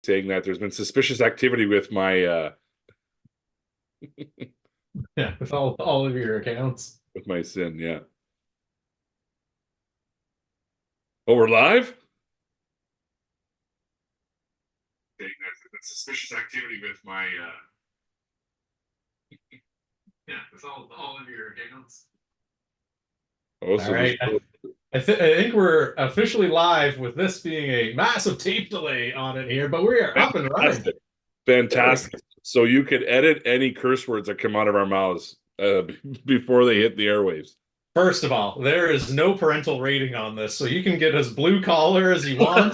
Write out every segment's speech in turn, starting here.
saying that there's been suspicious activity with my Yeah, with all of your accounts. with my sin. Yeah. Oh, we're live? Saying that there's been suspicious activity with my Yeah, with all of your accounts. oh, All so there's right. I think we're officially live with this being a massive tape delay on it here, but we are up and running. fantastic. There we go. Fantastic. So you could edit any curse words that come out of our mouths before they hit the airwaves. First of all, there is no parental rating on this, so you can get as blue collar as you want.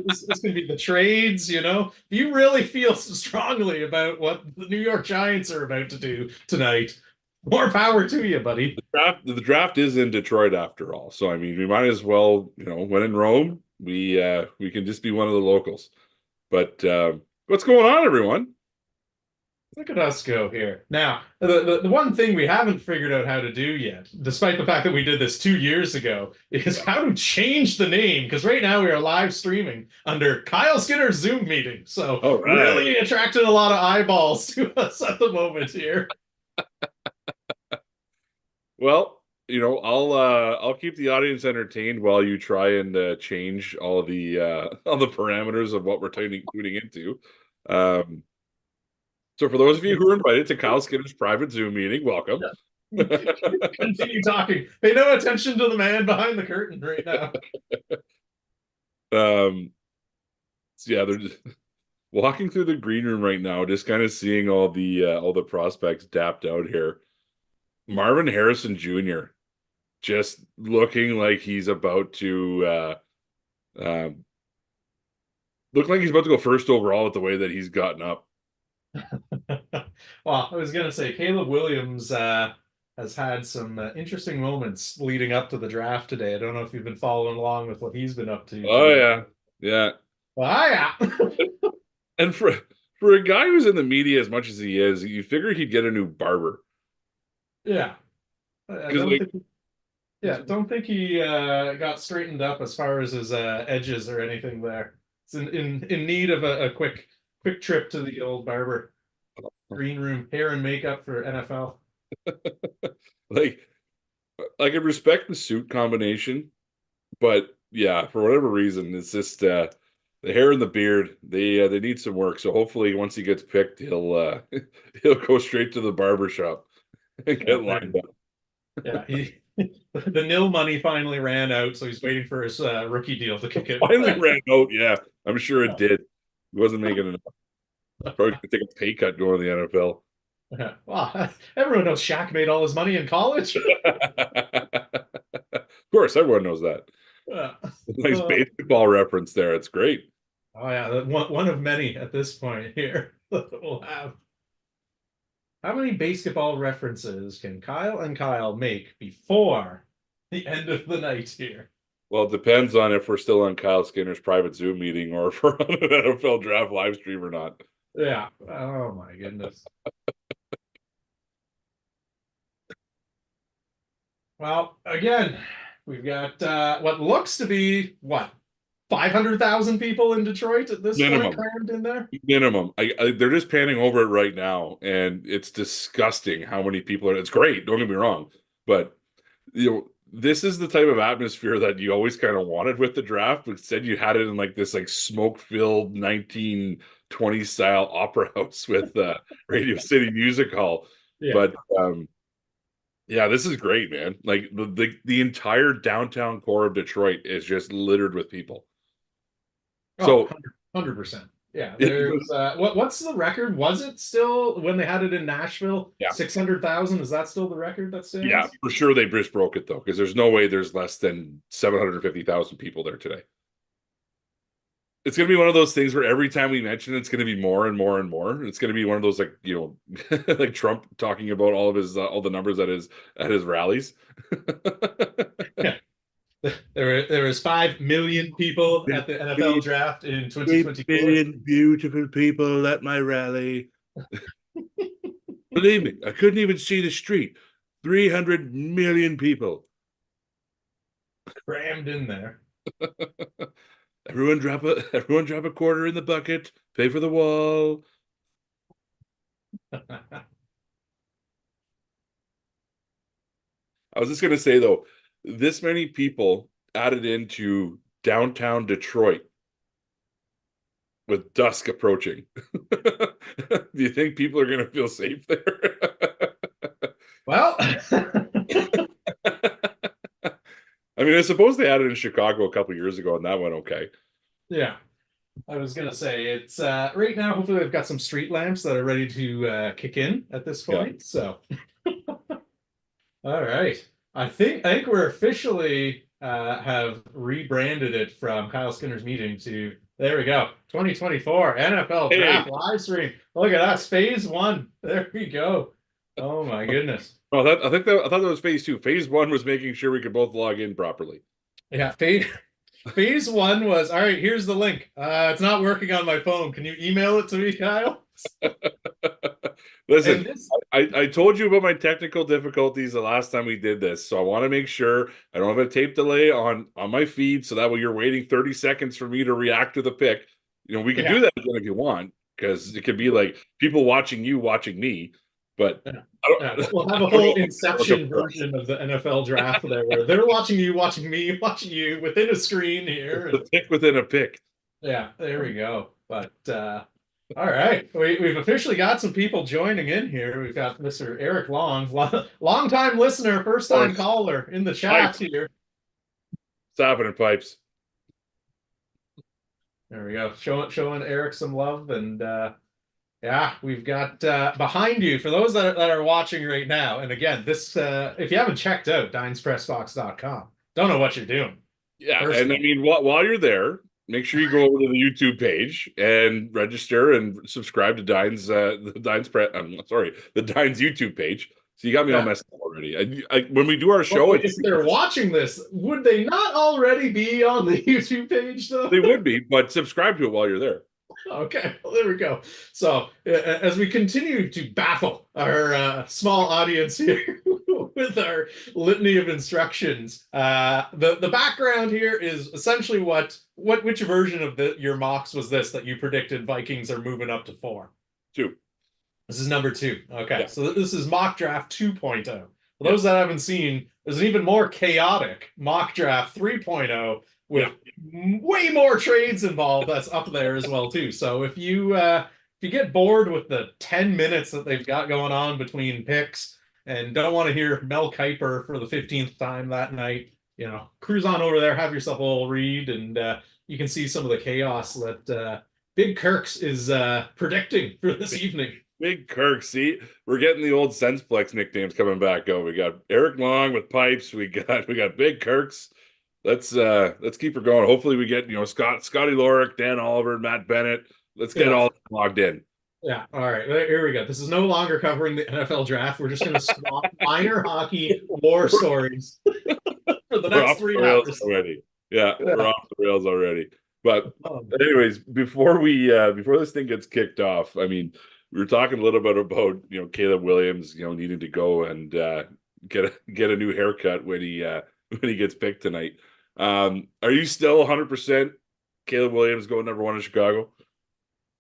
This can be the trades, If you really feel strongly about what the New York Giants are about to do tonight, more power to you, buddy. The draft is in Detroit after all. So I mean, we might as well, when in Rome, we can just be one of the locals. But what's going on, everyone? Look at us go here. Now, the one thing we haven't figured out how to do yet, despite the fact that we did this 2 years ago, is how to change the name. Because right now we are live streaming under Kyle Skinner's Zoom meeting. So All right. really attracted a lot of eyeballs to us at the moment here. Well, I'll keep the audience entertained while you try and change all the all the parameters of what we're tuning into. Um, so for those of you who are invited to Kyle Skinner's private Zoom meeting, welcome. Continue talking. Pay no attention to the man behind the curtain right now. So yeah, they're just walking through the green room right now, just kind of seeing all the prospects dapped out here. Marvin Harrison Jr. just looking like he's about to look like he's about to go first overall with the way that he's gotten up. Well, I was gonna say Caleb Williams has had some interesting moments leading up to the draft today. I don't know if you've been following along with what he's been up to Oh today. yeah, yeah. Ah, yeah. And for a guy who's in the media as much as he is, you figure he'd get a new barber Yeah. I because don't like think don't think he got straightened up as far as his edges or anything there. It's in need of a quick trip to the old barber green room, hair and makeup for NFL. like I can respect the suit combination, but yeah, for whatever reason, it's just the hair and the beard. They need some work. So hopefully, once he gets picked, he'll he'll go straight to the barber shop and Yeah, get lined up. yeah, he the nil money finally ran out, so he's waiting for his rookie deal to kick in. Finally ran out. Yeah, I'm sure it did. He wasn't making enough. Probably gonna take a pay cut going to the NFL. Wow, everyone knows Shaq made all his money in college. Of course, everyone knows that. Uh, Nice uh, baseball reference there. It's great. oh yeah, one of many at this point here that we'll have. How many basketball references can Kyle and Kyle make before the end of the night here? Well, it depends on if we're still on Kyle Skinner's private Zoom meeting or if we're on an NFL draft live stream or not. Yeah. Oh my goodness. Well, again, we've got what looks to be what 500,000 people in Detroit at this point Minimum. crammed in there. Minimum. They're just panning over it right now, and it's disgusting how many people are. It's great, don't get me wrong, but this is the type of atmosphere that you always kind of wanted with the draft. But instead, you had it in like this like smoke-filled 1920 style opera house with Radio City Music Hall. Yeah. But yeah, this is great, man. Like the entire downtown core of Detroit is just littered with people. Oh, So 100%. Yeah, yeah, there's what's the record? Was it still when they had it in Nashville? yeah, 600,000? Is that still the record that yeah, stands? for sure they just broke it though, because there's no way there's less than 750,000 people there today. It's gonna be one of those things where every time we mention it, it's gonna be more and more and more. It's gonna be one of those like like Trump talking about all of his all the numbers at his rallies. Yeah. There was 5 million people at the NFL draft in 2024. Beautiful people at my rally. Believe me, I couldn't even see the street. 300 million people. Crammed in there. Everyone drop a quarter in the bucket. Pay for the wall. I was just gonna say though, this many people added into downtown Detroit with dusk approaching. Do you think people are gonna feel safe there? Well, I mean, I suppose they added in Chicago a couple years ago, and that went okay. yeah. I was gonna say it's right now. Hopefully, they've got some street lamps that are ready to kick in at this Yeah. point. So, all right, I think we're officially have rebranded it from Kyle Skinner's meeting to there we go, 2024 NFL Hey, Draft live stream. Look at us, phase one. There we go. Oh my goodness. well, I thought that was phase two. Phase one was making sure we could both log in properly. Yeah, phase one was all right. Here's the link. It's not working on my phone. Can you email it to me, Kyle? And Listen, this, I told you about my technical difficulties the last time we did this, so I want to make sure I don't have a tape delay on my feed, so that way you're waiting 30 seconds for me to react to the pick. We can yeah, do that again if you want, because it could be like people watching you watching me, but yeah, I yeah. don't, We'll have a I don't whole know. Inception version of the NFL draft there, where they're watching you, watching me, watching you within a screen here. The pick within a pick. Yeah, there we go. But all right, we've officially got some people joining in here. We've got Mr. Eric Long, long time listener, first time caller in the chat Pipes. here. It's happening, pipes. There we go, showing Eric some love, and yeah, we've got behind you for those that are watching right now. And again, this if you haven't checked out DinesPressBox.com, don't know what you're doing. Yeah, First and of I all, mean, while you're there, make sure you go over to the YouTube page and register and subscribe to the Dines YouTube page. So you got me all yeah. messed up already. When we do our Well, show, if they're watching this, would they not already be on the YouTube page though? they would be, but subscribe to it while you're there. Okay, well, there we go. So, as we continue to baffle our small audience here with our litany of instructions, the background here is essentially which version of your mocks was this that you predicted Vikings are moving up to 4? Too. This is number 2. Okay, Yeah. so this is mock draft 2.0. For Yeah. those that haven't seen, there's an even more chaotic mock draft 3.0 with way more trades involved. That's up there as well too. So if you get bored with the 10 minutes that they've got going on between picks and don't want to hear Mel Kiper for the 15th time that night, cruise on over there, have yourself a little read, and you can see some of the chaos that Big Kirks is predicting for this evening. Big Kirk. See, we're getting the old Sensplex nicknames coming back. Oh, we got Eric Long with pipes. We got Big Kirks. Let's keep her going. Hopefully we get Scotty Lorick, Dan Oliver, Matt Bennett. Let's get all logged in. Yeah. All right. Here we go. This is no longer covering the NFL draft. We're just going to swap minor hockey war stories for the next 3 hours already. Yeah, we're off the rails already. But anyways, before this thing gets kicked off, I mean, we were talking a little bit about Caleb Williams, needing to go and get a new haircut when he gets picked tonight. Are you still 100% Caleb Williams going number 1 in Chicago?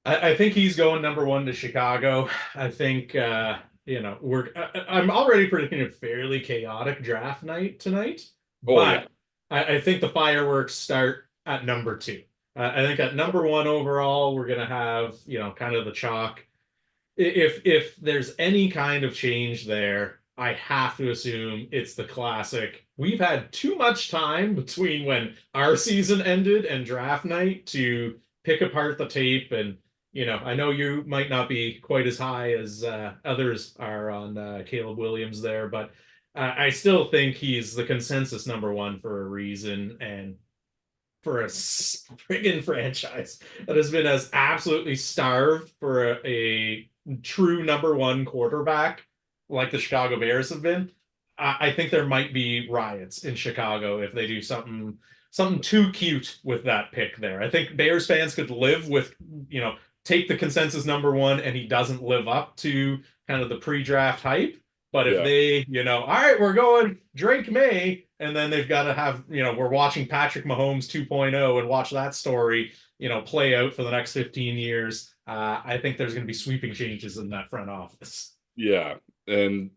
I think he's going number 1 to Chicago. I think I'm already predicting a fairly chaotic draft night tonight. But I think the fireworks start at number 2. I think at number 1 overall, we're gonna have kind of the chalk. If there's any kind of change there, I have to assume it's the classic. We've had too much time between when our season ended and draft night to pick apart the tape. And, I know you might not be quite as high as others are on Caleb Williams there, but I still think he's the consensus number 1 for a reason. And for a friggin' franchise that has been as absolutely starved for a true number 1 quarterback like the Chicago Bears have been, I think there might be riots in Chicago if they do something too cute with that pick there. I think Bears fans could live with, take the consensus number 1 and he doesn't live up to kind of the pre-draft hype. But if they, all right, we're going Drake May, and then they've got to have, we're watching Patrick Mahomes 2.0 and watch that story, play out for the next 15 years. I think there's going to be sweeping changes in that front office. Yeah. And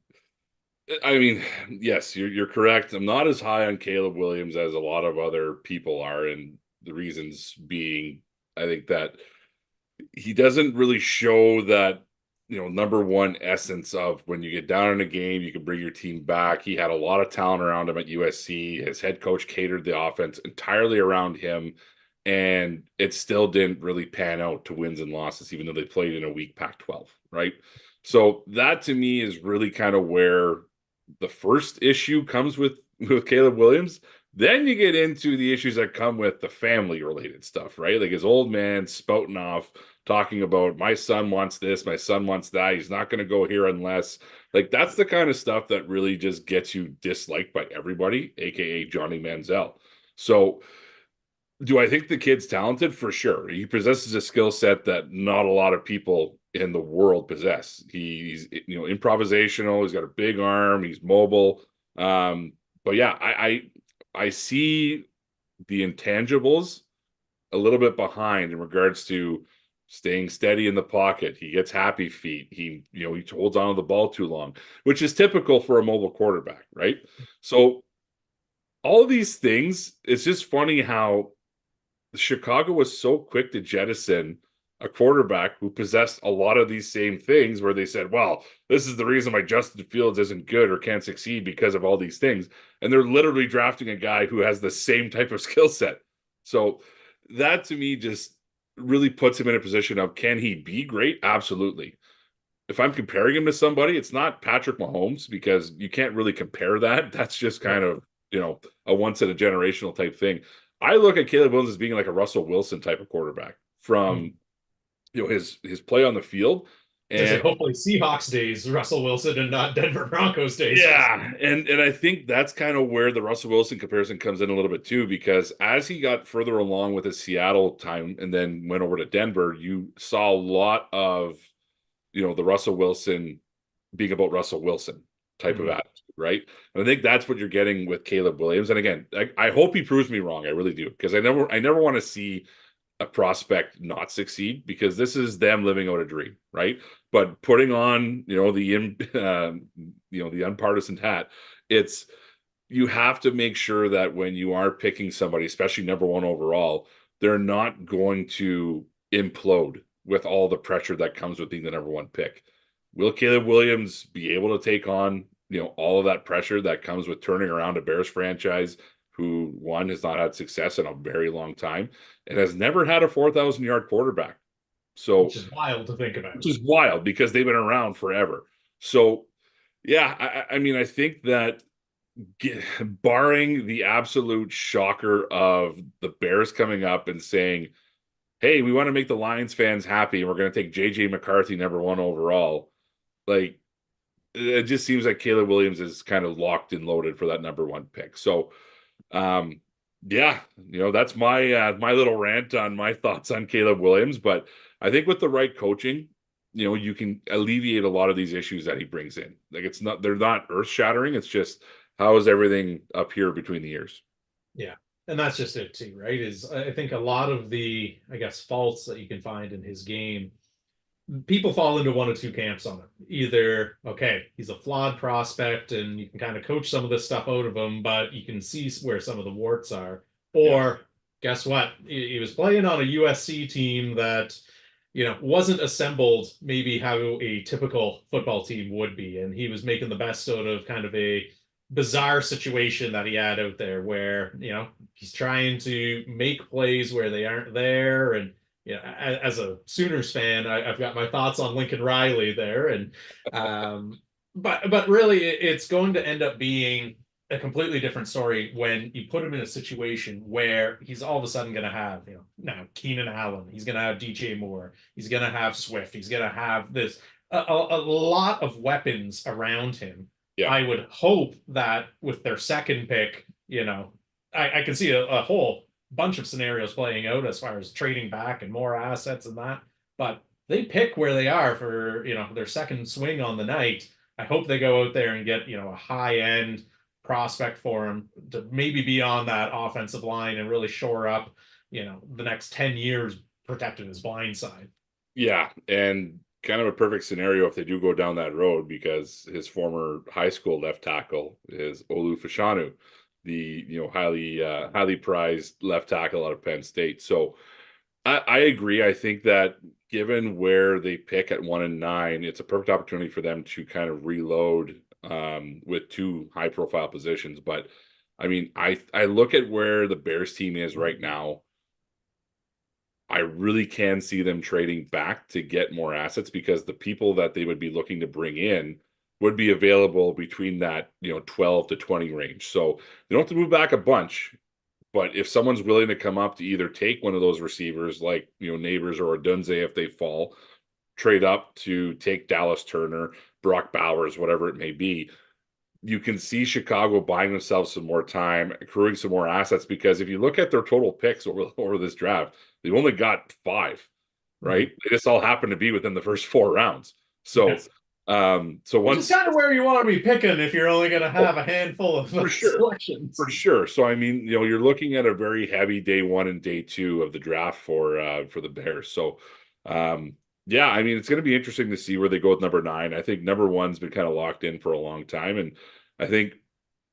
I mean, yes, you're correct. I'm not as high on Caleb Williams as a lot of other people are, and the reasons being, I think that he doesn't really show that, number one essence of when you get down in a game, you can bring your team back. He had a lot of talent around him at USC. His head coach catered the offense entirely around him, and it still didn't really pan out to wins and losses, even though they played in a weak Pac-12, right? So that to me is really kind of where the first issue comes with Caleb Williams. Then you get into the issues that come with the family related stuff, right? Like his old man spouting off, talking about my son wants this, my son wants that. He's not going to go here unless, like, that's the kind of stuff that really just gets you disliked by everybody, aka Johnny Manziel. So, do I think the kid's talented? For sure. He possesses a skill set that not a lot of people in the world possess. He's improvisational. He's got a big arm. He's mobile. But yeah, I see the intangibles a little bit behind in regards to staying steady in the pocket. He gets happy feet. He holds on to the ball too long, which is typical for a mobile quarterback, right? So all of these things, it's just funny how Chicago was so quick to jettison a quarterback who possessed a lot of these same things, where they said, well, this is the reason why Justin Fields isn't good or can't succeed because of all these things. And they're literally drafting a guy who has the same type of skill set. So that to me just really puts him in a position of, can he be great? Absolutely. If I'm comparing him to somebody, it's not Patrick Mahomes, because you can't really compare that. That's just kind of, a once in a generational type thing. I look at Caleb Williams as being like a Russell Wilson type of quarterback from, his play on the field. And And hopefully Seahawks days, Russell Wilson, and not Denver Broncos days. yeah, and I think that's kind of where the Russell Wilson comparison comes in a little bit too, because as he got further along with his Seattle time and then went over to Denver, you saw a lot of, the Russell Wilson being about Russell Wilson type of attitude, right? And I think that's what you're getting with Caleb Williams. And again, I hope he proves me wrong. I really do, because I never want to see a prospect not succeed, because this is them living out a dream, right? But putting on, the unpartisan hat, it's, you have to make sure that when you are picking somebody, especially number one overall, they're not going to implode with all the pressure that comes with being the number one pick. Will Caleb Williams be able to take on, all of that pressure that comes with turning around a Bears franchise who, one, has not had success in a very long time and has never had a 4,000-yard quarterback? So, which is wild to think about. which is wild because they've been around forever. So, yeah, I mean, I think that barring the absolute shocker of the Bears coming up and saying, hey, we want to make the Lions fans happy, and we're going to take JJ McCarthy number one overall, like, it just seems like Caleb Williams is kind of locked and loaded for that number one pick. So, yeah, that's my little rant on my thoughts on Caleb Williams. But I think with the right coaching, you can alleviate a lot of these issues that he brings in. Like, they're not earth shattering. It's just, how is everything up here between the ears? Yeah. And that's just it too, right? Is I think a lot of the, I guess, faults that you can find in his game, people fall into one of two camps on it. Either, okay, he's a flawed prospect and you can kind of coach some of this stuff out of him, but you can see where some of the warts are. Or guess what? He was playing on a USC team that, wasn't assembled maybe how a typical football team would be. And he was making the best out of kind of a bizarre situation that he had out there where, he's trying to make plays where they aren't there. And as a Sooners fan, I've got my thoughts on Lincoln Riley there, and but really, it's going to end up being a completely different story when you put him in a situation where he's all of a sudden going to have, now Keenan Allen, he's going to have DJ Moore, he's going to have Swift, he's going to have this a lot of weapons around him. Yeah. I would hope that with their second pick, I can see a whole bunch of scenarios playing out as far as trading back and more assets and that, but they pick where they are for, their second swing on the night. I hope they go out there and get, a high end, prospect for him to maybe be on that offensive line and really shore up, the next 10 years protecting his blind side. Yeah, and kind of a perfect scenario if they do go down that road because his former high school left tackle is Olu Fashanu, the highly prized left tackle out of Penn State. So I agree. I think that given where they pick at 1 and 9, it's a perfect opportunity for them to kind of reload with two high profile positions. But I mean, I look at where the Bears team is right now. I really can see them trading back to get more assets because the people that they would be looking to bring in would be available between that 12 to 20 range. So they don't have to move back a bunch. But if someone's willing to come up to either take one of those receivers, like Neighbors or Odunze if they fall, trade up to take Dallas Turner, Brock Bowers, whatever it may be, you can see Chicago buying themselves some more time, accruing some more assets. Because if you look at their total picks over this draft, they've only got 5, right? They just all happen to be within the first 4 rounds. So, Yes. so Which once is kind of where you want to be picking if you're only going to have a handful of for sure, selections. for sure. So I mean, you're looking at a very heavy day 1 and day 2 of the draft for the Bears. So, yeah, I mean, it's going to be interesting to see where they go with number 9. I think number 1's been kind of locked in for a long time, and I think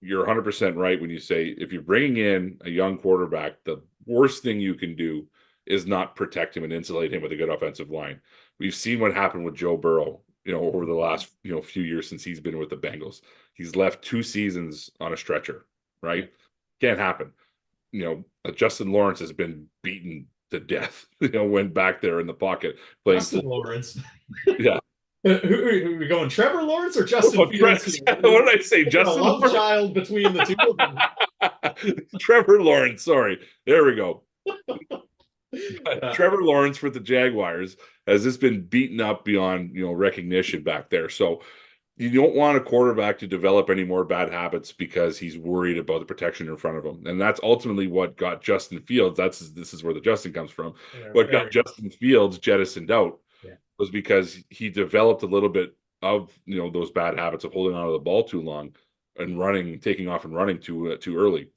you're 100% right when you say if you're bringing in a young quarterback, the worst thing you can do is not protect him and insulate him with a good offensive line. We've seen what happened with Joe Burrow, over the last few years since he's been with the Bengals. He's left 2 seasons on a stretcher, right? Can't happen. Justin Lawrence has been beaten to death, went back there in the pocket playing. Justin Lawrence. Yeah. Who are we going, Trevor Lawrence or Justin Fields? What did I say? Justin a love Lawrence? child between the two of them. Trevor Lawrence, sorry. There we go. Trevor Lawrence with the Jaguars has just been beaten up beyond recognition back there. So you don't want a quarterback to develop any more bad habits because he's worried about the protection in front of him. And that's ultimately what got Justin Fields. This is where the Justin comes from. What got Justin Fields jettisoned out was because he developed a little bit of those bad habits of holding onto the ball too long and taking off and running too early.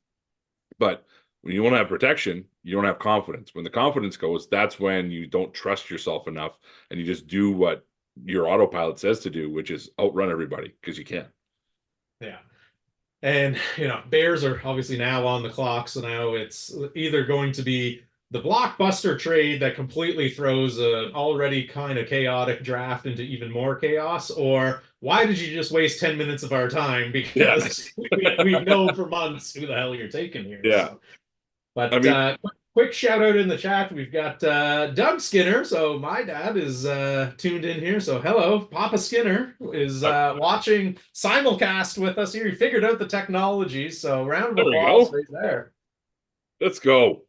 But when you don't have protection, you don't have confidence. When the confidence goes, that's when you don't trust yourself enough and you just do what your autopilot says to do, which is outrun everybody because you can. Yeah. And, Bears are obviously now on the clock. So now it's either going to be the blockbuster trade that completely throws an already kind of chaotic draft into even more chaos, or why did you just waste 10 minutes of our time? Because we've known for months who the hell you're taking here. Yeah. So. But quick shout out in the chat. We've got Doug Skinner. So my dad is tuned in here. So hello, Papa Skinner is watching simulcast with us here. He figured out the technology. So round of applause right there. Let's go.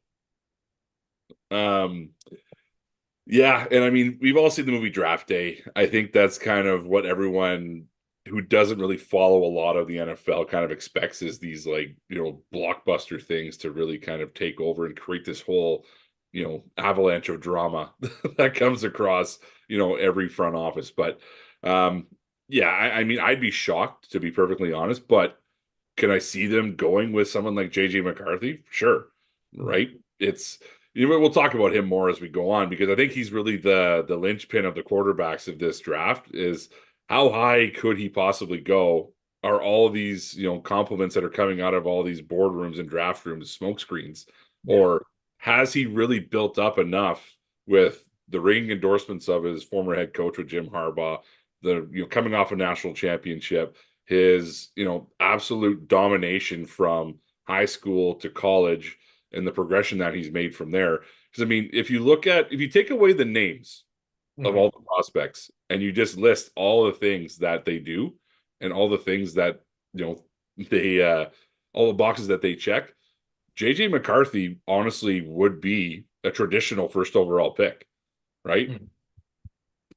Yeah, and I mean, we've all seen the movie Draft Day. I think that's kind of what everyone who doesn't really follow a lot of the NFL kind of expects is these blockbuster things to really kind of take over and create this whole, avalanche of drama that comes across, every front office. But yeah, I mean, I'd be shocked to be perfectly honest, but can I see them going with someone like JJ McCarthy? Sure. Right. It's, we'll talk about him more as we go on because I think he's really the linchpin of the quarterbacks of this draft is how high could he possibly go? Are all of these, compliments that are coming out of all these boardrooms and draft rooms, smoke screens, or has he really built up enough with the ringing endorsements of his former head coach with Jim Harbaugh, the coming off a national championship, his absolute domination from high school to college, and the progression that he's made from there? Because I mean, if you take away the names of all the prospects and you just list all the things that they do and all the things that they all the boxes that they check, JJ McCarthy honestly would be a traditional first overall pick, right?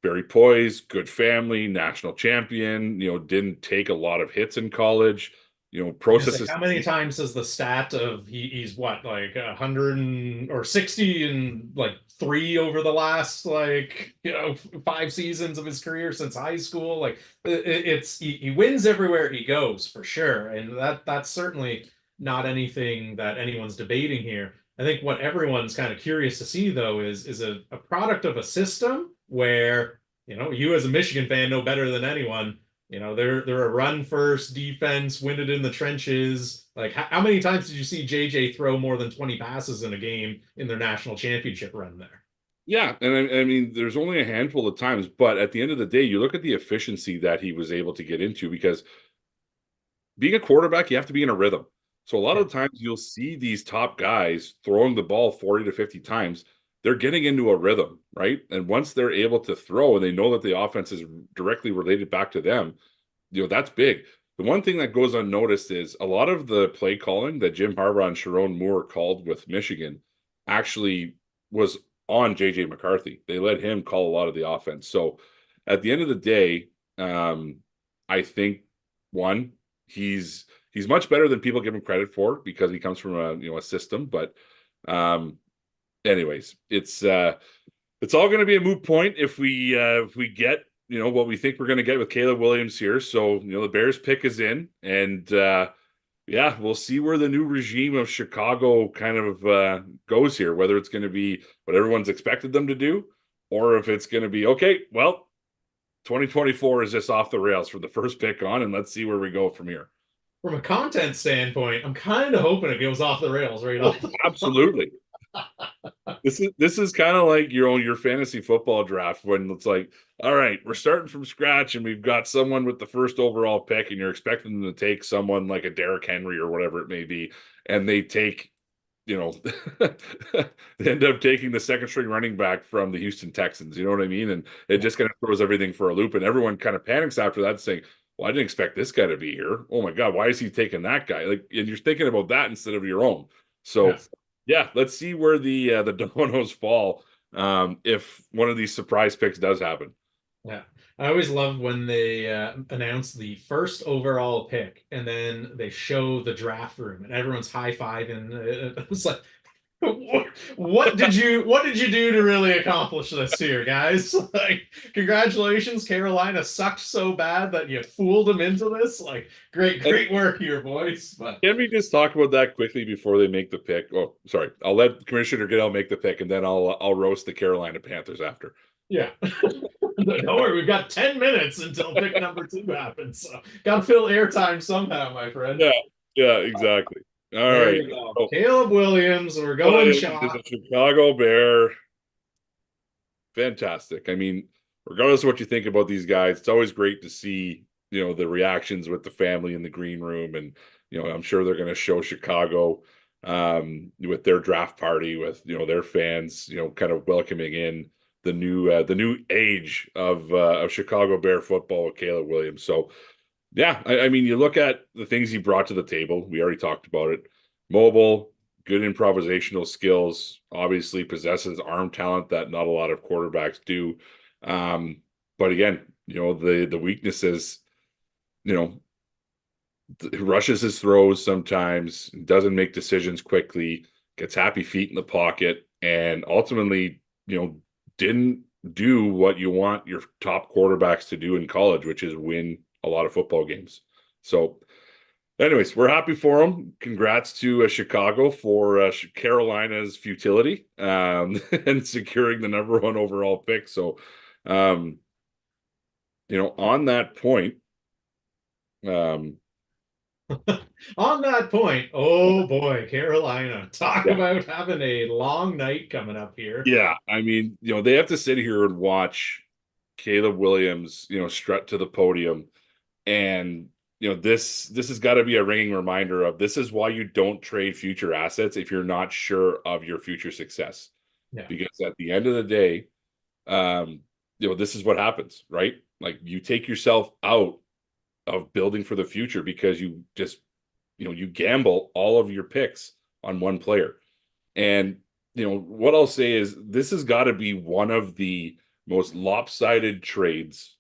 Very poised, good family, national champion, didn't take a lot of hits in college, Say, processes. how many times has the stat of he's what, like 60 and like three over the last, like, 5 seasons of his career since high school? Like it's he wins everywhere he goes for sure, and that's certainly not anything that anyone's debating here. I think what everyone's kind of curious to see though is a product of a system where, you as a Michigan fan know better than anyone. They're a run first defense, win it in the trenches. Like how many times did you see JJ throw more than 20 passes in a game in their national championship run there? Yeah, and I mean, there's only a handful of times, but at the end of the day, you look at the efficiency that he was able to get into because being a quarterback, you have to be in a rhythm. So a lot Yeah. of the times you'll see these top guys throwing the ball 40 to 50 times. They're getting into a rhythm, right? And once they're able to throw and they know that the offense is directly related back to them, that's big. The one thing that goes unnoticed is a lot of the play calling that Jim Harbaugh and Sharon Moore called with Michigan actually was on JJ McCarthy. They let him call a lot of the offense. So at the end of the day, I think one, he's much better than people give him credit for because he comes from a system. But anyways, it's all going to be a moot point if we get what we think we're going to get with Caleb Williams here. So the Bears pick is in, and yeah, we'll see where the new regime of Chicago kind of goes here. Whether it's going to be what everyone's expected them to do, or if it's going to be okay. Well, 2024 is just off the rails for the first pick on, and let's see where we go from here. From a content standpoint, I'm kind of hoping it goes off the rails right off the Absolutely. This is kind of like your fantasy football draft when it's like, all right, we're starting from scratch and we've got someone with the first overall pick and you're expecting them to take someone like a Derrick Henry or whatever it may be, and they take, they end up taking the second string running back from the Houston Texans. You know what I mean? And it just kind of throws everything for a loop, and everyone kind of panics after that, saying, "Well, I didn't expect this guy to be here. Oh my God, why is he taking that guy?" Like, and you're thinking about that instead of your own. So Yes. yeah, let's see where the dominoes fall if one of these surprise picks does happen. Yeah. I always love when they announce the first overall pick and then they show the draft room and everyone's high-fiving. It's like, what did you do to really accomplish this here, guys? Like, congratulations, Carolina sucked so bad that you fooled them into this. Like, great work here, boys. But Can we just talk about that quickly before they make the pick? Oh, sorry. I'll let Commissioner Goodell make the pick, and then I'll roast the Carolina Panthers after. yeah. Don't worry, we've got 10 minutes until pick number 2 happens. So gotta fill airtime somehow, my friend. Yeah, yeah, exactly. All There right. you go. So, Caleb Williams, we're going is shot. a Chicago Bear. Fantastic. I mean, regardless of what you think about these guys, it's always great to see, the reactions with the family in the green room. And, I'm sure they're going to show Chicago with their draft party with, their fans, kind of welcoming in the new age of Chicago Bear football with Caleb Williams. So yeah, I mean, you look at the things he brought to the table. We already talked about it. Mobile, good improvisational skills, obviously possesses arm talent that not a lot of quarterbacks do. But again, the weaknesses, you know, rushes his throws sometimes, doesn't make decisions quickly, gets happy feet in the pocket, and ultimately, didn't do what you want your top quarterbacks to do in college, which is win a lot of football games. So, anyways, we're happy for him. Congrats to Chicago for Carolina's futility and securing the number 1 overall pick. So, um, on that point, On that point, oh boy, Carolina. Talk yeah, about having a long night coming up here. yeah. I mean, they have to sit here and watch Caleb Williams, strut to the podium, and this has got to be a ringing reminder of this is why you don't trade future assets if you're not sure of your future success. Yeah. Because at the end of the day, this is what happens, right? Like you take yourself out of building for the future because you just, you gamble all of your picks on one player. And, what I'll say is this has got to be one of the most lopsided trades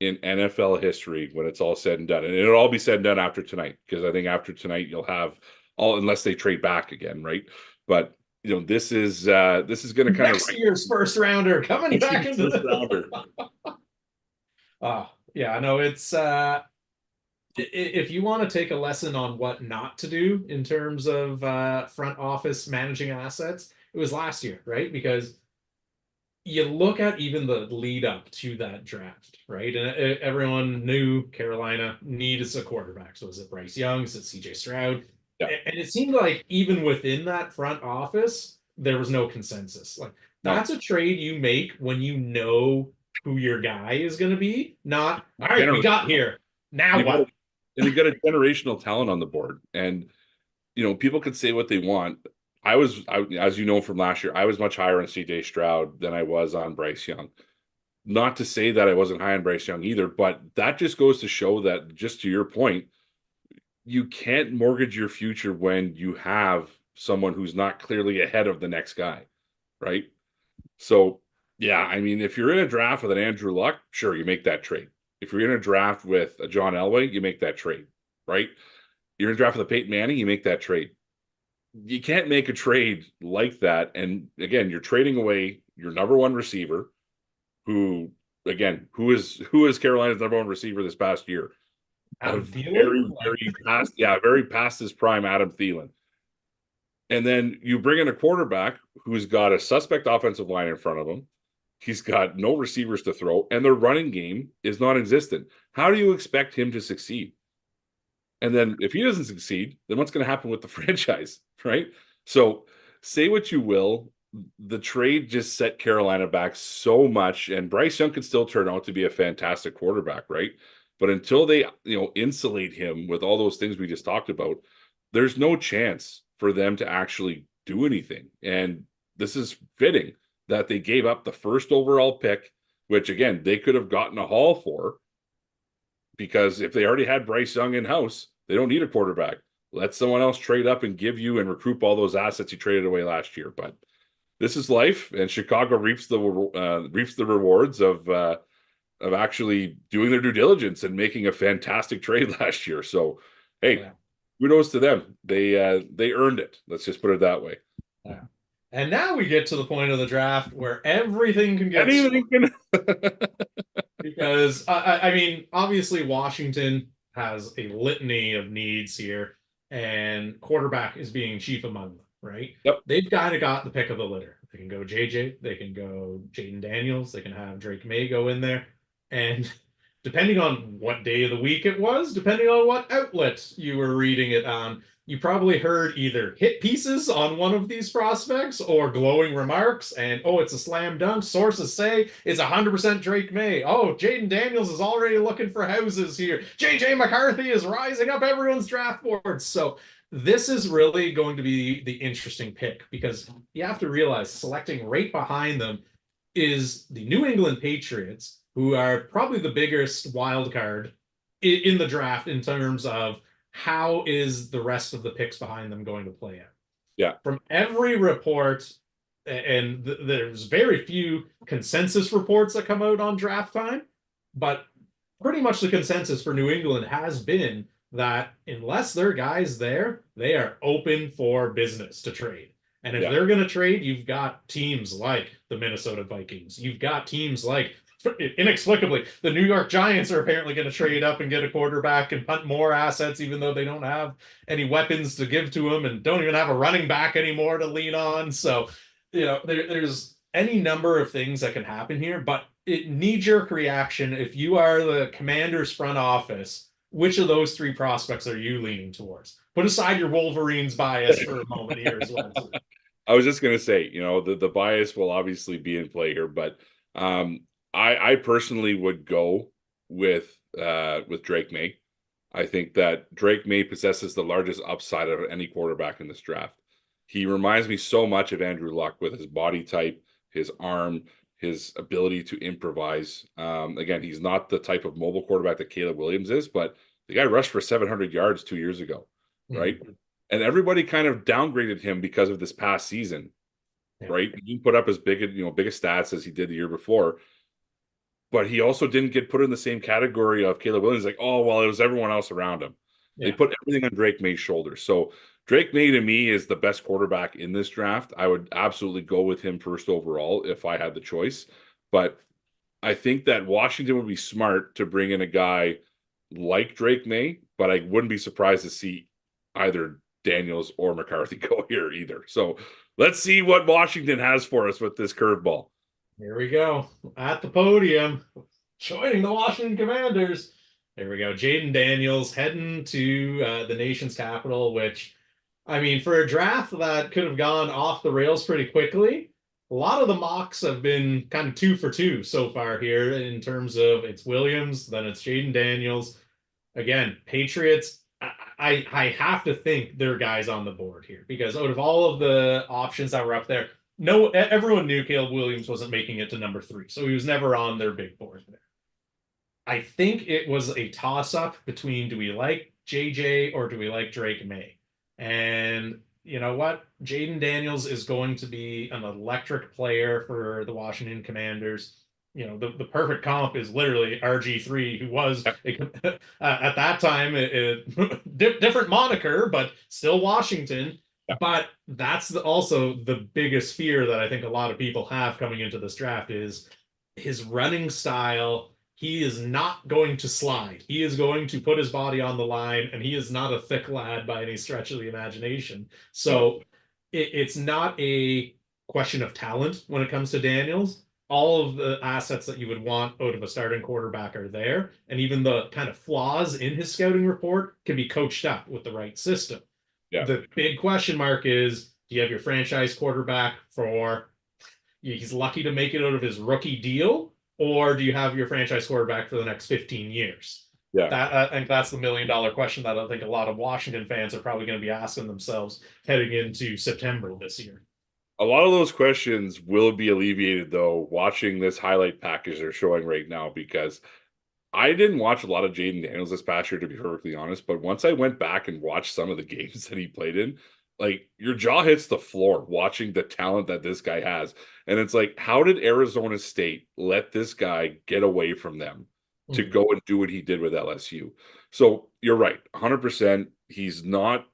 in NFL history when it's all said and done. And it'll all be said and done after tonight, because I think after tonight you'll have all, unless they trade back again, right? But this is going to kind of Next year's first rounder coming back into first the rounder. Yeah, no, it's if you want to take a lesson on what not to do in terms of front office managing assets, it was last year, right? Because you look at even the lead up to that draft, right? And everyone knew Carolina needed a quarterback. So is it Bryce Young? Is it CJ Stroud? Yeah. And it seemed like even within that front office, there was no consensus. Like that's a trade you make when you know who your guy is going to be. Not, all right, we got here. Now what? And you've got a generational talent on the board. And, people could say what they want. As you know from last year, I was much higher on CJ Stroud than I was on Bryce Young. Not to say that I wasn't high on Bryce Young either, but that just goes to show that, just to your point, you can't mortgage your future when you have someone who's not clearly ahead of the next guy, right? So, yeah, I mean, if you're in a draft with an Andrew Luck, sure, you make that trade. If you're in a draft with a John Elway, you make that trade, right? You're in a draft with a Peyton Manning, you make that trade. You can't make a trade like that. And again, you're trading away your number one receiver, who is Carolina's number one receiver this past year? Adam Thielen? Very past his prime, Adam Thielen. And then you bring in a quarterback who's got a suspect offensive line in front of him. He's got no receivers to throw, and their running game is non-existent. How do you expect him to succeed? And then if he doesn't succeed, then what's going to happen with the franchise, right? So say what you will, the trade just set Carolina back so much, and Bryce Young could still turn out to be a fantastic quarterback, right? But until they, insulate him with all those things we just talked about, there's no chance for them to actually do anything. And this is fitting that they gave up the first overall pick, which again, they could have gotten a haul for, because if they already had Bryce Young in-house, they don't need a quarterback. Let someone else trade up and give you and recoup all those assets you traded away last year. But this is life, and Chicago reaps the rewards of actually doing their due diligence and making a fantastic trade last year. So, hey, kudos to them. They earned it. Let's just put it that way. Yeah. And now we get to the point of the draft where everything can get because I mean, obviously Washington has a litany of needs here, and quarterback is being chief among them, right? Yep. They've kind of got the pick of the litter. They can go JJ, they can go Jaden Daniels, they can have Drake May go in there. And depending on what day of the week it was, depending on what outlet you were reading it on, you probably heard either hit pieces on one of these prospects or glowing remarks. And, oh, it's a slam dunk. Sources say it's 100% Drake May. Oh, Jaden Daniels is already looking for houses here. JJ McCarthy is rising up everyone's draft boards. So this is really going to be the interesting pick, because you have to realize selecting right behind them is the New England Patriots, who are probably the biggest wild card in the draft in terms of how is the rest of the picks behind them going to play out. Yeah. From every report, and there's very few consensus reports that come out on draft time, but pretty much the consensus for New England has been that unless there are guys there, they are open for business to trade. And if they're going to trade, you've got teams like the Minnesota Vikings. You've got teams like, inexplicably, the New York Giants are apparently going to trade up and get a quarterback and punt more assets, even though they don't have any weapons to give to them and don't even have a running back anymore to lean on. So, there's any number of things that can happen here, but knee-jerk reaction, if you are the Commanders front office, which of those three prospects are you leaning towards? Put aside your Wolverines bias for a moment here as well. I was just going to say, the bias will obviously be in play here, but I personally would go with Drake May. I think that Drake May possesses the largest upside of any quarterback in this draft. He reminds me so much of Andrew Luck with his body type, his arm, his ability to improvise. Again, he's not the type of mobile quarterback that Caleb Williams is, but the guy rushed for 700 yards 2 years ago, right? Mm-hmm. And everybody kind of downgraded him because of this past season, right? He put up as biggest stats as he did the year before. but he also didn't get put in the same category of Caleb Williams. Like, oh, well, it was everyone else around him. They Yeah. put everything on Drake May's shoulders. So Drake May to me is the best quarterback in this draft. I would absolutely go with him first overall if I had the choice. But I think that Washington would be smart to bring in a guy like Drake May, but I wouldn't be surprised to see either Daniels or McCarthy go here either. So let's see what Washington has for us with this curveball. Here we go. At the podium, joining the Washington Commanders. There we go. Jaden Daniels heading to the nation's capital, which, I mean, for a draft that could have gone off the rails pretty quickly, a lot of the mocks have been kind of 2 for 2 so far here in terms of it's Williams, then it's Jaden Daniels. Again, Patriots, I have to think there are guys on the board here because out of all of the options that were up there, no, everyone knew Caleb Williams wasn't making it to number 3, so he was never on their big board there. I think it was a toss-up between do we like JJ or do we like Drake May? And you know what? Jaden Daniels is going to be an electric player for the Washington Commanders. You know, the perfect comp is literally RG3, who was at that time different moniker, but still Washington. Yeah. But that's also the biggest fear that I think a lot of people have coming into this draft is his running style. He is not going to slide. He is going to put his body on the line, and he is not a thick lad by any stretch of the imagination. So it's not a question of talent when it comes to Daniels. All of the assets that you would want out of a starting quarterback are there, and even the kind of flaws in his scouting report can be coached up with the right system. Yeah. The big question mark is, do you have your franchise quarterback for he's lucky to make it out of his rookie deal, or do you have your franchise quarterback for the next 15 years? Yeah. I think that's the $1 million question that I think a lot of Washington fans are probably going to be asking themselves heading into September this year. A lot of those questions will be alleviated, though, watching this highlight package they're showing right now, because I didn't watch a lot of Jaden Daniels this past year, to be perfectly honest. But once I went back and watched some of the games that he played in, like your jaw hits the floor watching the talent that this guy has. And it's like, how did Arizona State let this guy get away from them to go and do what he did with LSU? So you're right, 100%. He's not,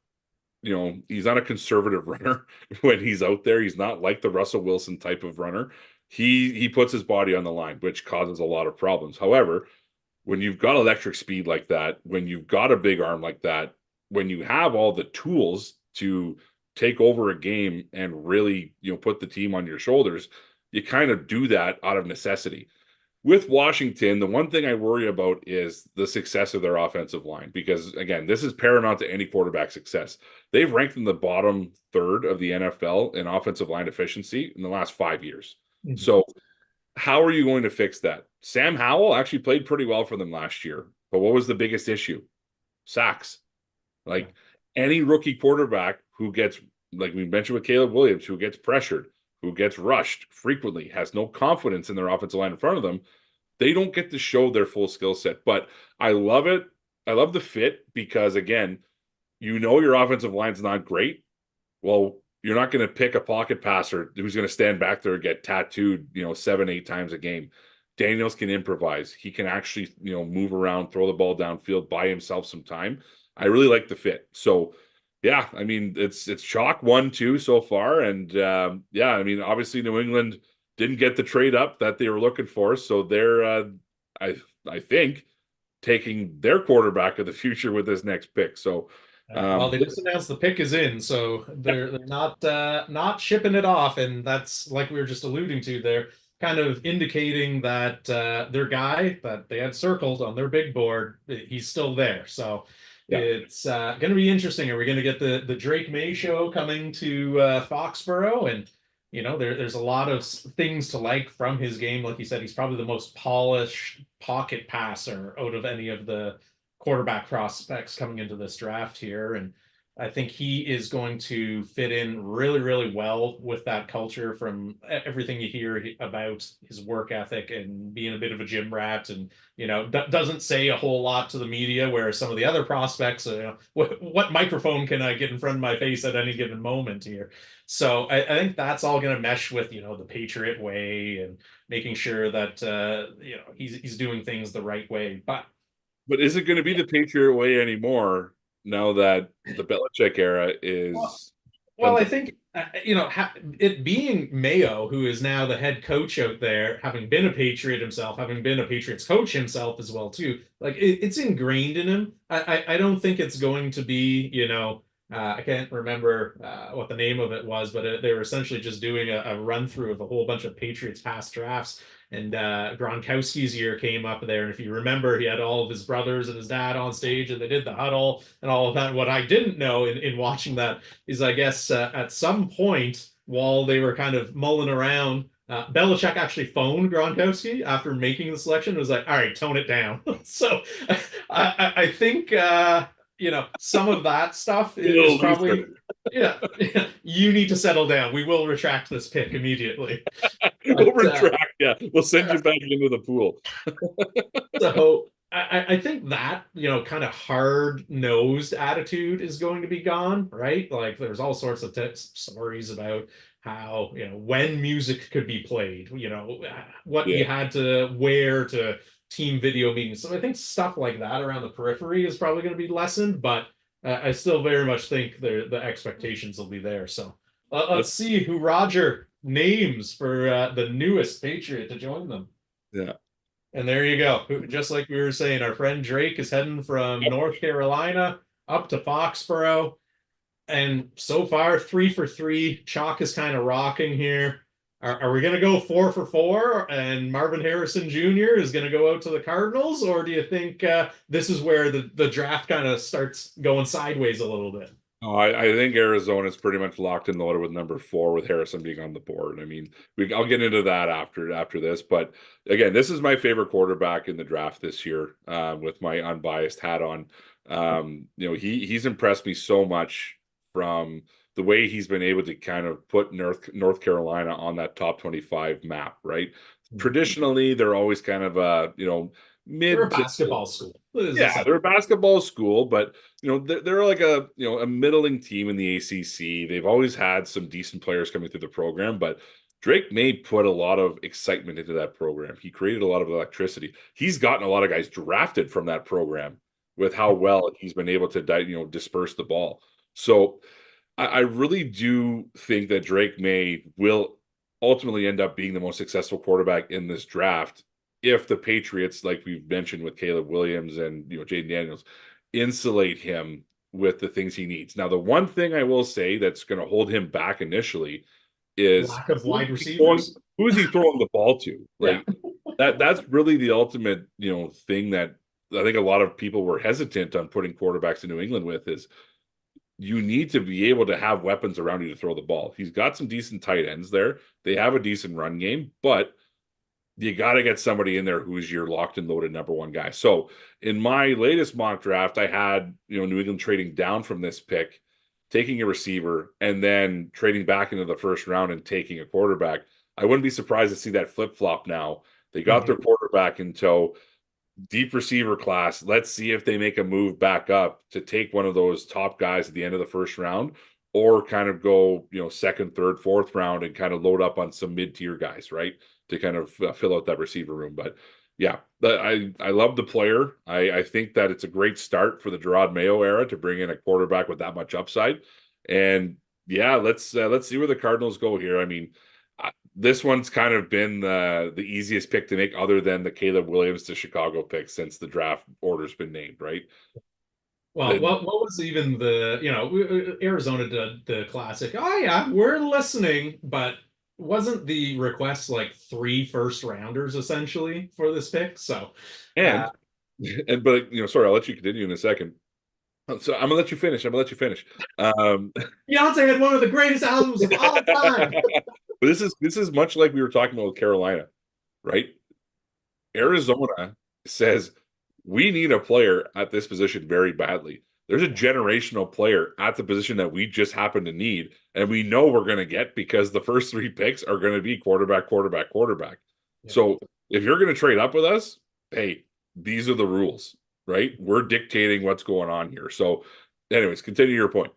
he's not a conservative runner when he's out there. He's not like the Russell Wilson type of runner. He puts his body on the line, which causes a lot of problems. However, when you've got electric speed like that, when you've got a big arm like that, when you have all the tools to take over a game and really, put the team on your shoulders, you kind of do that out of necessity. With Washington, the one thing I worry about is the success of their offensive line, because again, this is paramount to any quarterback success. They've ranked in the bottom third of the NFL in offensive line efficiency in the last 5 years. Mm-hmm. So how are you going to fix that? Sam Howell actually played pretty well for them last year, but what was the biggest issue? Sacks. Like any rookie quarterback who gets, like we mentioned with Caleb Williams, who gets pressured, who gets rushed frequently, has no confidence in their offensive line in front of them, they don't get to show their full skill set. But I love it. I love the fit because, again, your offensive line's not great. Well, you're not going to pick a pocket passer who's going to stand back there and get tattooed, 7-8 times a game. Daniels can improvise. He can actually, move around, throw the ball downfield, buy himself some time. I really like the fit. So, yeah, I mean, it's chalk 1-2 so far. And, yeah, I mean, obviously New England didn't get the trade up that they were looking for. So they're, I think, taking their quarterback of the future with this next pick. So, well, they just announced the pick is in, so they're not shipping it off, and that's like we were just alluding to. They're kind of indicating that their guy that they had circled on their big board, he's still there. So it's going to be interesting. Are we going to get the Drake May show coming to Foxborough? And there's a lot of things to like from his game. Like you said, he's probably the most polished pocket passer out of any of the quarterback prospects coming into this draft here. And I think he is going to fit in really, really well with that culture from everything you hear about his work ethic and being a bit of a gym rat and, doesn't say a whole lot to the media, where some of the other prospects, what microphone can I get in front of my face at any given moment here? So I think that's all going to mesh with, the Patriot way and making sure that, he's doing things the right way. But is it going to be the Patriot way anymore now that the Belichick era Well, is Well, done? I think it being Mayo, who is now the head coach out there, having been a Patriot himself, having been a Patriots coach himself as well too, like it's ingrained in him. I don't think it's going to be, I can't remember what the name of it was, but they were essentially just doing a run through of a whole bunch of Patriots past drafts. And Gronkowski's year came up there, and if you remember, he had all of his brothers and his dad on stage, and they did the huddle and all of that. What I didn't know in watching that is, I guess, at some point while they were kind of mulling around, Belichick actually phoned Gronkowski after making the selection. It was like, all right, tone it down. So I think some of that stuff is probably yeah, you need to settle down. We will retract this pick immediately. But Overtrack, yeah. We'll send you back into the pool. so I think that, kind of hard-nosed attitude is going to be gone, right? Like there's all sorts of stories about how, when music could be played, what Yeah. you had to wear to team video meetings. So I think stuff like that around the periphery is probably going to be lessened, but I still very much think the expectations will be there. So let's That's, see who Roger names for the newest Patriot to join them. yeah. And there you go. Just like we were saying, our friend Drake is heading from North Carolina up to Foxborough. And so far, 3 for 3. Chalk is kind of rocking here. Are we going to go 4 for 4 and Marvin Harrison Jr. is going to go out to the Cardinals? Or do you think this is where the draft kind of starts going sideways a little bit? Oh, I think Arizona is pretty much locked and loaded with number 4 with Harrison being on the board. I mean, I'll get into that after this, but again, this is my favorite quarterback in the draft this year, with my unbiased hat on. He's impressed me so much from the way he's been able to kind of put North Carolina on that top 25 map, right? Traditionally, they're always kind of They're a mid to basketball school. yeah, they're a basketball school, but they're like a middling team in the ACC. They've always had some decent players coming through the program, but Drake May put a lot of excitement into that program. He created a lot of electricity. He's gotten a lot of guys drafted from that program with how well he's been able to disperse the ball. So I really do think that Drake May will ultimately end up being the most successful quarterback in this draft if the Patriots, like we've mentioned with Caleb Williams and Jaden Daniels, insulate him with the things he needs. Now, the one thing I will say that's going to hold him back initially is Lack of wide receivers. who is he throwing the ball to? Yeah. Like that's really the ultimate thing that I think a lot of people were hesitant on putting quarterbacks in New England with is you need to be able to have weapons around you to throw the ball. He's got some decent tight ends there. They have a decent run game, but you got to get somebody in there who's your locked and loaded number 1 guy. So in my latest mock draft, I had, New England trading down from this pick, taking a receiver, and then trading back into the first round and taking a quarterback. I wouldn't be surprised to see that flip-flop now. They got their quarterback in tow, deep receiver class. Let's see if they make a move back up to take one of those top guys at the end of the first round, or kind of go, second, third, fourth round and kind of load up on some mid-tier guys, right? To kind of fill out that receiver room. But yeah, I love the player. I think that it's a great start for the Jerod Mayo era to bring in a quarterback with that much upside. And yeah, let's see where the Cardinals go here. I mean, this one's kind of been the easiest pick to make, other than the Caleb Williams to Chicago pick since the draft order's been named, right? Well, what was even Arizona did the classic, oh yeah, we're listening, but wasn't the request like 3 first-rounders essentially for this pick? So and but sorry, I'll let you continue in a second. So I'm gonna let you finish. Beyonce had one of the greatest albums of all time. But this is much like we were talking about with Carolina, right? Arizona says we need a player at this position very badly. there's a generational player at the position that we just happen to need, and we know we're going to get because the first three picks are going to be quarterback, quarterback, quarterback. Yeah. So if you're going to trade up with us, hey, these are the rules, right? We're dictating what's going on here. So, anyways, continue your point.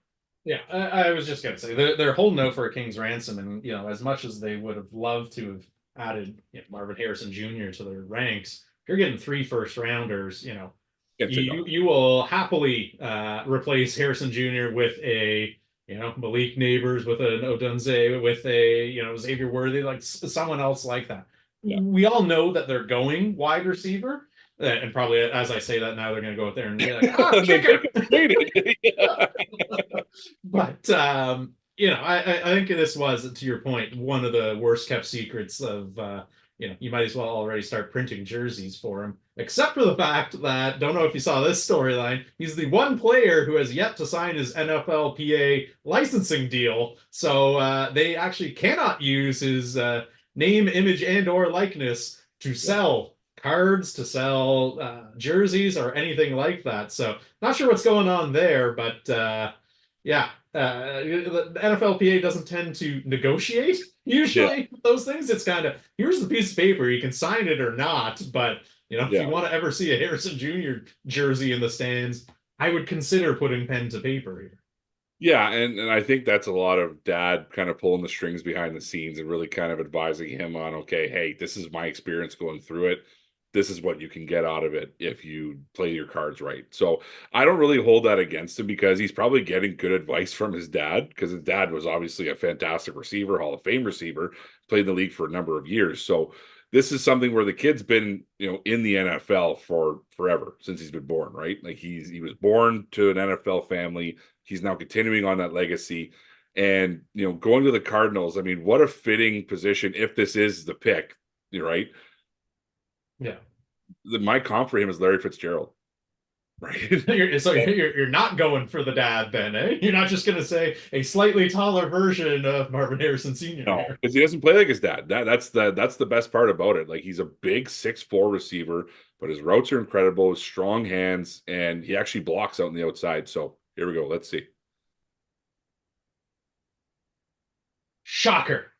Yeah, I was just gonna say they're holding out for a king's ransom, and as much as they would have loved to have added Marvin Harrison Jr. to their ranks, if you're getting 3 first rounders, Can't say no. you will happily replace Harrison Jr. with a Malik Neighbors, with an Odunze, with a Xavier Worthy, like someone else like that. Yeah. We all know that they're going wide receiver. And probably as I say that now, they're going to go out there and be like, "Ah, kicker!" But I think this was, to your point, one of the worst kept secrets of you might as well already start printing jerseys for him. Except for the fact that, don't know if you saw this storyline, he's the one player who has yet to sign his NFLPA licensing deal, so they actually cannot use his name, image, and/or likeness to sell cards, to sell jerseys, or anything like that. So not sure what's going on there, but yeah, the NFLPA doesn't tend to negotiate usually those things. It's kind of, here's the piece of paper, you can sign it or not, but if you want to ever see a Harrison Jr. jersey in the stands, I would consider putting pen to paper here. Yeah, and I think that's a lot of dad kind of pulling the strings behind the scenes and really kind of advising him on, okay, hey, this is my experience going through it. This is what you can get out of it if you play your cards right. So I don't really hold that against him because he's probably getting good advice from his dad, because his dad was obviously a fantastic receiver, Hall of Fame receiver, played in the league for a number of years. So this is something where the kid's been, in the NFL for forever, since he's been born, right? Like he was born to an NFL family. He's now continuing on that legacy. And, going to the Cardinals, I mean, what a fitting position if this is the pick, right? Yeah. My comp for him is Larry Fitzgerald, right? You're not going for the dad then, eh? You're not just going to say a slightly taller version of Marvin Harrison Sr. No, because he doesn't play like his dad. That's the best part about it. Like, he's a big 6'4" receiver, but his routes are incredible, his strong hands, and he actually blocks out on the outside. So here we go. Let's see. Shocker.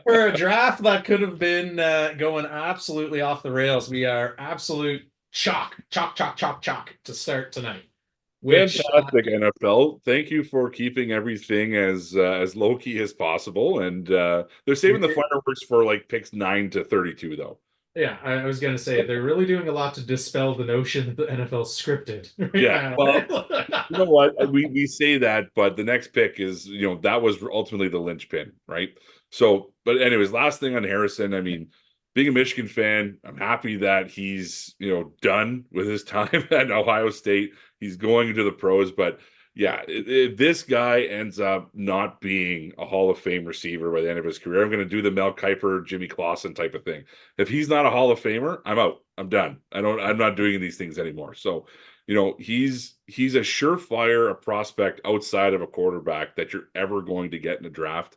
For a draft that could have been going absolutely off the rails, we are absolute chalk to start tonight. Fantastic, NFL. Thank you for keeping everything as low key as possible, and they're saving the fireworks for like picks 9 to 32, though. Yeah, I was going to say they're really doing a lot to dispel the notion that the NFL scripted. Yeah, well, you know what? We say that, but the next pick is, that was ultimately the linchpin, right? So, but anyways, last thing on Harrison. I mean, being a Michigan fan, I'm happy that he's, done with his time at Ohio State. He's going into the pros, but yeah, if this guy ends up not being a Hall of Fame receiver by the end of his career, I'm going to do the Mel Kiper, Jimmy Clausen type of thing. If he's not a Hall of Famer, I'm out. I'm done. I'm not doing these things anymore. So, he's a surefire, a prospect outside of a quarterback that you're ever going to get in a draft.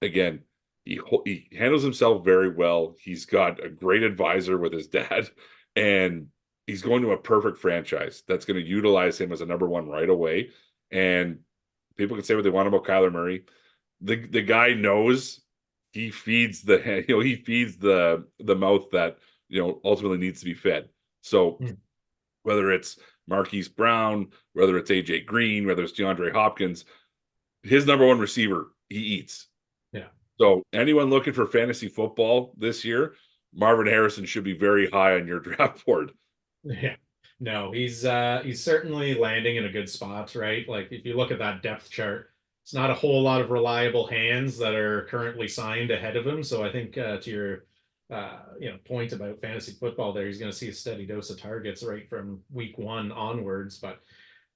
Again, he handles himself very well. He's got a great advisor with his dad, and he's going to a perfect franchise that's going to utilize him as a number one right away. And people can say what they want about Kyler Murray. The guy knows he feeds the mouth that ultimately needs to be fed. So whether it's Marquise Brown, whether it's AJ Green, whether it's DeAndre Hopkins, his number one receiver, he eats. Yeah. So anyone looking for fantasy football this year, Marvin Harrison should be very high on your draft board. Yeah. No, he's certainly landing in a good spot, right? Like, if you look at that depth chart, it's not a whole lot of reliable hands that are currently signed ahead of him. So I think to your point about fantasy football there, he's going to see a steady dose of targets right from week 1 onwards. But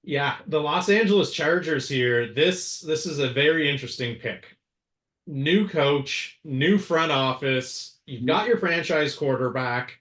yeah, the Los Angeles Chargers here, this is a very interesting pick. New coach, new front office, you've got your franchise quarterback.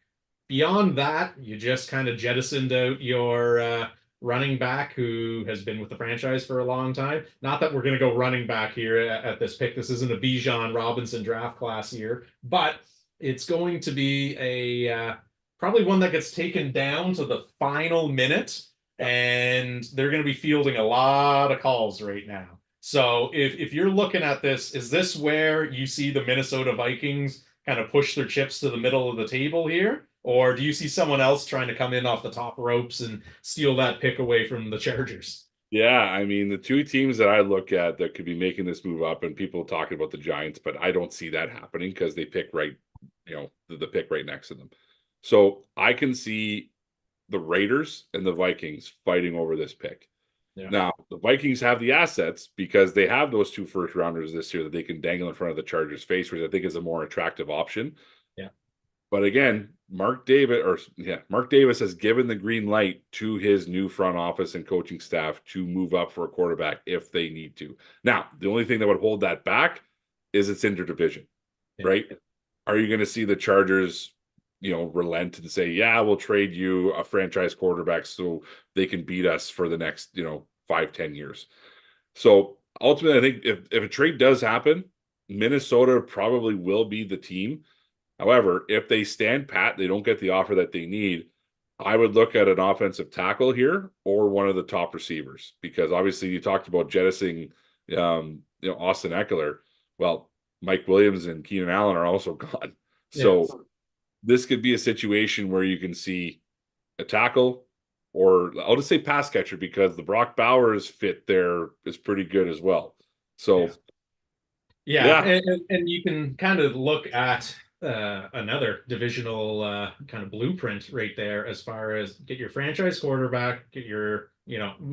Beyond that, you just kind of jettisoned out your running back who has been with the franchise for a long time. Not that we're going to go running back here at this pick. This isn't a Bijan Robinson draft class year, but it's going to be a probably one that gets taken down to the final minute, and they're going to be fielding a lot of calls right now. So if you're looking at this, is this where you see the Minnesota Vikings kind of push their chips to the middle of the table here? Or do you see someone else trying to come in off the top ropes and steal that pick away from the Chargers? Yeah, I mean, the two teams that I look at that could be making this move up, and people talking about the Giants, but I don't see that happening because they pick right, the pick right next to them. So I can see the Raiders and the Vikings fighting over this pick. Yeah. Now, the Vikings have the assets because they have those two first rounders this year that they can dangle in front of the Chargers' face, which I think is a more attractive option. Yeah. But again, Mark Davis has given the green light to his new front office and coaching staff to move up for a quarterback if they need to. Now, the only thing that would hold that back is it's interdivision, right? Are you going to see the Chargers, relent and say, yeah, we'll trade you a franchise quarterback so they can beat us for the next, 5-10 years? So ultimately, I think if a trade does happen, Minnesota probably will be the team. However, if they stand pat, they don't get the offer that they need, I would look at an offensive tackle here or one of the top receivers, because obviously you talked about jettisoning, Austin Eckler. Well, Mike Williams and Keenan Allen are also gone. So this could be a situation where you can see a tackle, or I'll just say pass catcher, because the Brock Bowers fit there is pretty good as well. So, yeah. And you can kind of look at another divisional kind of blueprint right there, as far as get your franchise quarterback, get your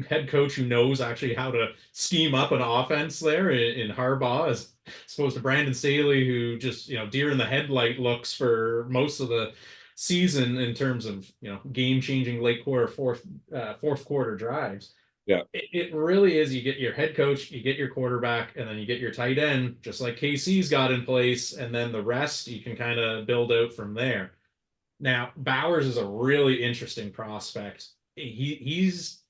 head coach who knows actually how to scheme up an offense there in Harbaugh, as opposed to Brandon Staley, who just deer in the headlight looks for most of the season in terms of game changing late quarter fourth quarter drives. Yeah. It really is. You get your head coach, you get your quarterback, and then you get your tight end, just like KC's got in place, and then the rest you can kind of build out from there. Now, Bowers is a really interesting prospect. He's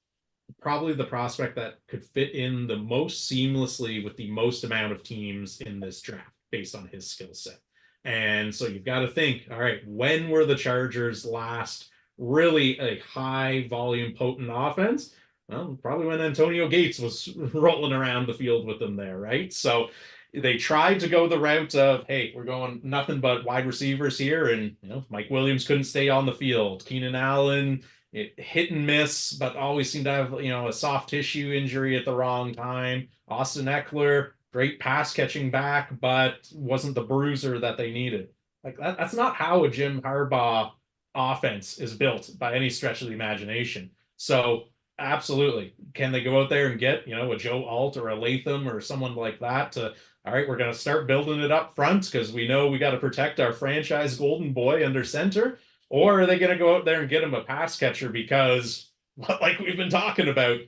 probably the prospect that could fit in the most seamlessly with the most amount of teams in this draft based on his skill set. And so you've got to think, all right, when were the Chargers last really a high volume potent offense? Well, probably when Antonio Gates was rolling around the field with them there, right? So they tried to go the route of, hey, we're going nothing but wide receivers here, and Mike Williams couldn't stay on the field. Keenan Allen, hit and miss, but always seemed to have a soft tissue injury at the wrong time. Austin Eckler, great pass catching back, but wasn't the bruiser that they needed. Like that's not how a Jim Harbaugh offense is built by any stretch of the imagination. So absolutely. Can they go out there and get, a Joe Alt or a Latham or someone like that to, all right, we're going to start building it up front because we know we got to protect our franchise golden boy under center? Or are they going to go out there and get him a pass catcher because, like we've been talking about,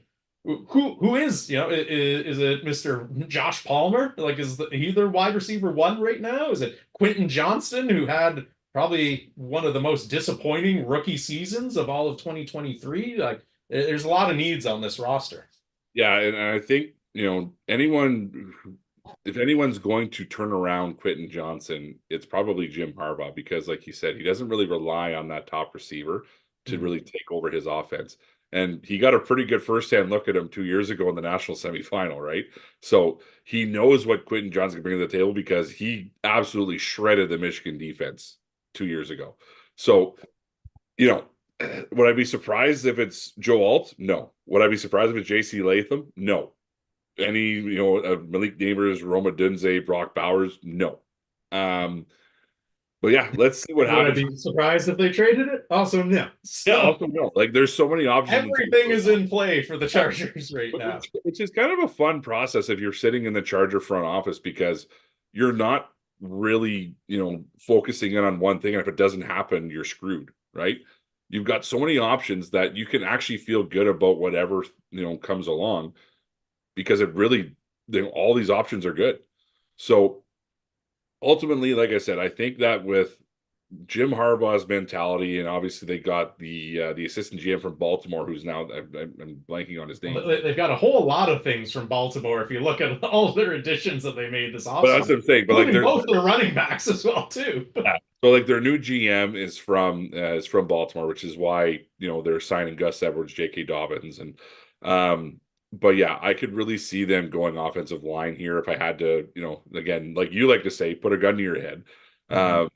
who is, is it Mr. Josh Palmer? Like, is he their wide receiver one right now? Is it Quentin Johnston, who had probably one of the most disappointing rookie seasons of all of 2023? Like, there's a lot of needs on this roster. Yeah, and I think, if anyone's going to turn around Quentin Johnson, it's probably Jim Harbaugh, because like you said, he doesn't really rely on that top receiver to really take over his offense. And he got a pretty good firsthand look at him 2 years ago in the national semifinal, right? So he knows what Quentin Johnson can bring to the table, because he absolutely shredded the Michigan defense 2 years ago. So, would I be surprised if it's Joe Alt? No. Would I be surprised if it's JC Latham? No. Any, Malik Neighbors, Roma Dunze, Brock Bowers? No. But yeah, let's see what happens. Would I be surprised if they traded it? Also, no. Yeah, also no. Like, there's so many options. Everything is in play for the Chargers right now. Which is kind of a fun process if you're sitting in the Charger front office, because you're not really, focusing in on one thing. And if it doesn't happen, you're screwed, right? You've got so many options that you can actually feel good about whatever, comes along, because it really, all these options are good. So ultimately, like I said, I think that with Jim Harbaugh's mentality, and obviously they got the assistant GM from Baltimore, who's now I'm blanking on his name. They've got a whole lot of things from Baltimore if you look at all their additions that they made this But that's offseason, what I'm saying. But like including they're both their running backs as well too. yeah. So like their new GM is from Baltimore, which is why they're signing Gus Edwards, J.K. Dobbins, and but yeah, I could really see them going offensive line here if I had to, again, like you like to say, put a gun to your head. Mhm. Um,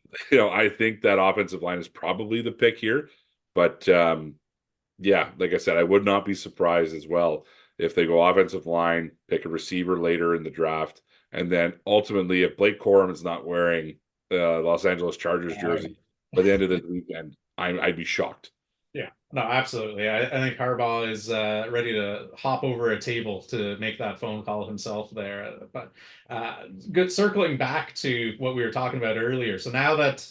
I think that offensive line is probably the pick here, but yeah, like I said, I would not be surprised as well if they go offensive line, pick a receiver later in the draft, and then ultimately, if Blake Corum is not wearing Los Angeles Chargers jersey by the end of the weekend, I'd be shocked. Yeah, no, absolutely. I think Harbaugh is ready to hop over a table to make that phone call himself there. But good circling back to what we were talking about earlier. So now that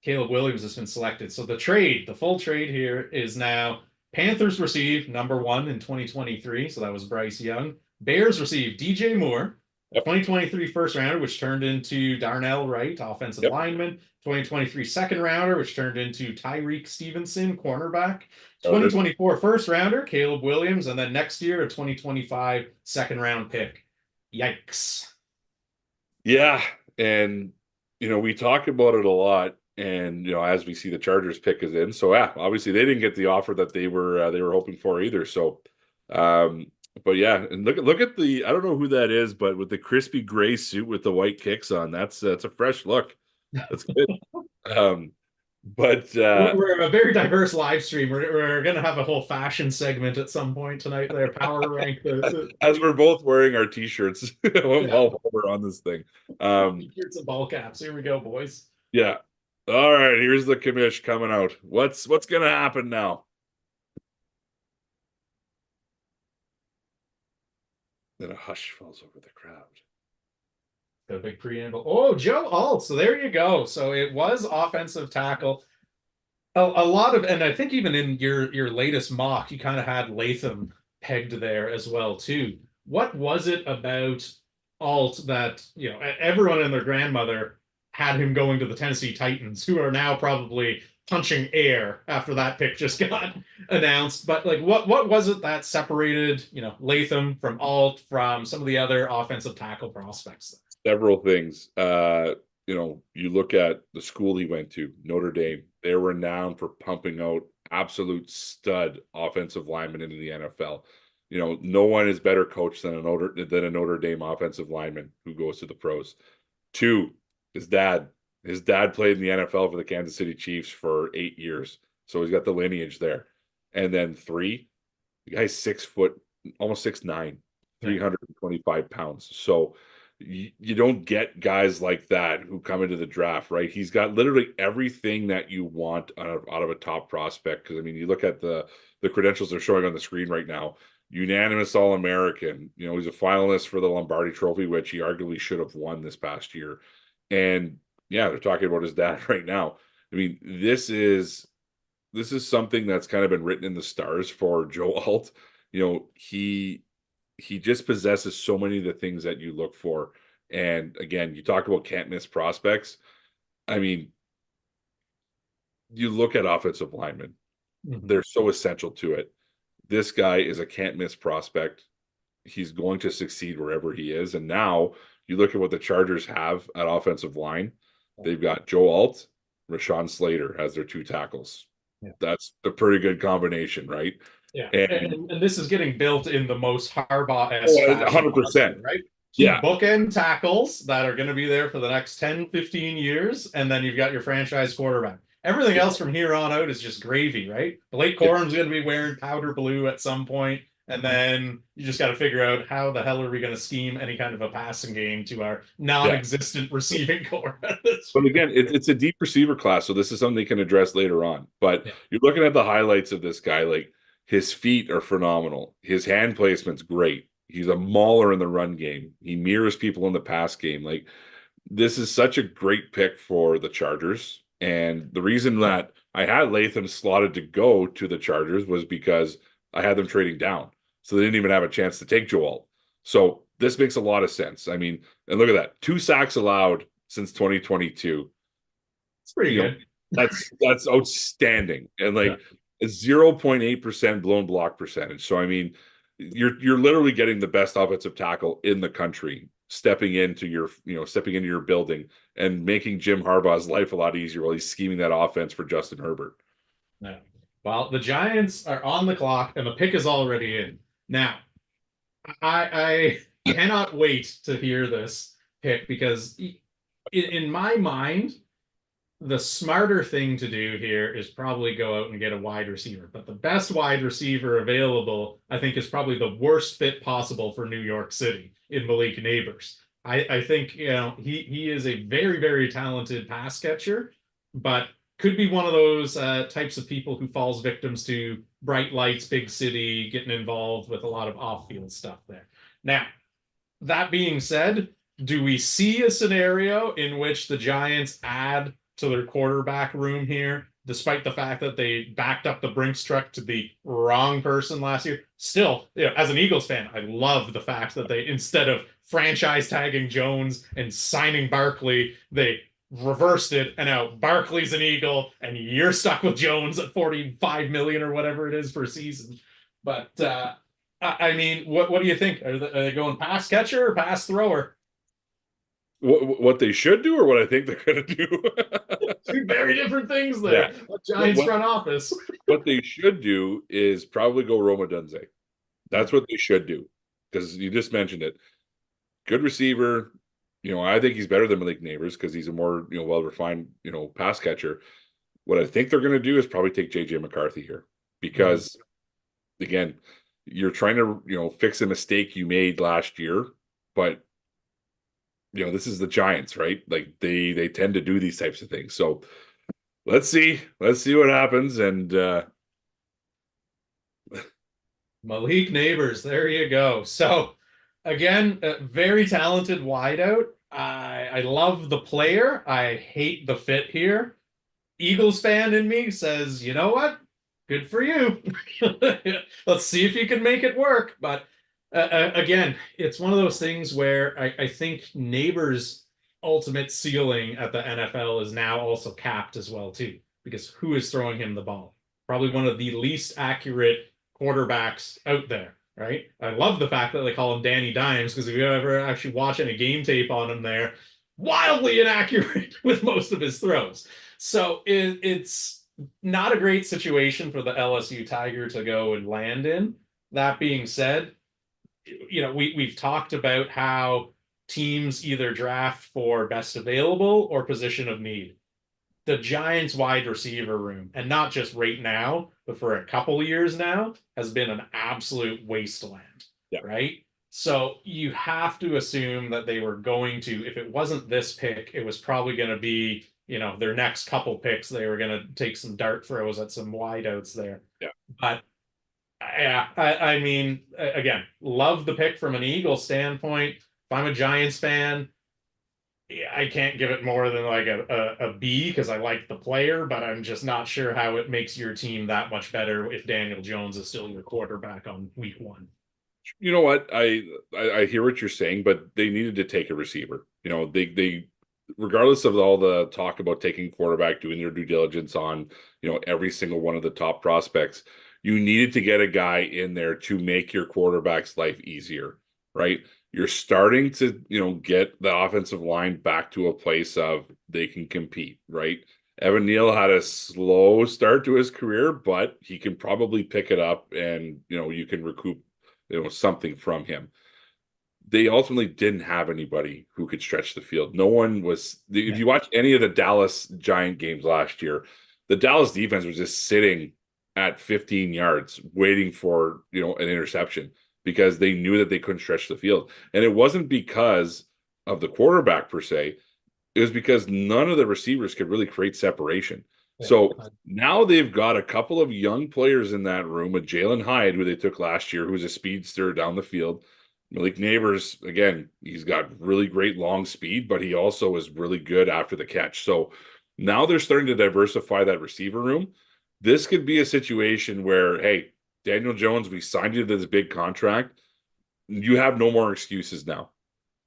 Caleb Williams has been selected, so the full trade here is now Panthers receive #1 in 2023. So that was Bryce Young. Bears receive DJ Moore, Yep. 2023 first rounder, which turned into Darnell Wright, offensive Yep. lineman. 2023 second rounder, which turned into Tyreek Stevenson, cornerback. 2024 first rounder, Caleb Williams, and then next year, a 2025 second round pick. Yikes. Yeah, and we talk about it a lot, and as we see the Chargers pick is in, so yeah, obviously they didn't get the offer that they were hoping for either. So, but yeah, and look at the I don't know who that is, but with the crispy gray suit with the white kicks on, that's a fresh look. That's good. Um, but We're a very diverse live stream. We're going to have a whole fashion segment at some point tonight there. Power rank as we're both wearing our t-shirts yeah. while we're on this thing. T-shirts and ball caps. Here we go, boys. Yeah. All right, here's the commish coming out. What's going to happen now? Then a hush falls over the crowd. Got a big preamble. Oh, Joe Alt. So there you go. So it was offensive tackle. A lot of, and I think even in your latest mock, you kind of had Latham pegged there as well too. What was it about Alt that everyone and their grandmother had him going to the Tennessee Titans, who are now probably punching air after that pick just got announced? But like, what was it that separated Latham from Alt from some of the other offensive tackle prospects? Several things. You look at the school he went to, Notre Dame. They're renowned for pumping out absolute stud offensive linemen into the NFL. No one is better coached than a Notre Dame offensive lineman who goes to the pros. Two, his dad. His dad played in the NFL for the Kansas City Chiefs for 8 years, so he's got the lineage there. And then three, the guy's 6 foot, almost 6'9", 325 pounds. So you don't get guys like that who come into the draft, right? He's got literally everything that you want out of a top prospect. Because I mean, you look at the credentials they're showing on the screen right now. Unanimous All-American. He's a finalist for the Lombardi Trophy, which he arguably should have won this past year. And yeah, they're talking about his dad right now. I mean, this is something that's kind of been written in the stars for Joe Alt. He just possesses so many of the things that you look for. And again, you talk about can't miss prospects. I mean, you look at offensive linemen, they're so essential to it. This guy is a can't miss prospect. He's going to succeed wherever he is. And now you look at what the Chargers have at offensive line. They've got Joe Alt, Rashawn Slater as their two tackles. Yeah. That's a pretty good combination, right? Yeah, and this is getting built in the most Harbaugh-esque fashion, 100%, right? Yeah, bookend tackles that are going to be there for the next 10, 15 years, and then you've got your franchise quarterback. Everything else from here on out is just gravy, right? Blake Corum's going to be wearing powder blue at some point, and then you just got to figure out how the hell are we going to scheme any kind of a passing game to our non-existent receiving core. But again, it's a deep receiver class, so this is something they can address later on. But you're looking at the highlights of this guy, like his feet are phenomenal. His hand placement's great. He's a mauler in the run game. He mirrors people in the pass game. Like, this is such a great pick for the Chargers. And the reason that I had Latham slotted to go to the Chargers was because I had them trading down. So they didn't even have a chance to take Joe Alt. So this makes a lot of sense. I mean, and look at that. 2 sacks allowed since 2022. It's pretty You know, good. that's outstanding. And Yeah. like a 0.8% blown block percentage. So I mean, you're literally getting the best offensive tackle in the country stepping into your building and making Jim Harbaugh's life a lot easier while he's scheming that offense for Justin Herbert. Yeah. Well, the Giants are on the clock and the pick is already in. Now, I cannot wait to hear this pick because in my mind, the smarter thing to do here is probably go out and get a wide receiver. But the best wide receiver available, I think, is probably the worst fit possible for New York City in Malik Neighbors. I think he is a very, very talented pass catcher, but could be one of those types of people who falls victims to bright lights, big city, getting involved with a lot of off-field stuff there. Now, that being said, do we see a scenario in which the Giants add to their quarterback room here, despite the fact that they backed up the Brinks truck to the wrong person last year? Still, as an Eagles fan, I love the fact that they, instead of franchise tagging Jones and signing Barkley, they reversed it, and now Barkley's an Eagle, and you're stuck with Jones at 45 million or whatever it is per season. But I mean, what do you think? Are they going pass catcher or pass thrower? What they should do, or what I think they're going to do? Two very different things Yeah. there. Giants front office. What they should do is probably go Roma Dunze. That's what they should do, because you just mentioned it. Good receiver. I think he's better than Malik Neighbors because he's a more well refined pass catcher. What I think they're going to do is probably take JJ McCarthy here because again, you're trying to fix a mistake you made last year, but this is the Giants, right? Like they tend to do these types of things. So let's see what happens. And Malik Neighbors, there you go. So again, a very talented wideout. I love the player. I hate the fit here. Eagles fan in me says, you know what? Good for you. Let's see if you can make it work. But again, it's one of those things where I think Neighbors' ultimate ceiling at the NFL is now also capped as well too, because who is throwing him the ball? Probably one of the least accurate quarterbacks out there, right? I love the fact that they call him Danny Dimes because if you ever actually watch any game tape on him there, wildly inaccurate with most of his throws. So it's not a great situation for the LSU Tiger to go and land in. That being said, we've talked about how teams either draft for best available or position of need. The Giants wide receiver room, and not just right now, but for a couple years now, has been an absolute wasteland, yeah. right? So you have to assume that they were going to, if it wasn't this pick, it was probably going to be, their next couple picks, they were going to take some dart throws at some wideouts there. Yeah. But yeah, I mean, again, love the pick from an Eagle standpoint. If I'm a Giants fan, I can't give it more than like a B because I like the player, but I'm just not sure how it makes your team that much better if Daniel Jones is still your quarterback on week one. You know what? I hear what you're saying, but they needed to take a receiver. They regardless of all the talk about taking quarterback, doing their due diligence on every single one of the top prospects, you needed to get a guy in there to make your quarterback's life easier, right? You're starting to get the offensive line back to a place of they can compete, right? Evan Neal had a slow start to his career, but he can probably pick it up, and you can recoup something from him. They ultimately didn't have anybody who could stretch the field. No one was. If you watch any of the Dallas Giant games last year, the Dallas defense was just sitting at 15 yards waiting for an interception because they knew that they couldn't stretch the field. And it wasn't because of the quarterback per se. It was because none of the receivers could really create separation. So now they've got a couple of young players in that room with Jalen Hyde, who they took last year, who's a speedster down the field. Malik Neighbors, again, he's got really great long speed, but he also is really good after the catch. So now they're starting to diversify that receiver room. This could be a situation where, hey, Daniel Jones, we signed you to this big contract. You have no more excuses now.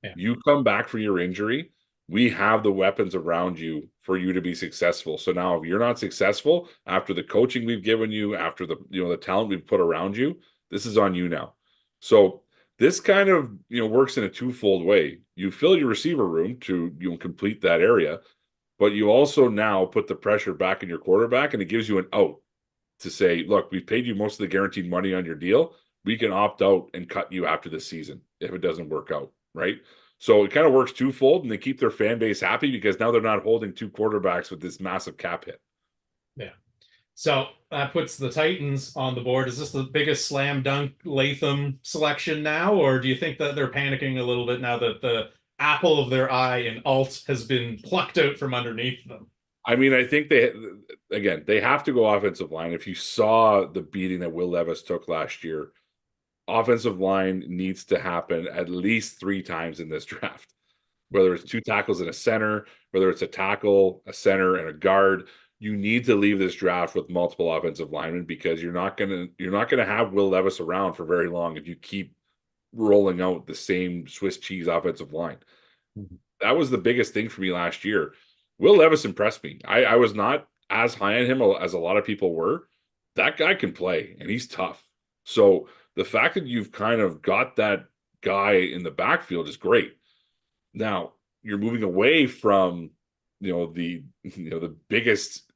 Yeah. You come back for your injury. We have the weapons around you for you to be successful. So now if you're not successful after the coaching we've given you, after the the talent we've put around you, this is on you now. So this kind of works in a twofold way. You fill your receiver room to complete that area, but you also now put the pressure back in your quarterback, and it gives you an out to say, look, we've paid you most of the guaranteed money on your deal. We can opt out and cut you after this season if it doesn't work out, right? So it kind of works twofold, and they keep their fan base happy because now they're not holding two quarterbacks with this massive cap hit. Yeah. So that puts the Titans on the board. Is this the biggest slam dunk Latham selection now, or do you think that they're panicking a little bit now that the apple of their eye in Alt has been plucked out from underneath them? I mean, I think they have to go offensive line. If you saw the beating that Will Levis took last year, offensive line needs to happen at least 3 times in this draft. Whether it's 2 tackles and a center, whether it's a tackle, a center, and a guard, you need to leave this draft with multiple offensive linemen because you're not gonna have Will Levis around for very long if you keep rolling out the same Swiss cheese offensive line. Mhm. That was the biggest thing for me last year. Will Levis impressed me. I was not as high on him as a lot of people were. That guy can play and he's tough. So the fact that you've kind of got that guy in the backfield is great. Now you're moving away from the biggest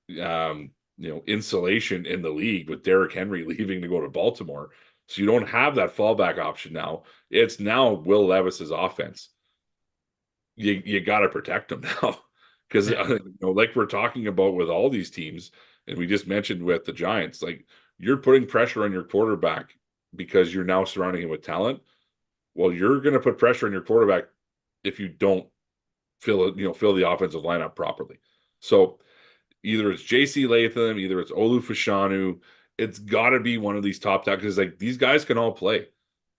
insulation in the league with Derrick Henry leaving to go to Baltimore. So you don't have that fallback option now. It's now Will Levis's offense. You got to protect him now because Yeah. like we're talking about with all these teams, and we just mentioned with the Giants, like you're putting pressure on your quarterback because you're now surrounding him with talent. Well, you're going to put pressure on your quarterback if you don't fill the offensive lineup properly. So either it's JC Latham, either it's Olu Fashanu. It's got to be one of these top tackles. Like these guys can all play.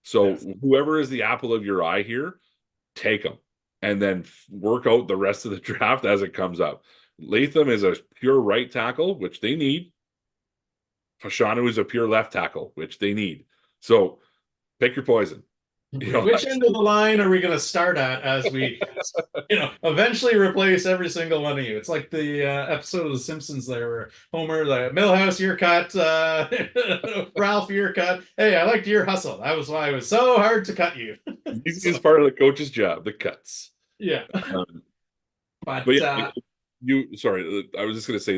So Yes. whoever is the apple of your eye here, take them and then work out the rest of the draft as it comes up. Latham is a pure right tackle, which they need. Fashanu is a pure left tackle, which they need. So pick your poison. Which end of the line are we going to start at as we, eventually replace every single one of you? It's like the episode of The Simpsons there where Homer, the Millhouse, you're cut, Ralph, you're cut. Hey, I liked your hustle. That was why it was so hard to cut you. This So, is part of the coach's job, the cuts. yeah. Um, but But yeah, sorry, I was just going to say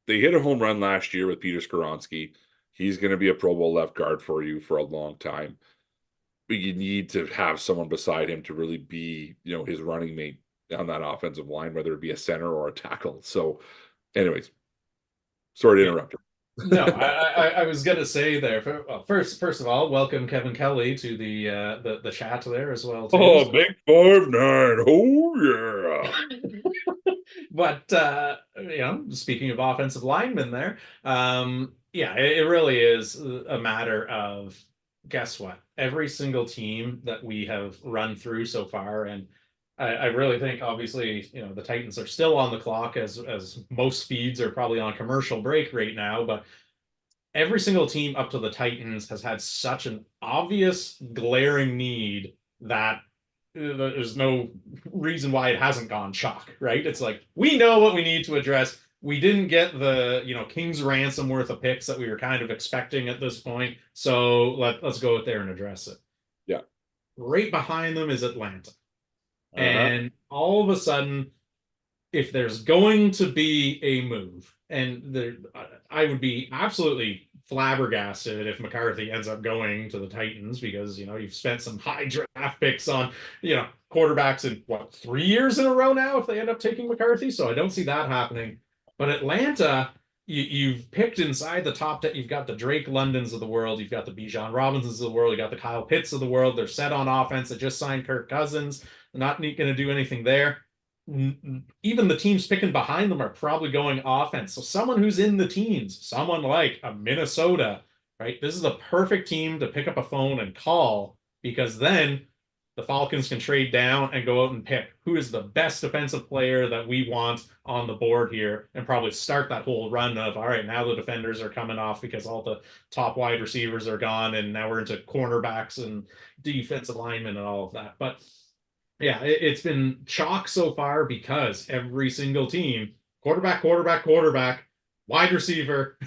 they hit a home run last year with Peter Skoronski. He's going to be a Pro Bowl left guard for you for a long time. But you need to have someone beside him to really be, his running mate on that offensive line, whether it be a center or a tackle. So, anyways, sorry to yeah. interrupt. No, I was gonna say there. Well, first of all, welcome Kevin Kelly to the chat there as well too. Oh, big 5'9". Oh yeah. But speaking of offensive linemen there, yeah, it really is a matter of guess what? Every single team that we have run through so far, and I really think obviously, the Titans are still on the clock as most feeds are probably on commercial break right now, but every single team up to the Titans has had such an obvious, glaring need that there's no reason why it hasn't gone chalk, right? It's like we know what we need to address. We didn't get the King's ransom worth of picks that we were kind of expecting at this point, so let's go out there and address it. Yeah. Right behind them is Atlanta, Uh-huh. and all of a sudden, if there's going to be a move, and I would be absolutely flabbergasted if McCarthy ends up going to the Titans because you've spent some high draft picks on quarterbacks in what 3 years in a row now if they end up taking McCarthy. So I don't see that happening. But Atlanta, you've picked inside the top 10. You've got the Drake Londons of the world. You've got the Bijan Robinsons of the world. You got the Kyle Pitts of the world. They're set on offense. They just signed Kirk Cousins. They're not going to do anything there. Even the teams picking behind them are probably going offense. So someone who's in the teens, someone like a Minnesota, right? This is a perfect team to pick up a phone and call because then the Falcons can trade down and go out and pick who is the best defensive player that we want on the board here and probably start that whole run of, all right, now the defenders are coming off because all the top wide receivers are gone and now we're into cornerbacks and defensive linemen and all of that. But Yeah, it's been chalk so far because every single team, quarterback, quarterback, quarterback, wide receiver,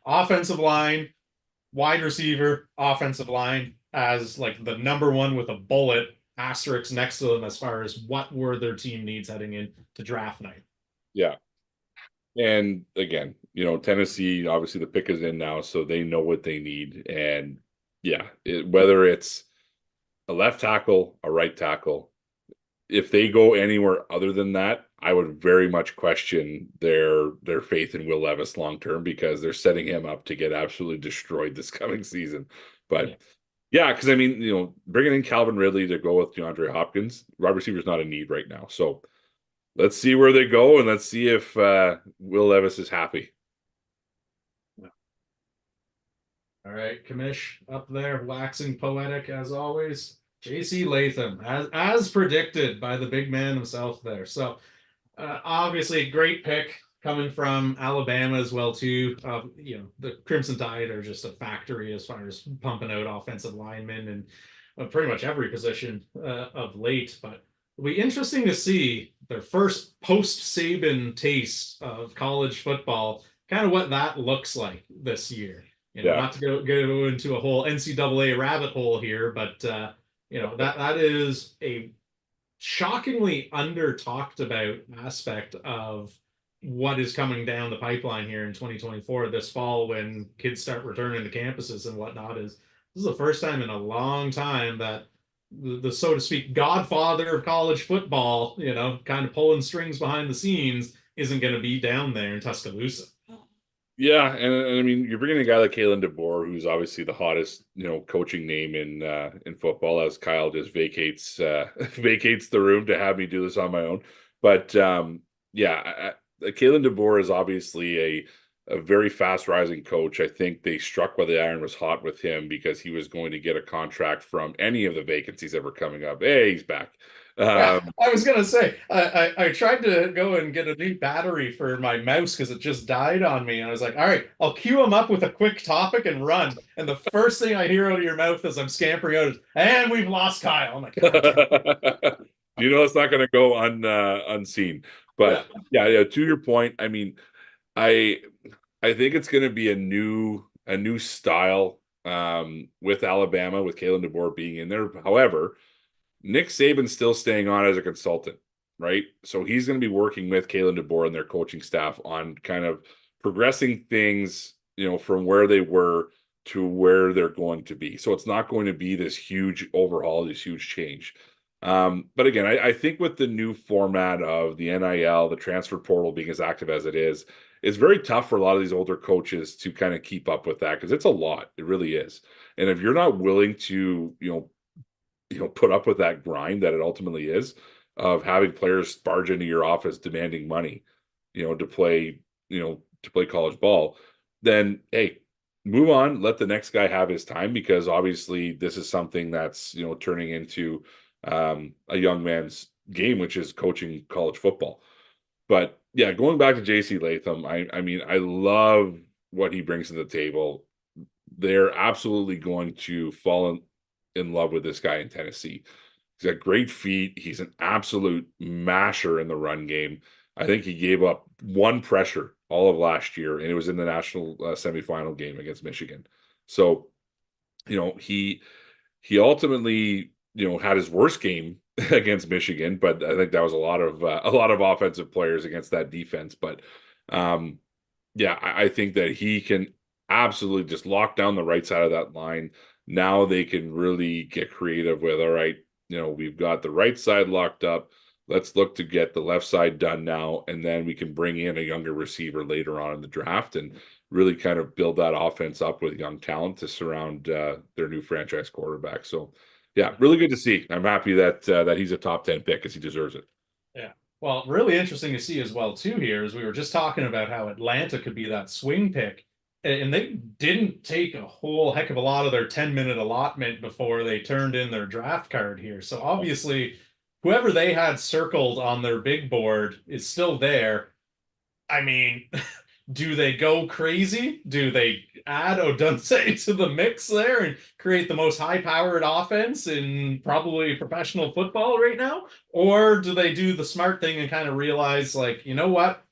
offensive line, wide receiver, offensive line as like the number one with a bullet asterisk next to them as far as what were their team needs heading into draft night. Yeah. And again, Tennessee, obviously the pick is in now, so they know what they need. And yeah, whether it's a left tackle, a right tackle, if they go anywhere other than that, I would very much question their faith in Will Levis long term because they're setting him up to get absolutely destroyed this coming season. Yeah. But yeah, because I mean, bringing in Calvin Ridley to go with DeAndre Hopkins, wide receiver is not a need right now. So let's see where they go and let's see if Will Levis is happy. All right, Kamish up there, waxing poetic as always. JC Latham, as predicted by the big man himself there. So obviously a great pick coming from Alabama as well too. The Crimson Tide are just a factory as far as pumping out offensive linemen and pretty much every position of late. But it'll be interesting to see their first post Saban taste of college football, kind of what that looks like this year. Yeah. Not to go into a whole NCAA rabbit hole here, but that is a shockingly under talked about aspect of what is coming down the pipeline here in 2024 this fall when kids start returning to campuses and whatnot. Is this is the first time in a long time that the so to speak godfather of college football, kind of pulling strings behind the scenes, isn't going to be down there in Tuscaloosa. Yeah, and I mean, you're bringing a guy like Kalen DeBoer, who's obviously the hottest, coaching name in football, as Kyle just vacates vacates the room to have me do this on my own. But yeah, Kalen DeBoer is obviously a very fast rising coach. I think they struck while the iron was hot with him because he was going to get a contract from any of the vacancies ever coming up. Hey, he's back. Yeah, I was gonna say I tried to go and get a new battery for my mouse because it just died on me, and I was like, all right, I'll cue him up with a quick topic and run. And the first thing I hear out of your mouth as I'm scampering out is, "And we've lost Kyle." I'm like, it's not going to go unseen. yeah, But yeah, to your point, I mean, I I think it's going to be a new style with Alabama with Kalen DeBoer being in there. However, Nick Saban's still staying on as a consultant, right? So he's going to be working with Kalen DeBoer and their coaching staff on kind of progressing things, from where they were to where they're going to be. So it's not going to be this huge overhaul, this huge change. But again, I think with the new format of the NIL, the transfer portal being as active as it is, it's very tough for a lot of these older coaches to kind of keep up with that because it's a lot. It really is. And if you're not willing to, put up with that grind that it ultimately is of having players barge into your office demanding money, to play, to play college ball, then hey, move on, let the next guy have his time because obviously this is something that's, turning into a young man's game, which is coaching college football. But yeah, going back to JC Latham, I mean, I love what he brings to the table. They're absolutely going to fall in love with this guy in Tennessee. He's got great feet. He's an absolute masher in the run game. I think he gave up one pressure all of last year, and it was in the national semifinal game against Michigan. So, he ultimately, had his worst game against Michigan, but I think that was a lot of offensive players against that defense. But yeah, I think that he can absolutely just lock down the right side of that line. Now they can really get creative with, all right, we've got the right side locked up. Let's look to get the left side done now, and then we can bring in a younger receiver later on in the draft and really kind of build that offense up with young talent to surround their new franchise quarterback. So, yeah, really good to see. I'm happy that he's a top 10 pick because he deserves it. yeah. Well, really interesting to see as well too here is we were just talking about how Atlanta could be that swing pick, and they didn't take a whole heck of a lot of their 10-minute allotment before they turned in their draft card here. So obviously, whoever they had circled on their big board is still there. I mean, Do they go crazy? Do they add Odunze to the mix there and create the most high-powered offense in probably professional football right now? Or do they do the smart thing and kind of realize, like, you know what?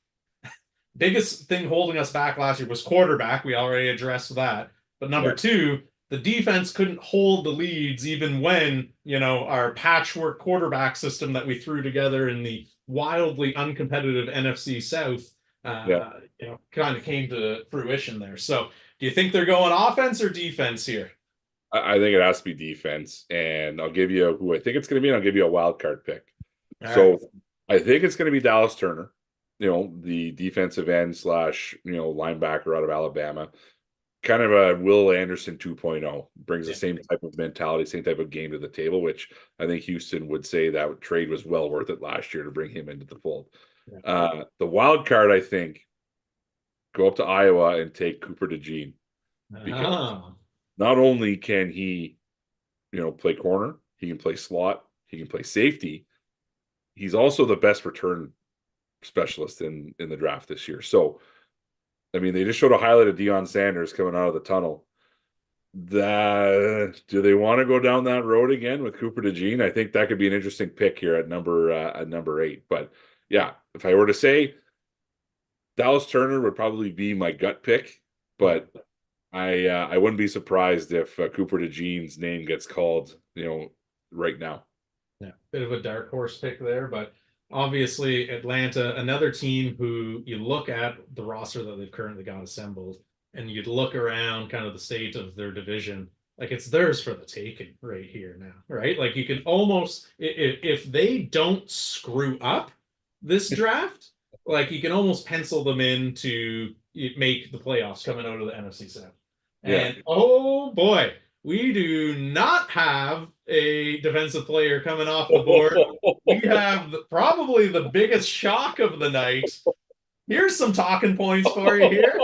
Biggest thing holding us back last year was quarterback. We already addressed that. But number Yeah. two, the defense couldn't hold the leads even when, our patchwork quarterback system that we threw together in the wildly uncompetitive NFC South, Yeah. kind of came to fruition there. So do you think they're going offense or defense here? I think it has to be defense. And I'll give you who I think it's going to be, and I'll give you a wild card pick. All right. So I think it's going to be Dallas Turner, the defensive end slash, linebacker out of Alabama. Kind of a Will Anderson 2.0, brings the Yeah. same type of mentality, same type of game to the table, which I think Houston would say that trade was well worth it last year to bring him into the fold. Yeah. The wild card, I think, go up to Iowa and take Cooper DeJean, because Ah. not only can he, play corner, he can play slot, he can play safety. He's also the best return specialist in the draft this year. So, I mean, they just showed a highlight of Deion Sanders coming out of the tunnel. Do they want to go down that road again with Cooper DeJean? I think that could be an interesting pick here at number 8. But yeah, if I were to say, Dallas Turner would probably be my gut pick, but I wouldn't be surprised if Cooper DeJean's name gets called, right now. Yeah, bit of a dark horse pick there, but obviously Atlanta, another team who you look at the roster that they've currently got assembled, and you'd look around kind of the state of their division, like it's theirs for the taking right here now, right? Like you can almost, if they don't screw up this draft, like you can almost pencil them in to make the playoffs coming out of the NFC South. Yeah. And oh boy, we do not have a defensive player coming off the board. We have probably the biggest shock of the night. Here's some talking points for you here.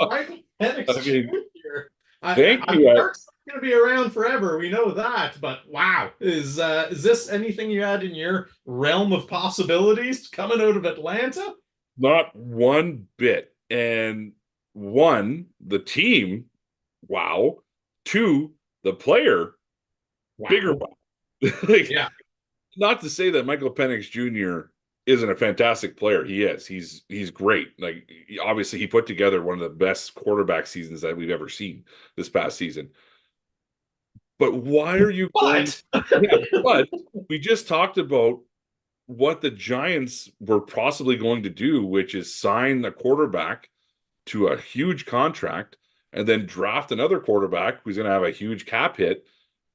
Michael Penix I mean, Jr. thank I'm you. going to be around forever. We know that, but wow, is this anything you had in your realm of possibilities coming out of Atlanta? Not one bit. And one, the team, wow. Two, the player, Wow. bigger wow. Like, Yeah. not to say that Michael Penix Jr. isn't a fantastic player. He is. He's great. Like, obviously, he put together one of the best quarterback seasons that we've ever seen this past season. But why are you going? Yeah, but we just talked about what the Giants were possibly going to do, which is sign a quarterback to a huge contract and then draft another quarterback who's going to have a huge cap hit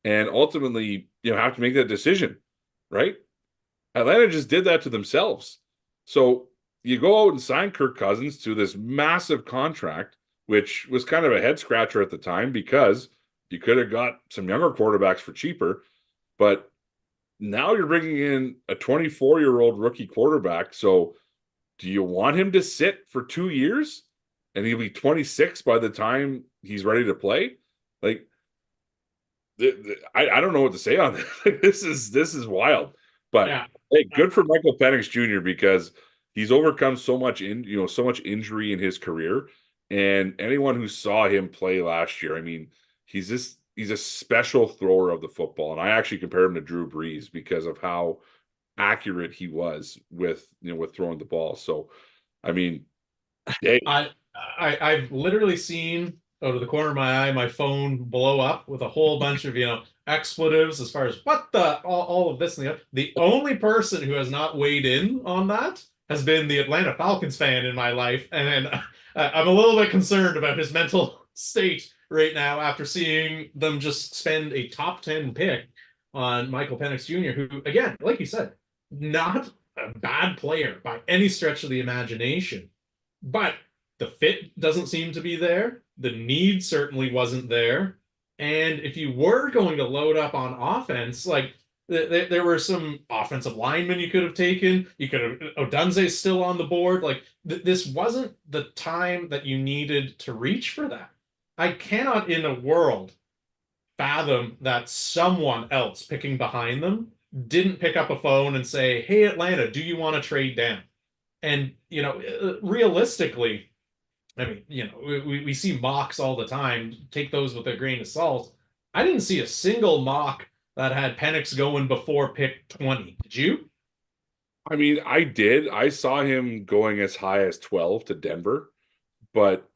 and ultimately, have to make that decision, right? Atlanta just did that to themselves. So you go out and sign Kirk Cousins to this massive contract, which was kind of a head scratcher at the time because you could have got some younger quarterbacks for cheaper, but now you're bringing in a 24-year-old rookie quarterback. So do you want him to sit for 2 years and he'll be 26 by the time he's ready to play? Like, I don't know what to say on this. This is wild. But Yeah. hey, good for Michael Penix Jr. because he's overcome so much so much injury in his career. And anyone who saw him play last year, I mean, he's a special thrower of the football. And I actually compare him to Drew Brees because of how accurate he was with throwing the ball. So I mean, hey, I've literally seen out of the corner of my eye my phone blow up with a whole bunch of expletives as far as what the all of this and the other. The only person who has not weighed in on that has been the Atlanta Falcons fan in my life, and I'm a little bit concerned about his mental state right now after seeing them just spend a top 10 pick on Michael Penix Jr., who, again, like you said, not a bad player by any stretch of the imagination, but the fit doesn't seem to be there. The need certainly wasn't there. And if you were going to load up on offense, like there were some offensive linemen you could have taken. You could have Odunze's still on the board. Like this wasn't the time that you needed to reach for that. I cannot in a world fathom that someone else picking behind them didn't pick up a phone and say, "Hey, Atlanta, do you want to trade down?" And realistically, I mean, we see mocks all the time. Take those with a grain of salt. I didn't see a single mock that had Penix going before pick 20. Did you? I mean, I did. I saw him going as high as 12 to Denver, but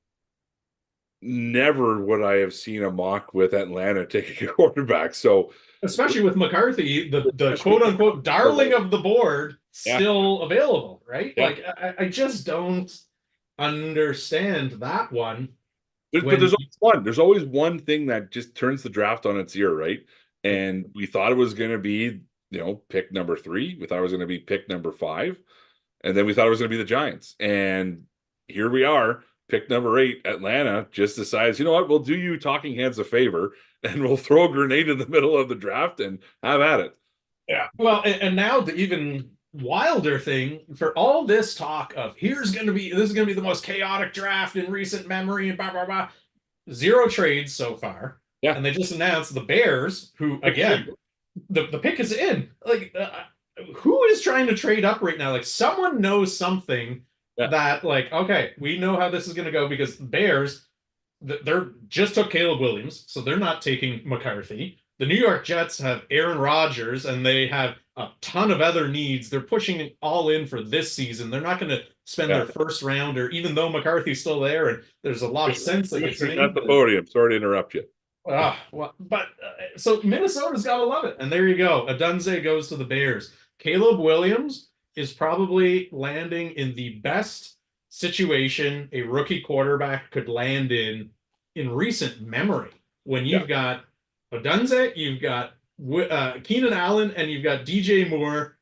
never would I have seen a mock with Atlanta taking a quarterback. So, Especially with McCarthy, the quote unquote darling of the board, yeah, still available, right? yeah. Like I just don't understand that one But when there's always one. There's always one thing that just turns the draft on its ear, right? And we thought it was going to be, pick number 3. We thought it was going to be pick number 5, and then we thought it was going to be the Giants. And here we are, pick number 8. Atlanta just decides, you know what? We'll do you talking heads a favor, and we'll throw a grenade in the middle of the draft and have at it. Yeah. Well, and now the even wilder thing for all this talk of this is gonna be the most chaotic draft in recent memory and blah blah blah. Zero trades so far. Yeah. And they just announced the Bears, who again, the pick is in. Like who is trying to trade up right now? Like someone knows something Yeah. that like, okay, we know how this is gonna go because the Bears, they're just took Caleb Williams, so they're not taking McCarthy. The New York Jets have Aaron Rodgers, and they have a ton of other needs. They're pushing all in for this season. They're not going to spend their first rounder, even though McCarthy's still there, and there's a lot of sense that gets made. At the podium. Sorry to interrupt you. So Minnesota's got to love it, and there you go. Odunze goes to the Bears. Caleb Williams is probably landing in the best situation a rookie quarterback could land in recent memory. When you've got Odunze, you've got Keenan Allen, and you've got DJ Moore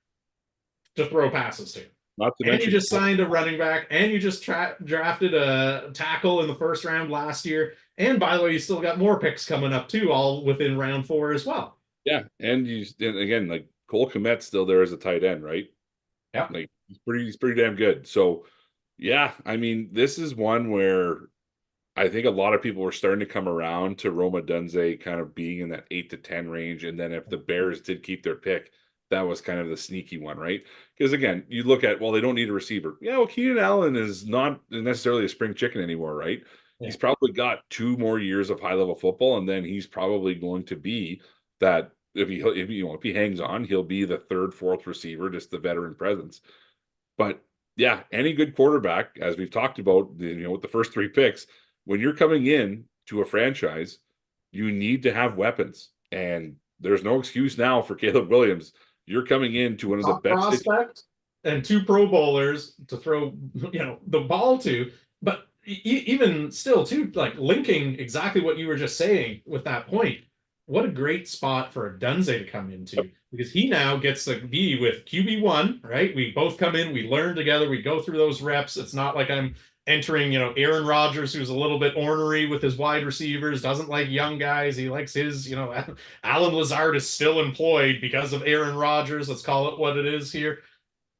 to throw passes to. And you just signed a running back, and you just drafted a tackle in the first round last year. And by the way, you still got more picks coming up too, all within round 4 as well. Yeah, and again, like Cole Kmet's still there as a tight end, right? Yeah, like he's pretty damn good. So, yeah, I mean, this is one where I think a lot of people were starting to come around to Rome Odunze kind of being in that 8 to 10 range. And then if the Bears did keep their pick, that was kind of the sneaky one, right? Because again, you look at, well, they don't need a receiver. Yeah, well, Keenan Allen is not necessarily a spring chicken anymore, right? Yeah. He's probably got 2 more years of high level football, and then he's probably going to be that if he hangs on, he'll be the 3rd, 4th receiver, just the veteran presence. But yeah, any good quarterback, as we've talked about, with the first 3 picks, when you're coming in to a franchise, you need to have weapons. And there's no excuse now for Caleb Williams. You're coming into one of the best prospects and 2 Pro Bowlers to throw, the ball to. But even still, too, like linking exactly what you were just saying with that point, what a great spot for Odunze to come into, because he now gets to be with QB1, right? We both come in, we learn together, we go through those reps. It's not like I'm entering, Aaron Rodgers, who's a little bit ornery with his wide receivers, doesn't like young guys. He likes his, Allen Lazard is still employed because of Aaron Rodgers. Let's call it what it is here.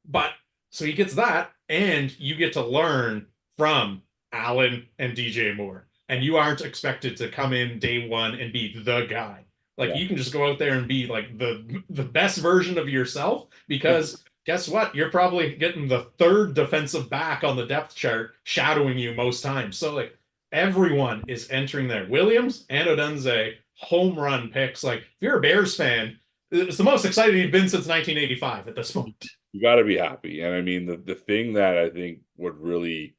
But so he gets that, and you get to learn from Allen and DJ Moore. And you aren't expected to come in day one and be the guy. Like you can just go out there and be like the best version of yourself, because guess what? You're probably getting the 3rd defensive back on the depth chart shadowing you most times. So like everyone is entering there. Williams and Odunze, home run picks. Like if you're a Bears fan, it's the most exciting you've been since 1985 at this point. You got to be happy. And I mean, the thing that I think would really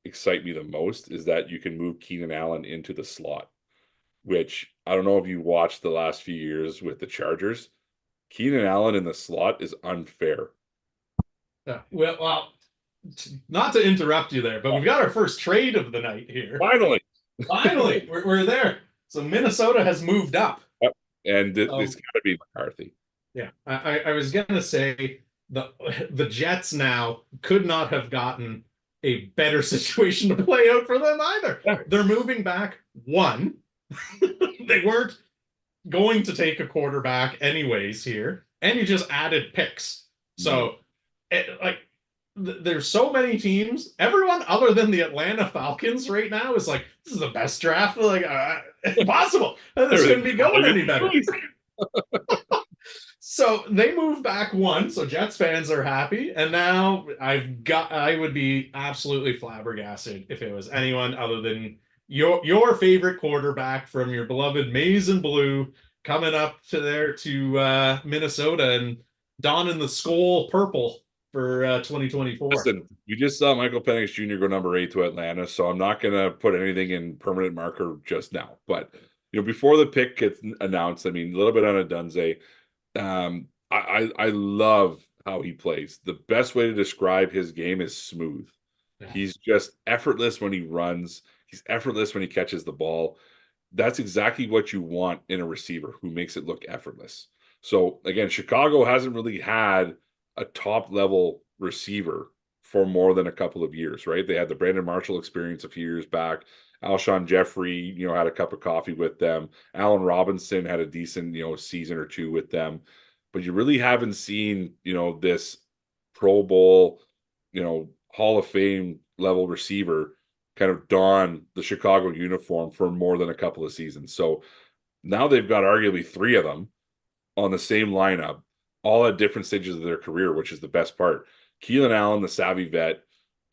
excite me the most is that you can move Keenan Allen into the slot, which I don't know if you watched the last few years with the Chargers. Keenan Allen in the slot is unfair. Yeah, well, not to interrupt you there, but we've got our first trade of the night here. Finally, we're there. So Minnesota has moved up. Yep. And it's got to be McCarthy. Yeah, I was going to say the Jets now could not have gotten a better situation to play out for them either. Yeah. They're moving back 1. They weren't going to take a quarterback anyways here, and you just added picks. So, there's so many teams. Everyone other than the Atlanta Falcons right now is like, this is the best draft. Like, impossible. This couldn't be going any better. So they moved back one, so Jets fans are happy, and now I would be absolutely flabbergasted if it was anyone other than your favorite quarterback from your beloved Maize and Blue coming up to there to Minnesota and donning the skull purple for 2024. Listen, we just saw Michael Penix Jr. go number 8 to Atlanta, so I'm not going to put anything in permanent marker just now. But before the pick gets announced, I mean, a little bit on a Dunze. I love how he plays. The best way to describe his game is smooth. Yeah. He's just effortless when he runs. He's effortless when he catches the ball. That's exactly what you want in a receiver who makes it look effortless. So again, Chicago hasn't really had a top level receiver for more than a couple of years, right? They had the Brandon Marshall experience a few years back. Alshon Jeffrey, had a cup of coffee with them. Allen Robinson had a decent, season or two with them. But you really haven't seen, this Pro Bowl, Hall of Fame level receiver kind of don the Chicago uniform for more than a couple of seasons. So now they've got arguably three of them on the same lineup, all at different stages of their career, which is the best part. Keelan Allen, the savvy vet,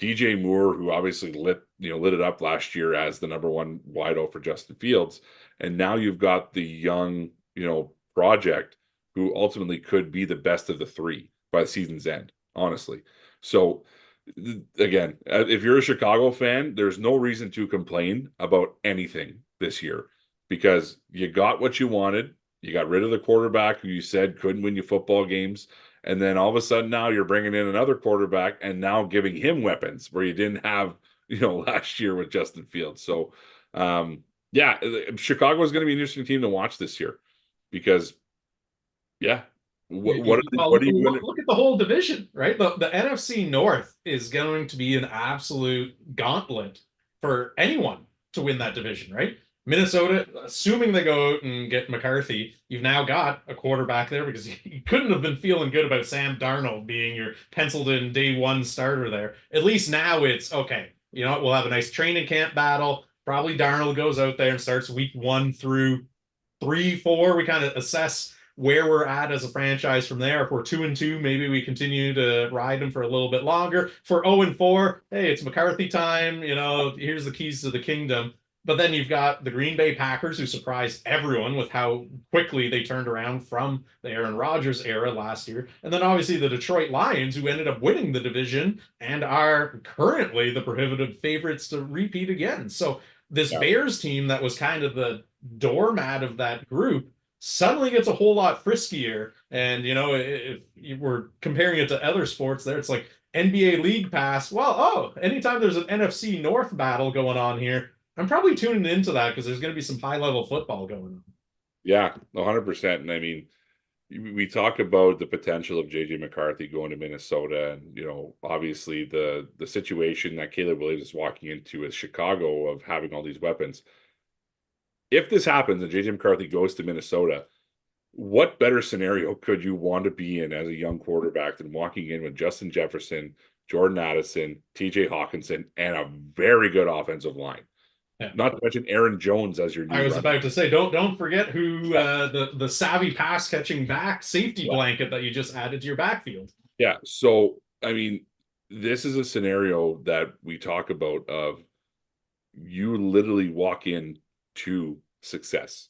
DJ Moore, who obviously lit it up last year as the number one wideout for Justin Fields. And now you've got the young, project who ultimately could be the best of the three by the season's end, honestly. So again, if you're a Chicago fan, there's no reason to complain about anything this year because you got what you wanted. You got rid of the quarterback who you said couldn't win you football games. And then all of a sudden now you're bringing in another quarterback and now giving him weapons where you didn't have, last year with Justin Fields. So, yeah, Chicago is going to be an interesting team to watch this year because, yeah, what are you going to look at the whole division, right? The NFC North is going to be an absolute gauntlet for anyone to win that division, right? Minnesota, assuming they go out and get McCarthy, you've now got a quarterback there because you couldn't have been feeling good about Sam Darnold being your penciled in day one starter there. At least now it's okay. We'll have a nice training camp battle. Probably Darnold goes out there and starts week 1 through 3, 4. We kind of assess where we're at as a franchise from there. If we're 2-2, maybe we continue to ride them for a little bit longer. For 0-4, hey, it's McCarthy time. Here's the keys to the kingdom. But then you've got the Green Bay Packers, who surprised everyone with how quickly they turned around from the Aaron Rodgers era last year. And then obviously the Detroit Lions, who ended up winning the division and are currently the prohibitive favorites to repeat again. So this Bears team that was kind of the doormat of that group suddenly gets a whole lot friskier. And, if you were comparing it to other sports there, it's like NBA League Pass. Well, anytime there's an NFC North battle going on here, I'm probably tuning into that because there's going to be some high level football going on. Yeah, 100%. And I mean, we talk about the potential of JJ McCarthy going to Minnesota, and obviously the situation that Caleb Williams is walking into is Chicago of having all these weapons. If this happens and JJ McCarthy goes to Minnesota, what better scenario could you want to be in as a young quarterback than walking in with Justin Jefferson, Jordan Addison, TJ Hawkinson, and a very good offensive line? Yeah. Not to mention Aaron Jones as your new I was about to say, don't forget who the savvy pass catching back safety blanket that you just added to your backfield. Yeah. So I mean, this is a scenario that we talk about of you literally walk in to success.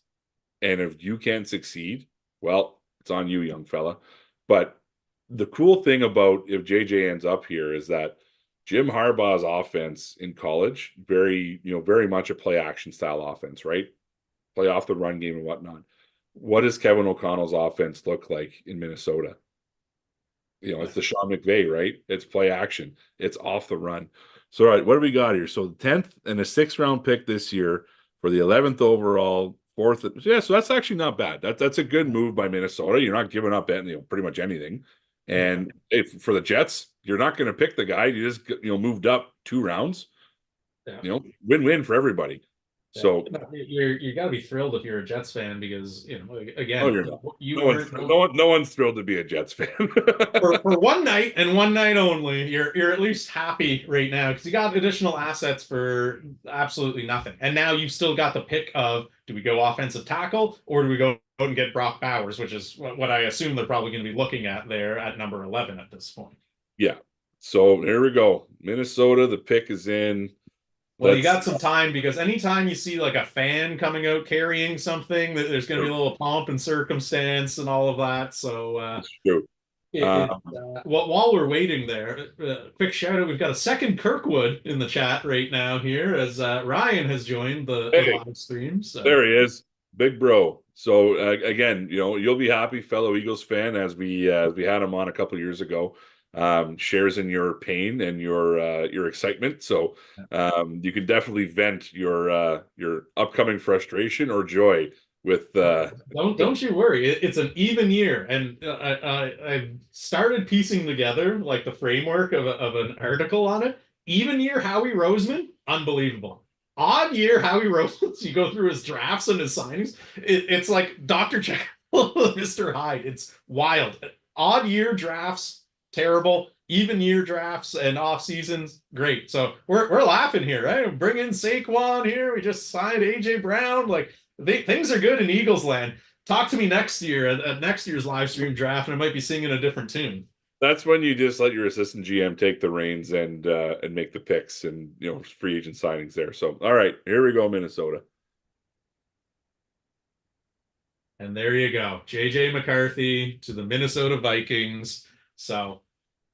And if you can't succeed, well, it's on you, young fella. But the cool thing about if JJ ends up here is that Jim Harbaugh's offense in college, very much a play action style offense, right? Play off the run game and whatnot. What does Kevin O'Connell's offense look like in Minnesota? It's the Sean McVay, right? It's play action. It's off the run. So, all right, what do we got here? So the 10th and a 6th round pick this year for the 11th overall, 4th. Yeah, so that's actually not bad. That's a good move by Minnesota. You're not giving up pretty much anything. And if for the Jets, you're not going to pick the guy. You just moved up 2 rounds. Yeah. Win-win for everybody. Yeah, So, you got to be thrilled if you're a Jets fan because oh, again you're not. you No one's weren't no one's thrilled to be a Jets fan. for one night and one night only. You're at least happy right now because you got additional assets for absolutely nothing, and now you've still got the pick of do we go offensive tackle or do we go out and get Brock Bowers, which is what I assume they're probably going to be looking at there at number 11 at this point. Yeah. So here we go. Minnesota, the pick is in. Well, you Let's got some time because anytime you see like a fan coming out carrying something, there's going to be a little pomp and circumstance and all of that. So, shoot. well, while we're waiting there, quick shout out. We've got a second Kirkwood in the chat right now here as Ryan has joined the Hey, live stream. So, there he is, big bro. So again, you'll be happy, fellow Eagles fan, as we had him on a couple years ago. Shares in your pain and your excitement. So you can definitely vent your upcoming frustration or joy with don't you worry. It's an even year, and I started piecing together like the framework of an article on it. Even year Howie Roseman, unbelievable. Odd year Howie Roseman. You go through his drafts and his signings. It's like Dr. Jekyll, Mr. Hyde. It's wild. Odd year drafts, terrible. Even year drafts and off seasons, great. So we're laughing here, right? Bring in Saquon here. We just signed AJ Brown. Like things are good in Eagles land. Talk to me next year at next year's live stream draft, and I might be singing a different tune. that's when you just let your assistant GM take the reins and make the picks and free agent signings there. So all right, here we go, Minnesota. And there you go, JJ McCarthy to the Minnesota Vikings. So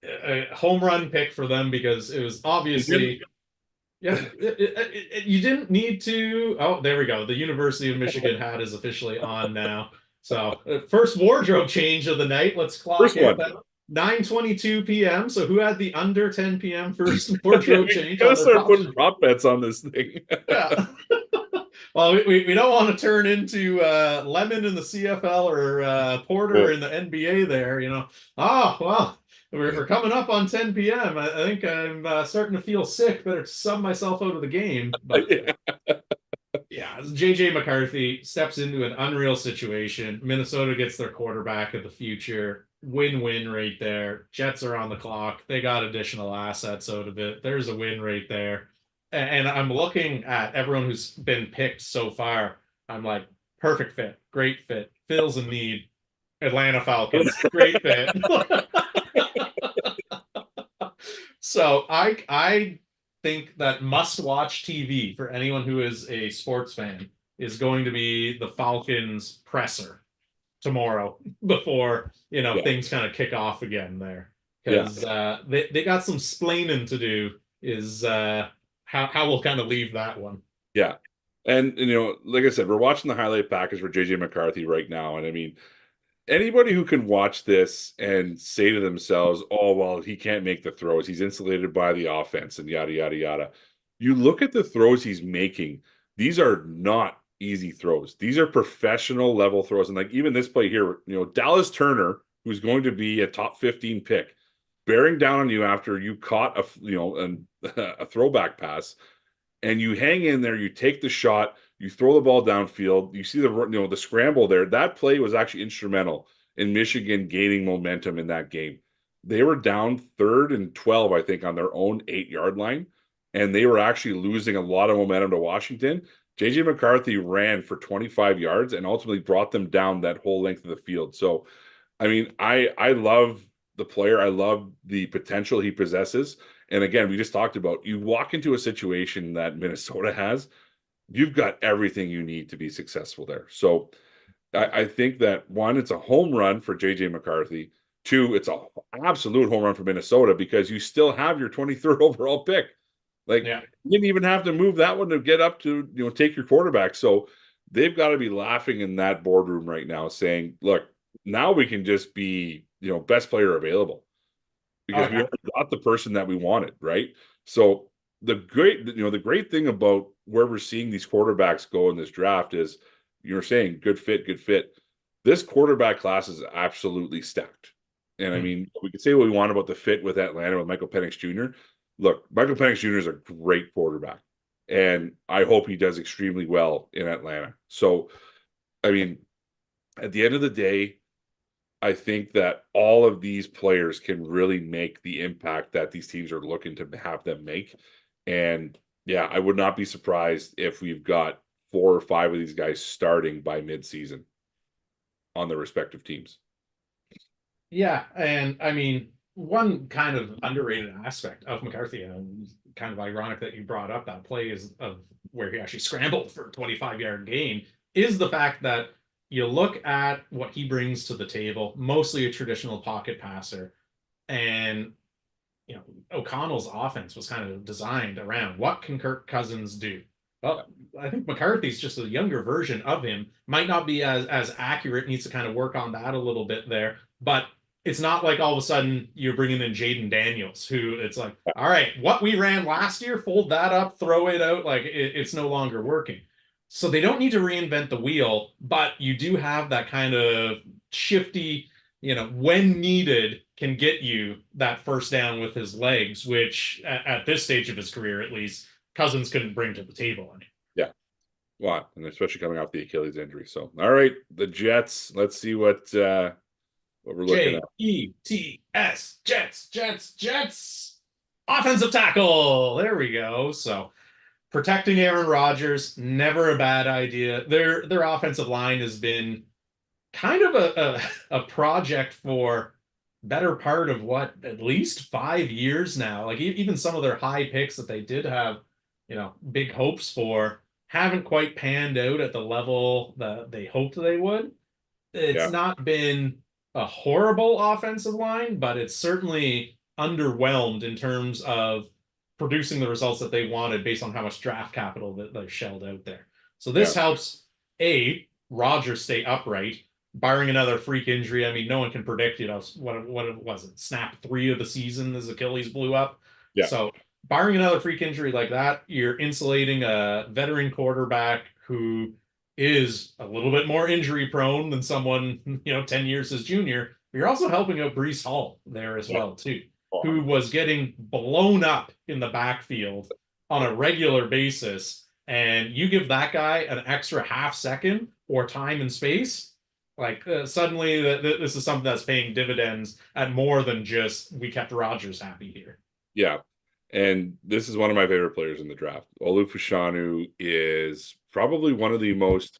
a home run pick for them because it was obviously. Yeah, you didn't need to. Oh, there we go. The University of Michigan hat is officially on now. So, first wardrobe change of the night. Let's clock First it one. at 9:22 p.m. So, who had the under 10 p.m. first wardrobe change? Gotta start putting prop bets on this thing. Yeah. Well, we don't want to turn into Lemon in the CFL or Porter in the NBA there, Oh, well, we're coming up on 10 p.m. I think I'm starting to feel sick. Better sub myself out of the game. But yeah, JJ McCarthy steps into an unreal situation. Minnesota gets their quarterback of the future. Win-win right there. Jets are on the clock. They got additional assets out of it. There's a win right there. And I'm looking at everyone who's been picked so far. I'm like, perfect fit, great fit, fills a need. Atlanta Falcons, great fit. So I think that must-watch TV for anyone who is a sports fan is going to be the Falcons presser tomorrow before things kind of kick off again there because they got some splaining to do. Is how we'll kind of leave that one. Yeah. And like I said, we're watching the highlight package for JJ McCarthy right now. And I mean, anybody who can watch this and say to themselves, oh, well, he can't make the throws. He's insulated by the offense and yada, yada, yada. You look at the throws he's making. These are not easy throws. These are professional level throws. And like even this play here, Dallas Turner, who's going to be a top 15 pick, bearing down on you after you caught a throwback pass, and you hang in there, you take the shot, you throw the ball downfield, you see the scramble there. That play was actually instrumental in Michigan gaining momentum in that game. They were down 3rd and 12, I think, on their own 8-yard line, and they were actually losing a lot of momentum to Washington. JJ McCarthy ran for 25 yards and ultimately brought them down that whole length of the field. So, I mean, I love the player. I love the potential he possesses. And again, we just talked about, you walk into a situation that Minnesota has, you've got everything you need to be successful there. So I think that 1, it's a home run for JJ McCarthy. 2, it's an absolute home run for Minnesota because you still have your 23rd overall pick. Like you didn't even have to move that one to get up to, take your quarterback. So they've got to be laughing in that boardroom right now saying, look, now we can just be, best player available because we already got the person that we wanted, right? So the great thing about where we're seeing these quarterbacks go in this draft is you're saying good fit, good fit. This quarterback class is absolutely stacked. And I mean, we could say what we want about the fit with Atlanta with Michael Penix Jr. Look, Michael Penix Jr. is a great quarterback. and I hope he does extremely well in Atlanta. So, I mean, at the end of the day, I think that all of these players can really make the impact that these teams are looking to have them make. And yeah, I would not be surprised if we've got 4 or 5 of these guys starting by midseason on their respective teams. Yeah, and I mean, one kind of underrated aspect of McCarthy, and kind of ironic that you brought up that play is of where he actually scrambled for a 25-yard gain, is the fact that you look at what he brings to the table, mostly a traditional pocket passer, and O'Connell's offense was kind of designed around what can Kirk Cousins do? Well, I think McCarthy's just a younger version of him. Might not be as accurate. Needs to kind of work on that a little bit there. But it's not like all of a sudden you're bringing in Jaden Daniels, who it's like, all right, what we ran last year, fold that up, throw it out. Like it's no longer working. So they don't need to reinvent the wheel, but you do have that kind of shifty, when needed, can get you that first down with his legs, which at this stage of his career, at least, Cousins couldn't bring to the table. Yeah. Well, and especially coming off the Achilles injury. So, all right, the Jets. Let's see what we're looking at. Jets, Jets. Offensive tackle. There we go. So protecting Aaron Rodgers, never a bad idea. Their offensive line has been kind of a project for better part of what, at least 5 years now. Like even some of their high picks that they did have, big hopes for, haven't quite panned out at the level that they hoped they would. It's Yeah. not been a horrible offensive line, but it's certainly underwhelmed in terms of producing the results that they wanted based on how much draft capital that they've shelled out there. So this helps Rodgers stay upright, barring another freak injury. I mean, no one can predict, what it was it, snap 3 of the season as Achilles blew up. Yeah. So barring another freak injury like that, you're insulating a veteran quarterback who is a little bit more injury prone than someone, 10 years his junior. You're also helping out Breece Hall there as well, too, who was getting blown up in the backfield on a regular basis. And you give that guy an extra half second or time and space, like suddenly this is something that's paying dividends at more than just we kept Rodgers happy here. Yeah. And this is one of my favorite players in the draft. Olu Fashanu is probably one of the most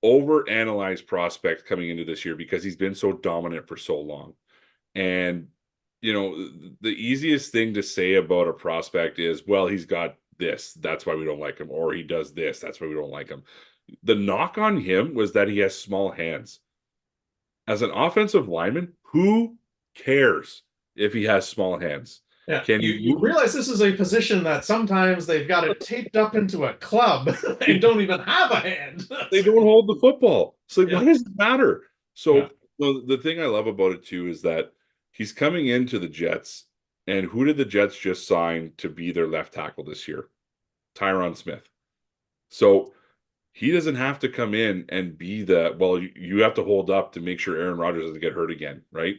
overanalyzed prospects coming into this year because he's been so dominant for so long. And, the easiest thing to say about a prospect is, well, he's got this, that's why we don't like him, or he does this, that's why we don't like him. The knock on him was that he has small hands. As an offensive lineman, who cares if he has small hands? Yeah, you realize this is a position that sometimes they've got it taped up into a club and don't even have a hand. They don't hold the football. So why does it matter? So the thing I love about it too is that he's coming into the Jets, and who did the Jets just sign to be their left tackle this year? Tyron Smith. So he doesn't have to come in and be you have to hold up to make sure Aaron Rodgers doesn't get hurt again, right?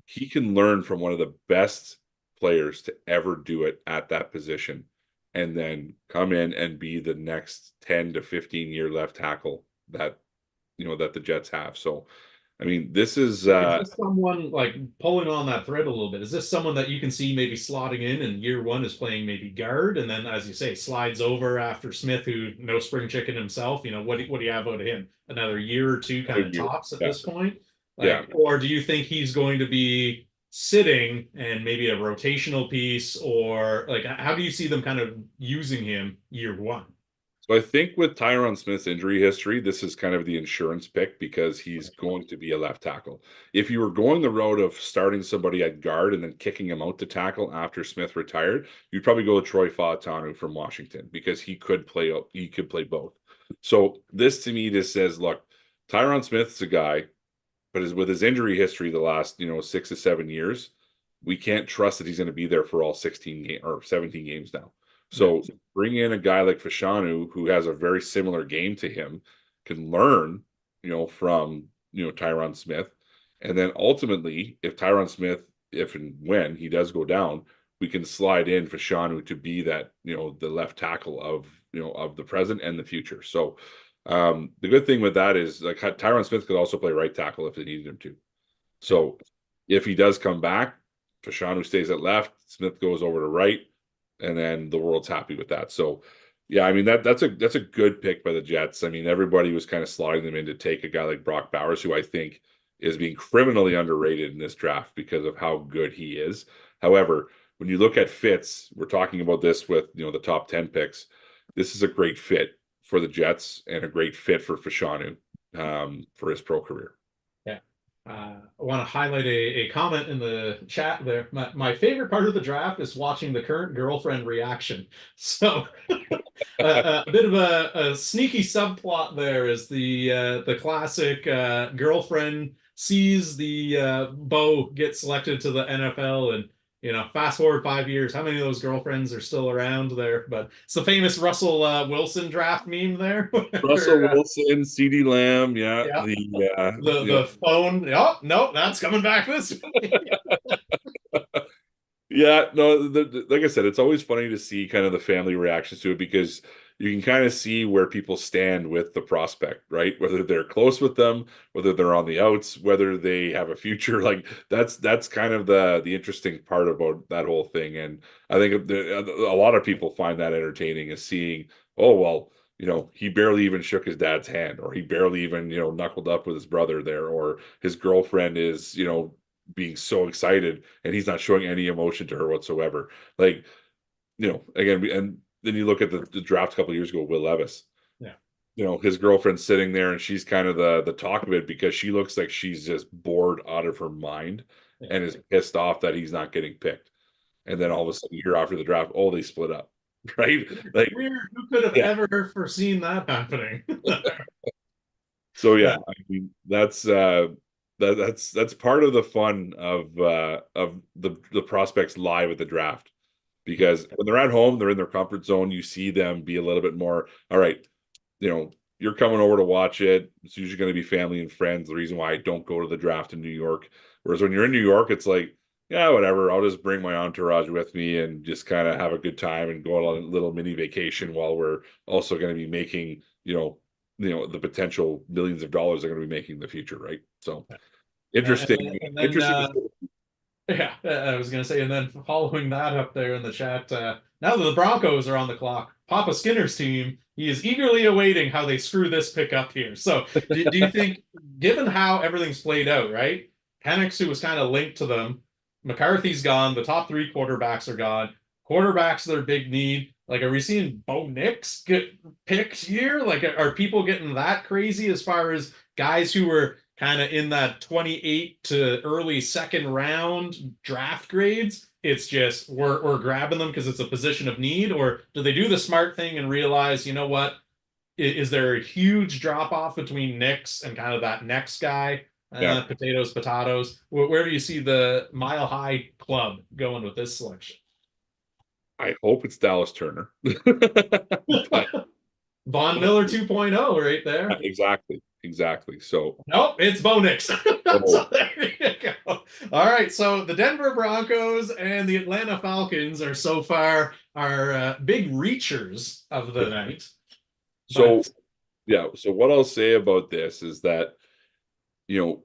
He can learn from one of the best players to ever do it at that position, and then come in and be the next 10 to 15-year left tackle that the Jets have. So I mean, this is someone, like, pulling on that thread a little bit. Is this someone that you can see maybe slotting in and year one is playing maybe guard, and then, as you say, slides over after Smith, who no spring chicken himself? What do you have out of him? Another year or two kind of tops at this point? Or do you think he's going to be sitting and maybe a rotational piece, or like, how do you see them kind of using him year one? So I think with Tyron Smith's injury history, this is kind of the insurance pick because he's going to be a left tackle. If you were going the road of starting somebody at guard and then kicking him out to tackle after Smith retired, you'd probably go with Troy Fautanu from Washington because he could play both. So this to me just says, look, Tyron Smith's a guy, but with his injury history the last 6 to 7 years, we can't trust that he's going to be there for all 16 or 17 games now. So bring in a guy like Fashanu, who has a very similar game to him, can learn, from, Tyron Smith. And then ultimately, if Tyron Smith, if and when he does go down, we can slide in Fashanu to be that, the left tackle of of the present and the future. So the good thing with that is like Tyron Smith could also play right tackle if they needed him to. So if he does come back, Fashanu stays at left, Smith goes over to right, and then the world's happy with that. So yeah, I mean that's a good pick by the Jets. I mean, everybody was kind of slotting them in to take a guy like Brock Bowers, who I think is being criminally underrated in this draft because of how good he is. However, when you look at fits, we're talking about this with the top 10 picks. This is a great fit for the Jets and a great fit for Fashanu for his pro career. Yeah. I want to highlight a comment in the chat there. My favorite part of the draft is watching the current girlfriend reaction. So a bit of a sneaky subplot there is the classic girlfriend sees the Bo get selected to the NFL, and fast forward 5 years, how many of those girlfriends are still around there? But it's the famous Russell Wilson draft meme there. Russell where, Wilson, CeeDee Lamb, yeah, yeah, the the phone. Oh no, that's coming back this way. yeah, no, like I said, it's always funny to see kind of the family reactions to it because you can kind of see where people stand with the prospect, right? Whether they're close with them, whether they're on the outs, whether they have a future. Like that's kind of the interesting part about that whole thing. And I think a lot of people find that entertaining is seeing, oh well, he barely even shook his dad's hand, or he barely even knuckled up with his brother there, or his girlfriend is being so excited and he's not showing any emotion to her whatsoever. Like, again, and then you look at the draft a couple of years ago, Will Levis. Yeah. His girlfriend's sitting there and she's kind of the talk of it because she looks like she's just bored out of her mind and is pissed off that he's not getting picked. And then all of a sudden, a year after the draft, oh, they split up. Right? Like, weird. Who could have ever foreseen that happening? So yeah, I mean that's that's part of the fun of the prospects live at the draft, because when they're at home, they're in their comfort zone. You see them be a little bit more, all right, you're coming over to watch it. It's usually going to be family and friends. The reason why I don't go to the draft in New York. Whereas when you're in New York, it's like, yeah, whatever. I'll just bring my entourage with me and just kind of have a good time and go on a little mini vacation while we're also going to be making, the potential millions of dollars they're going to be making in the future, right? So interesting. And then, Interesting. yeah, I was going to say, and then following that up there in the chat, now that the Broncos are on the clock, Papa Skinner's team, he is eagerly awaiting how they screw this pick up here. So do you think, given how everything's played out, right? Penix, who was kind of linked to them, McCarthy's gone, the top three quarterbacks are gone. Quarterbacks their big need. Like, are we seeing Bo Nix get picked here? Like, are people getting that crazy as far as guys who were kind of in that 28 to early second round draft grades? It's just we're grabbing them because it's a position of need, or do they do the smart thing and realize, you know what? Is there a huge drop off between Nix and kind of that next guy? Yeah. Potatoes. Where do you see the Mile High Club going with this selection? I hope it's Dallas Turner. Von Miller 2.0 right there. Exactly. So nope, it's Bo Nix. So there you go. All right, so the Denver Broncos and the Atlanta Falcons are so far our big reachers of the night. So so what I'll say about this is that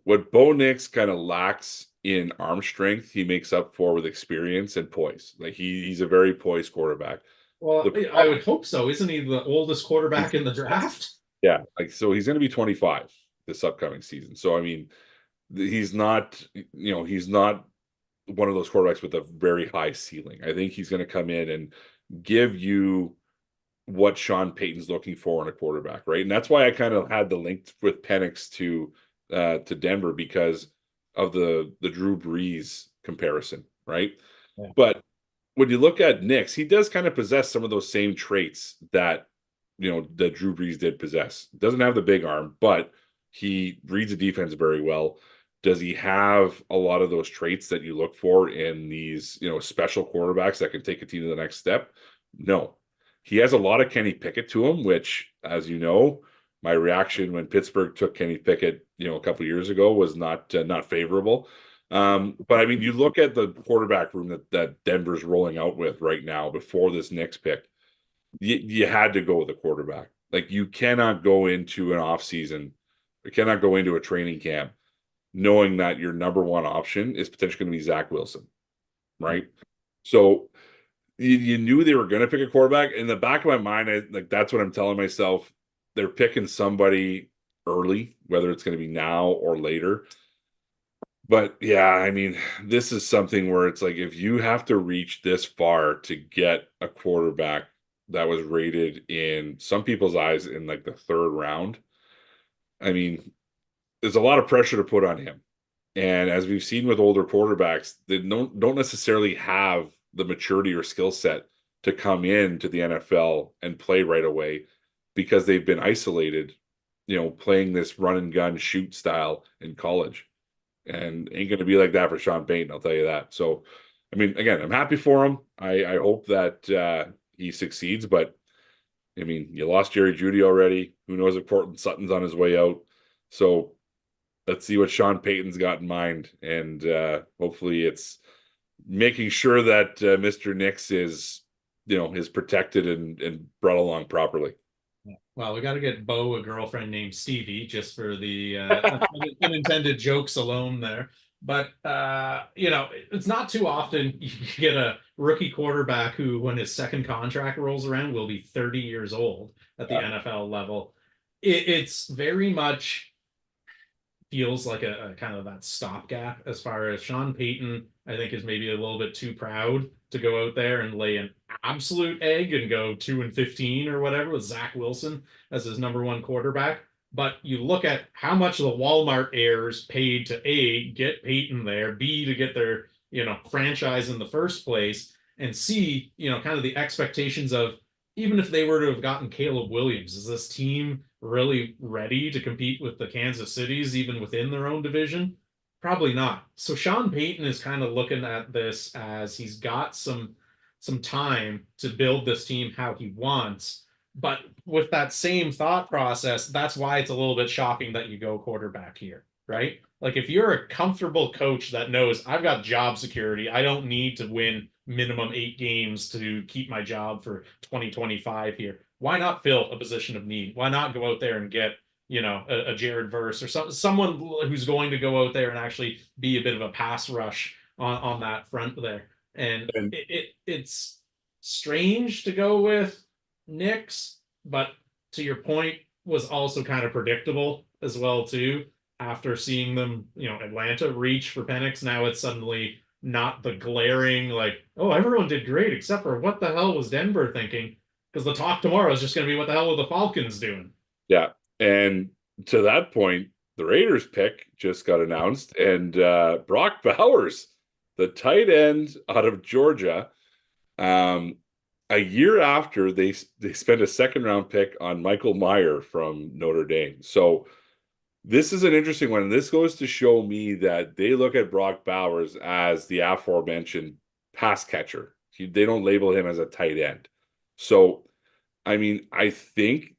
what Bo Nix kind of lacks in arm strength, he makes up for with experience and poise. Like he's a very poised quarterback. Well, I would hope so. Isn't he the oldest quarterback in the draft? Yeah, so he's going to be 25 this upcoming season. So I mean, he's not he's not one of those quarterbacks with a very high ceiling. I think he's going to come in and give you what Sean Payton's looking for in a quarterback, right? And that's why I kind of had the link with Penix to Denver, because of the Drew Brees comparison, right? Yeah. But when you look at Nix, he does kind of possess some of those same traits that that Drew Brees did possess. Doesn't have the big arm, but he reads the defense very well. Does he have a lot of those traits that you look for in these special quarterbacks that can take a team to the next step? No. He has a lot of Kenny Pickett to him, which, as you know, my reaction when Pittsburgh took Kenny Pickett, a couple of years ago was not favorable. But I mean, you look at the quarterback room that Denver's rolling out with right now before this next pick. you had to go with a quarterback. Like you cannot go into an off season, you cannot go into a training camp knowing that your number one option is potentially going to be Zach Wilson, right? So you knew they were going to pick a quarterback. In the back of my mind, like that's what I'm telling myself. They're picking somebody early, whether it's going to be now or later. But yeah, I mean, this is something where it's like if you have to reach this far to get a quarterback that was rated in some people's eyes in like the third round, I mean, there's a lot of pressure to put on him. And as we've seen with older quarterbacks, they don't necessarily have the maturity or skill set to come in to the NFL and play right away because they've been isolated, playing this run and gun shoot style in college. And ain't going to be like that for Sean Payton, I'll tell you that. So, I mean, again, I'm happy for him. I hope that he succeeds, but I mean, you lost Jerry Jeudy already. Who knows if Cortland Sutton's on his way out. So let's see what Sean Payton's got in mind. And hopefully it's making sure that Mr. Nix is protected and brought along properly. Well, we got to get Bo a girlfriend named Stevie just for the unintended jokes alone there. But it's not too often you get a rookie quarterback who, when his second contract rolls around, will be 30 years old at the NFL level. It's very much feels like a kind of that stopgap as far as Sean Payton, I think, is maybe a little bit too proud to go out there and lay an absolute egg and go 2-15 or whatever with Zach Wilson as his number one quarterback. But you look at how much the Walmart heirs paid to A, get Payton there, B, to get their, franchise in the first place, and C, kind of the expectations of even if they were to have gotten Caleb Williams, is this team really ready to compete with the Kansas Cities, even within their own division? Probably not. So Sean Payton is kind of looking at this as he's got some time to build this team how he wants. But with that same thought process, that's why it's a little bit shocking that you go quarterback here, right? Like if you're a comfortable coach that knows I've got job security, I don't need to win minimum 8 games to keep my job for 2025 here. Why not fill a position of need? Why not go out there and get a Jared Verse or someone who's going to go out there and actually be a bit of a pass rush on that front there. And And it's strange to go with Knicks, but to your point, was also kind of predictable as well too. After seeing them, Atlanta reach for Penix, now it's suddenly not the glaring like, oh, everyone did great except for what the hell was Denver thinking? Because the talk tomorrow is just going to be what the hell are the Falcons doing? yeah, and to that point, the Raiders pick just got announced, and Brock Bowers, the tight end out of Georgia, a year after they spent a second round pick on Michael Mayer from Notre Dame. So this is an interesting one. This goes to show me that they look at Brock Bowers as the aforementioned pass catcher. They don't label him as a tight end. So, I mean, I think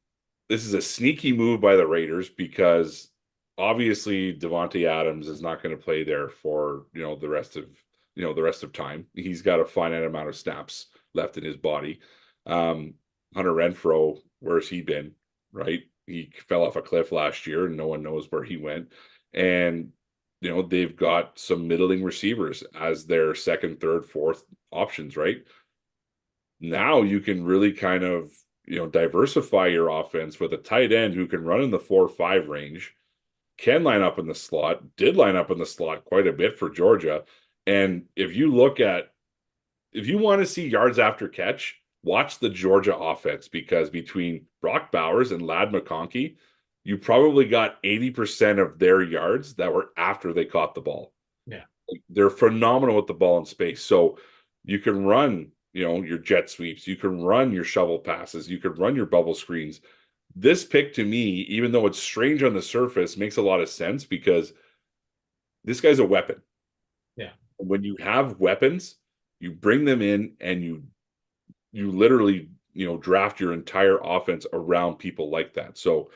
this is a sneaky move by the Raiders because obviously Davante Adams is not going to play there for the rest of time. He's got a finite amount of snaps left in his body. Hunter Renfrow, where's he been? Right, he fell off a cliff last year, and no one knows where he went. And they've got some middling receivers as their second, third, fourth options. Right now, you can really kind of diversify your offense with a tight end who can run in the 4-5 range, can line up in the slot, did line up in the slot quite a bit for Georgia. And if you want to see yards after catch, watch the Georgia offense, because between Brock Bowers and Ladd McConkey, you probably got 80% of their yards that were after they caught the ball. Yeah. They're phenomenal with the ball in space. So you can run, your jet sweeps, you can run your shovel passes, you could run your bubble screens. This pick, to me, even though it's strange on the surface, makes a lot of sense because this guy's a weapon. Yeah. When you have weapons, you bring them in and you literally, draft your entire offense around people like that. So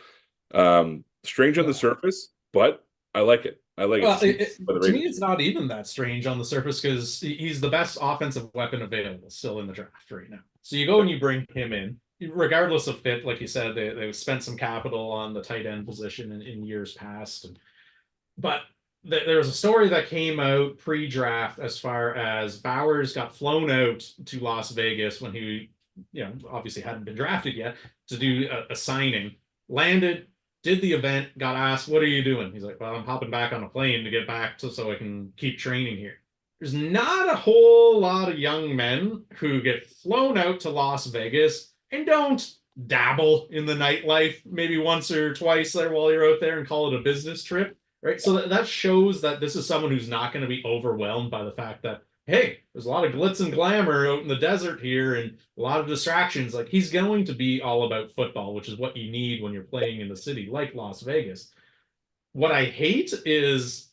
strange on the surface, but I like it. I like Well, it. By the to me, Raiders. it's not even that strange on the surface because he's the best offensive weapon available still in the draft right now. So you go and you bring him in, regardless of fit. Like you said, they spent some capital on the tight end position in years past. But there was a story that came out pre-draft as far as Bowers got flown out to Las Vegas when he, obviously hadn't been drafted yet to do a signing, landed, did the event, got asked, "What are you doing?" He's like, "Well, I'm hopping back on a plane to get back to so I can keep training here." There's not a whole lot of young men who get flown out to Las Vegas and don't dabble in the nightlife maybe once or twice there while you're out there and call it a business trip, right? So that shows that this is someone who's not going to be overwhelmed by the fact that, hey, there's a lot of glitz and glamour out in the desert here and a lot of distractions. Like, he's going to be all about football, which is what you need when you're playing in a city like Las Vegas. What I hate is,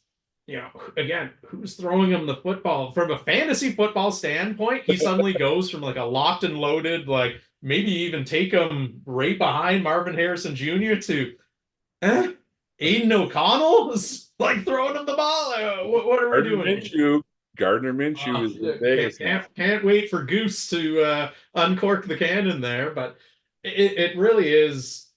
again, who's throwing him the football from a fantasy football standpoint? He suddenly goes from like a locked and loaded, like maybe even take him right behind Marvin Harrison Jr. to Aiden O'Connell is like throwing him the ball. What are we Gardner doing? Minshew. Gardner Minshew is in Vegas now. Can't wait for Goose to uncork the cannon there, but it really is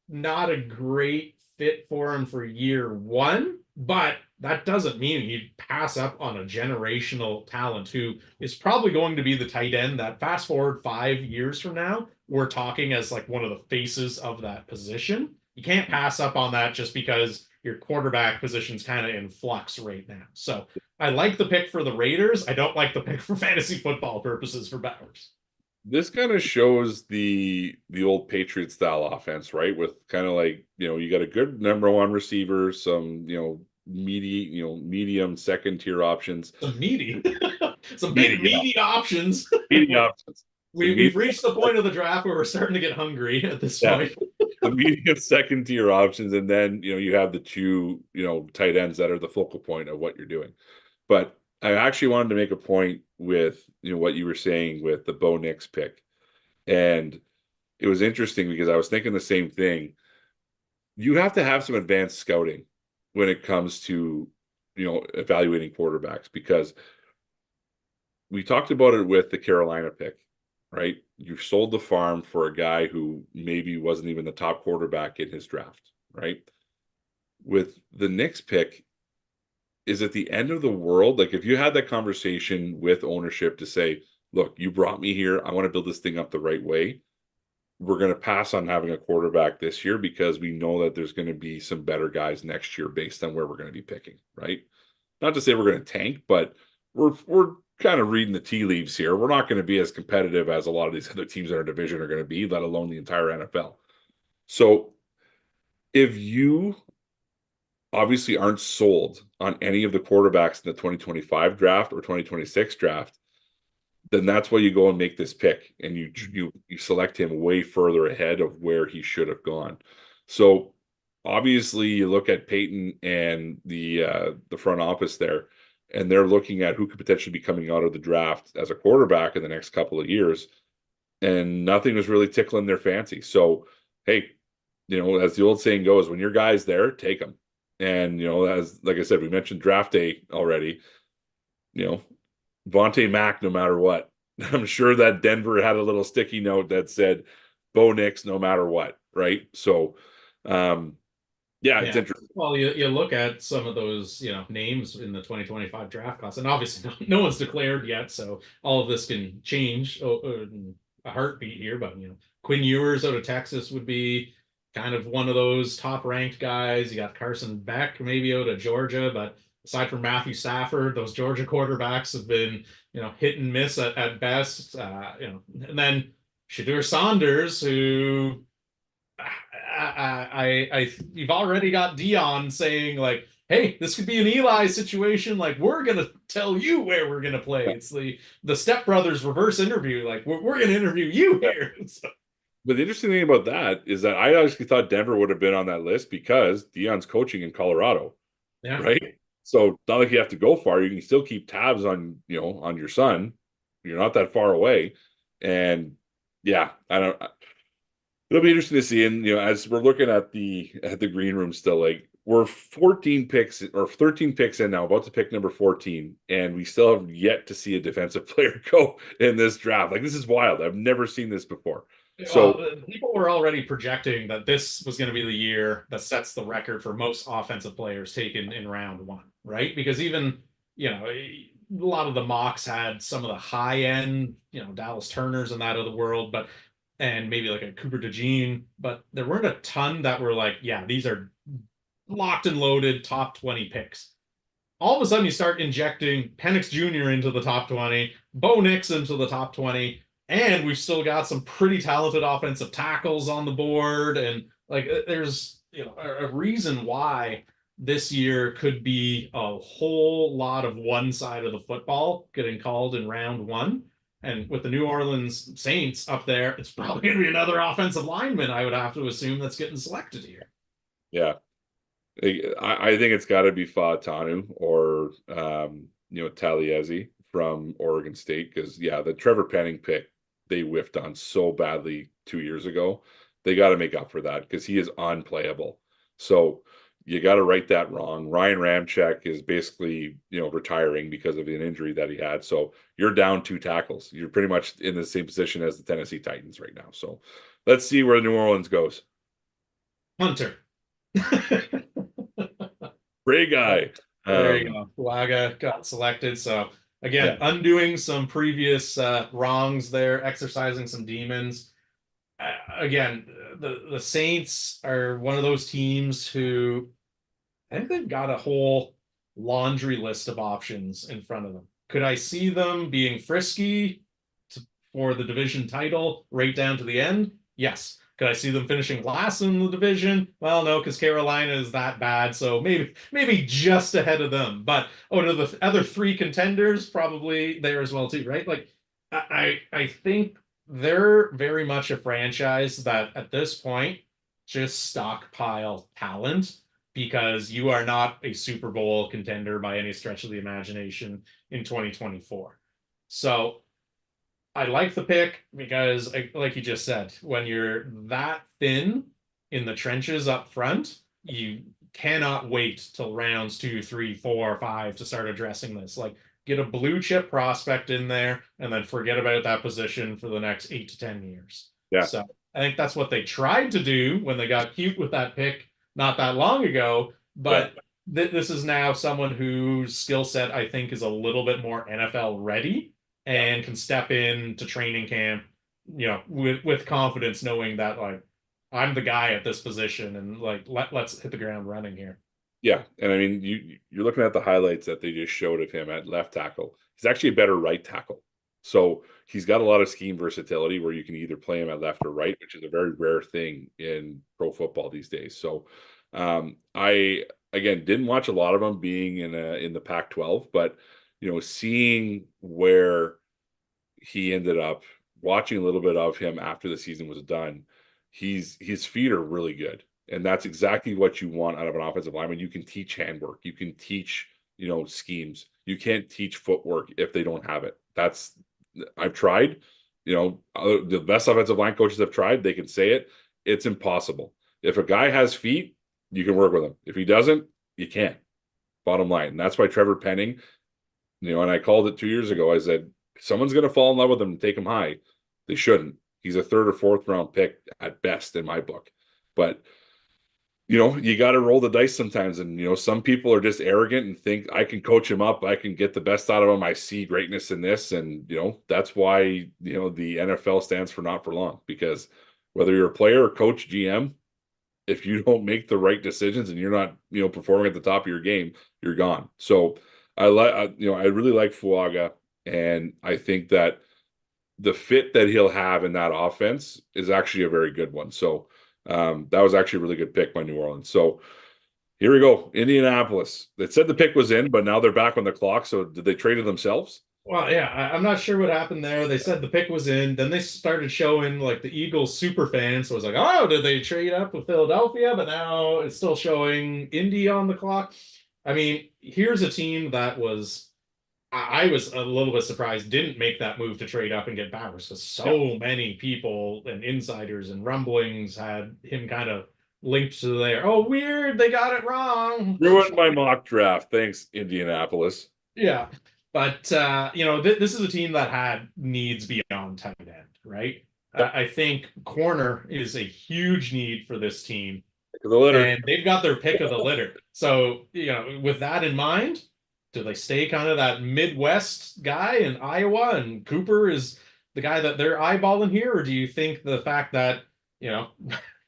not a great fit for him for year one. But that doesn't mean he'd pass up on a generational talent who is probably going to be the tight end that fast forward 5 years from now, we're talking as like one of the faces of that position. You can't pass up on that just because your quarterback position's kind of in flux right now. So I like the pick for the Raiders. I don't like the pick for fantasy football purposes for Bowers. This kind of shows the old Patriot style offense, right? With kind of like, you got a good number one receiver, some, medium second tier options. Some meaty, some big Meaty, meaty options. meaty options. We've reached the point of the draft where we're starting to get hungry at this point. The medium second tier options, and then you have the two tight ends that are the focal point of what you're doing. But I actually wanted to make a point with what you were saying with the Bo Nix pick, and it was interesting because I was thinking the same thing. You have to have some advanced scouting when it comes to evaluating quarterbacks, because we talked about it with the Carolina pick, right? You sold the farm for a guy who maybe wasn't even the top quarterback in his draft, right? With the Knicks pick, is it the end of the world? Like, if you had that conversation with ownership to say, look, you brought me here, I want to build this thing up the right way. We're going to pass on having a quarterback this year because we know that there's going to be some better guys next year based on where we're going to be picking, right? Not to say we're going to tank, but we're kind of reading the tea leaves here. We're not going to be as competitive as a lot of these other teams in our division are going to be, let alone the entire NFL. So if you obviously aren't sold on any of the quarterbacks in the 2025 draft or 2026 draft, then that's why you go and make this pick and you select him way further ahead of where he should have gone. So obviously you look at Peyton and the front office there, and they're looking at who could potentially be coming out of the draft as a quarterback in the next couple of years, and nothing was really tickling their fancy. So, hey, as the old saying goes, when your guy's there, take him. And, as like I said, we mentioned draft day already, Vontae Mack, no matter what. I'm sure that Denver had a little sticky note that said Bo Nix, no matter what, right? So, it's interesting. Well, you look at some of those, names in the 2025 draft class, and obviously no one's declared yet, so all of this can change in a heartbeat here. But Quinn Ewers out of Texas would be kind of one of those top ranked guys. You got Carson Beck maybe out of Georgia, but aside from Matthew Stafford, those Georgia quarterbacks have been, hit and miss at best. And then Shedeur Sanders, who you've already got Dion saying like, hey, this could be an Eli situation. Like, we're gonna tell you where we're gonna play. It's the Step Brothers reverse interview. Like, we're gonna interview you here. So. But the interesting thing about that is that I actually thought Denver would have been on that list because Dion's coaching in Colorado, right? So not like you have to go far. You can still keep tabs on, on your son. You're not that far away. And I don't. It'll be interesting to see. And as we're looking at the green room still, like we're 14 picks or 13 picks in now, about to pick number 14, and we still have yet to see a defensive player go in this draft. Like, this is wild. I've never seen this before. Well, So people were already projecting that this was going to be the year that sets the record for most offensive players taken in round one, right? Because even, a lot of the mocks had some of the high end, Dallas Turners and that of the world, and maybe like a Cooper DeJean, but there weren't a ton that were like, yeah, these are locked and loaded top 20 picks. All of a sudden, you start injecting Penix Jr. into the top 20, Bo Nix into the top 20, and we've still got some pretty talented offensive tackles on the board. And like, there's a reason why this year could be a whole lot of one side of the football getting called in round one. And with the New Orleans Saints up there, it's probably going to be another offensive lineman, I would have to assume, that's getting selected here. yeah, I think it's got to be Fautanu or Taliesin from Oregon State, because the Trevor Penning pick they whiffed on so badly 2 years ago. They got to make up for that because he is unplayable. So you got to right that wrong. Ryan Ramczyk is basically retiring because of an injury that he had. So you're down 2 tackles. You're pretty much in the same position as the Tennessee Titans right now. So let's see where New Orleans goes. Hunter. Great guy. There you go. Fuaga got selected. So again, undoing some previous wrongs there, exercising some demons. Again, the Saints are one of those teams who I think they've got a whole laundry list of options in front of them. Could I see them being frisky for the division title right down to the end? Yes. Could I see them finishing last in the division? Well, no, because Carolina is that bad, so maybe just ahead of them. But to the other three contenders, probably there as well too, right? Like I think they're very much a franchise that at this point just stockpile talent because you are not a Super Bowl contender by any stretch of the imagination in 2024. So I like the pick because, like you just said, when you're that thin in the trenches up front, you cannot wait till rounds 2, 3, 4, 5 to start addressing this. Like, get a blue chip prospect in there and then forget about that position for the next 8 to 10 years. Yeah. So I think that's what they tried to do when they got cute with that pick not that long ago. But this is now someone whose skill set I think is a little bit more NFL ready and can step into training camp, with confidence, knowing that like I'm the guy at this position and like let's hit the ground running here. Yeah, and I mean you're looking at the highlights that they just showed of him at left tackle. He's actually a better right tackle. So he's got a lot of scheme versatility where you can either play him at left or right, which is a very rare thing in pro football these days. So I again didn't watch a lot of them being in the Pac-12, but seeing where he ended up, watching a little bit of him after the season was done, his feet are really good. And that's exactly what you want out of an offensive lineman. You can teach handwork. You can teach, schemes. You can't teach footwork if they don't have it. I've tried, the best offensive line coaches have tried. They can say it. It's impossible. If a guy has feet, you can work with him. If he doesn't, you can't. Bottom line. And that's why Trevor Penning, and I called it 2 years ago. I said, someone's going to fall in love with him and take him high. They shouldn't. He's a 3rd or 4th round pick at best in my book. But you got to roll the dice sometimes. And, some people are just arrogant and think I can coach him up. I can get the best out of him. I see greatness in this. And, that's why, the NFL stands for not for long, because whether you're a player or coach, GM, if you don't make the right decisions and you're not, performing at the top of your game, you're gone. So I really like Fuaga. And I think that the fit that he'll have in that offense is actually a very good one. So that was actually a really good pick by New Orleans. So here we go. Indianapolis. They said the pick was in, but now they're back on the clock. So did they trade it themselves? Well, yeah, I'm not sure what happened there. They said the pick was in. Then they started showing like the Eagles super fans. So I was like, oh, did they trade up with Philadelphia? But now it's still showing Indy on the clock. I mean, here's a team that I was a little bit surprised didn't make that move to trade up and get Bowers, because so many people and insiders and rumblings had him kind of linked to there. Oh, weird, they got it wrong. Ruined my mock draft. Thanks, Indianapolis. Yeah. But this is a team that had needs beyond tight end, right? Yep. I think corner is a huge need for this team, The litter. and they've got their pick of the litter. So, with that in mind, do they stay kind of that Midwest guy in Iowa and Cooper is the guy that they're eyeballing here? Or do you think the fact that, you know,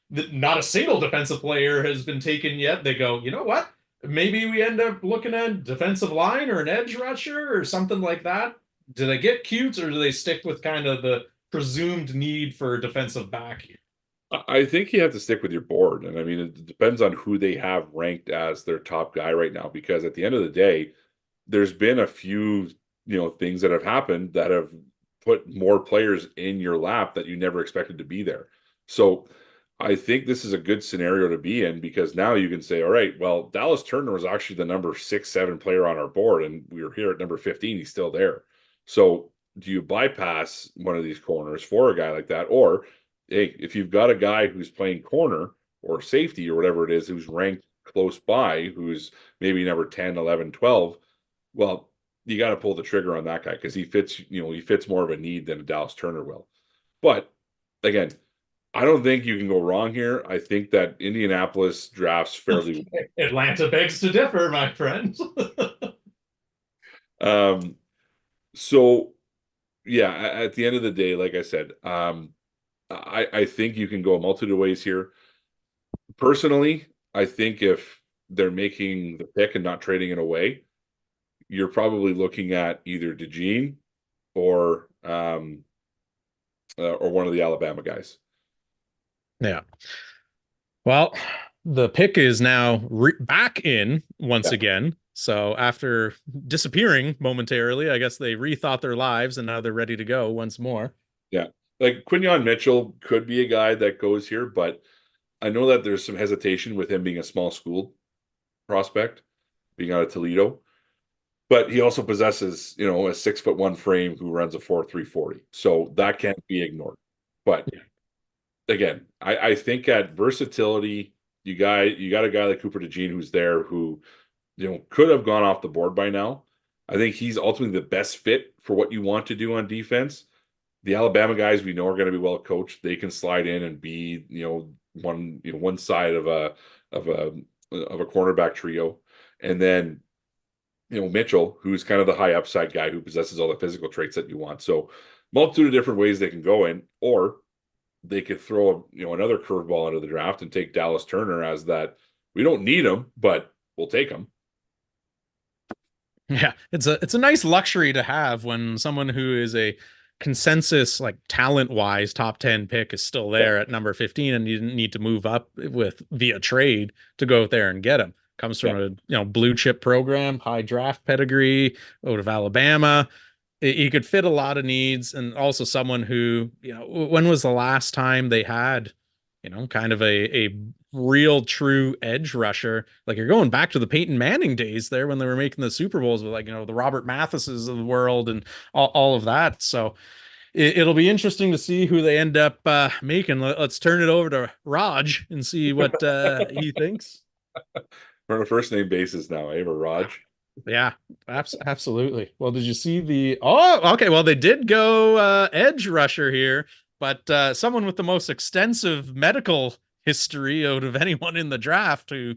not a single defensive player has been taken yet, they go, you know what? Maybe we end up looking at defensive line or an edge rusher or something like that. Do they get cute or do they stick with kind of the presumed need for a defensive back here? I think you have to stick with your board. And I mean, it depends on who they have ranked as their top guy right now, because at the end of the day, there's been a few, things that have happened that have put more players in your lap that you never expected to be there. So I think this is a good scenario to be in, because now you can say, all right, well, Dallas Turner was actually the number 6, 7 player on our board, and we were here at number 15. He's still there. So do you bypass one of these corners for a guy like that? Or hey, if you've got a guy who's playing corner or safety or whatever it is, who's ranked close by, who's maybe number 10, 11, 12, well, you got to pull the trigger on that guy, because he fits more of a need than a Dallas Turner will. But again, I don't think you can go wrong here. I think that Indianapolis drafts fairly Atlanta begs to differ, my friend. So yeah, at the end of the day, like I said, I think you can go a multitude of ways here. Personally, I think if they're making the pick and not trading it away, you're probably looking at either DeJean or one of the Alabama guys. Yeah. Well, the pick is now back in once again. So after disappearing momentarily, I guess they rethought their lives and now they're ready to go once more. Yeah. Like Quinyon Mitchell could be a guy that goes here, but I know that there's some hesitation with him being a small school prospect, being out of Toledo. But he also possesses, a 6'1" frame who runs a 4.340. So that can't be ignored. But again, I think at versatility, you got a guy like Cooper DeJean who's there who, could have gone off the board by now. I think he's ultimately the best fit for what you want to do on defense. The Alabama guys we know are going to be well coached. They can slide in and be, one side of a cornerback trio. And then, Mitchell, who's kind of the high upside guy who possesses all the physical traits that you want. So multitude of different ways they can go in, or they could throw, another curveball into the draft and take Dallas Turner as that. We don't need him, but we'll take him. Yeah, it's a nice luxury to have when someone who is a consensus, like talent-wise, top 10 pick is still there at number 15, and you didn't need to move up with via trade to go out there and get him. Comes from a blue chip program, high draft pedigree out of Alabama. He could fit a lot of needs, and also someone who, when was the last time they had, kind of a real true edge rusher? Like, you're going back to the Peyton Manning days there when they were making the Super Bowls with, like, the Robert Mathises of the world and all of that. So it'll be interesting to see who they end up making. Let's turn it over to Raj and see what he thinks. We're on a first name basis now, Raj? Yeah, absolutely. Well, did you see the? Oh, okay. Well, they did go edge rusher here, but someone with the most extensive medical history out of anyone in the draft, who,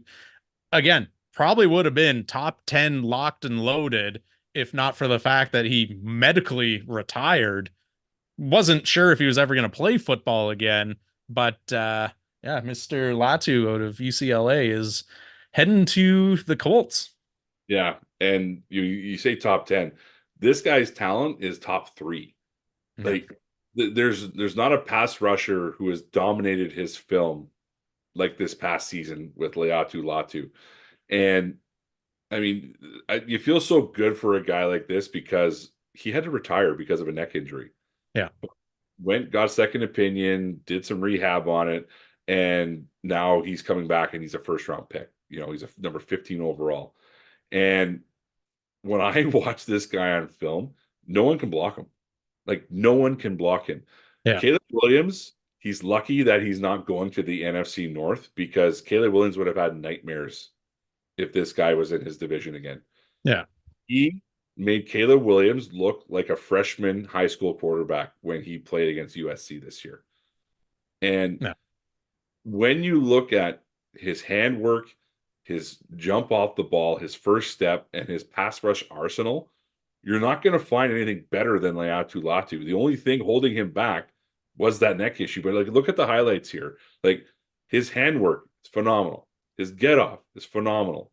again, probably would have been top 10 locked and loaded if not for the fact that he medically retired. Wasn't sure if he was ever going to play football again, but yeah, Mr. Latu out of UCLA is heading to the Colts. Yeah, and you say top 10. This guy's talent is top 3. Like, there's not a pass rusher who has dominated his film like this past season with Laiatu Latu. And I mean, you feel so good for a guy like this because he had to retire because of a neck injury. Yeah. Got a second opinion, did some rehab on it, and now he's coming back and he's a first round pick. He's a number 15 overall. And when I watch this guy on film, no one can block him. Like, no one can block him. Yeah. Caleb Williams he's lucky that he's not going to the NFC North, because Caleb Williams would have had nightmares if this guy was in his division again. Yeah. He made Caleb Williams look like a freshman high school quarterback when he played against USC this year. And Yeah. when you look at his handwork, his jump off the ball, his first step, and his pass rush arsenal, you're not going to find anything better than Laiatu Latu. The only thing holding him back was that neck issue. But like, look at the highlights here. Like, his handwork is phenomenal. His get off is phenomenal.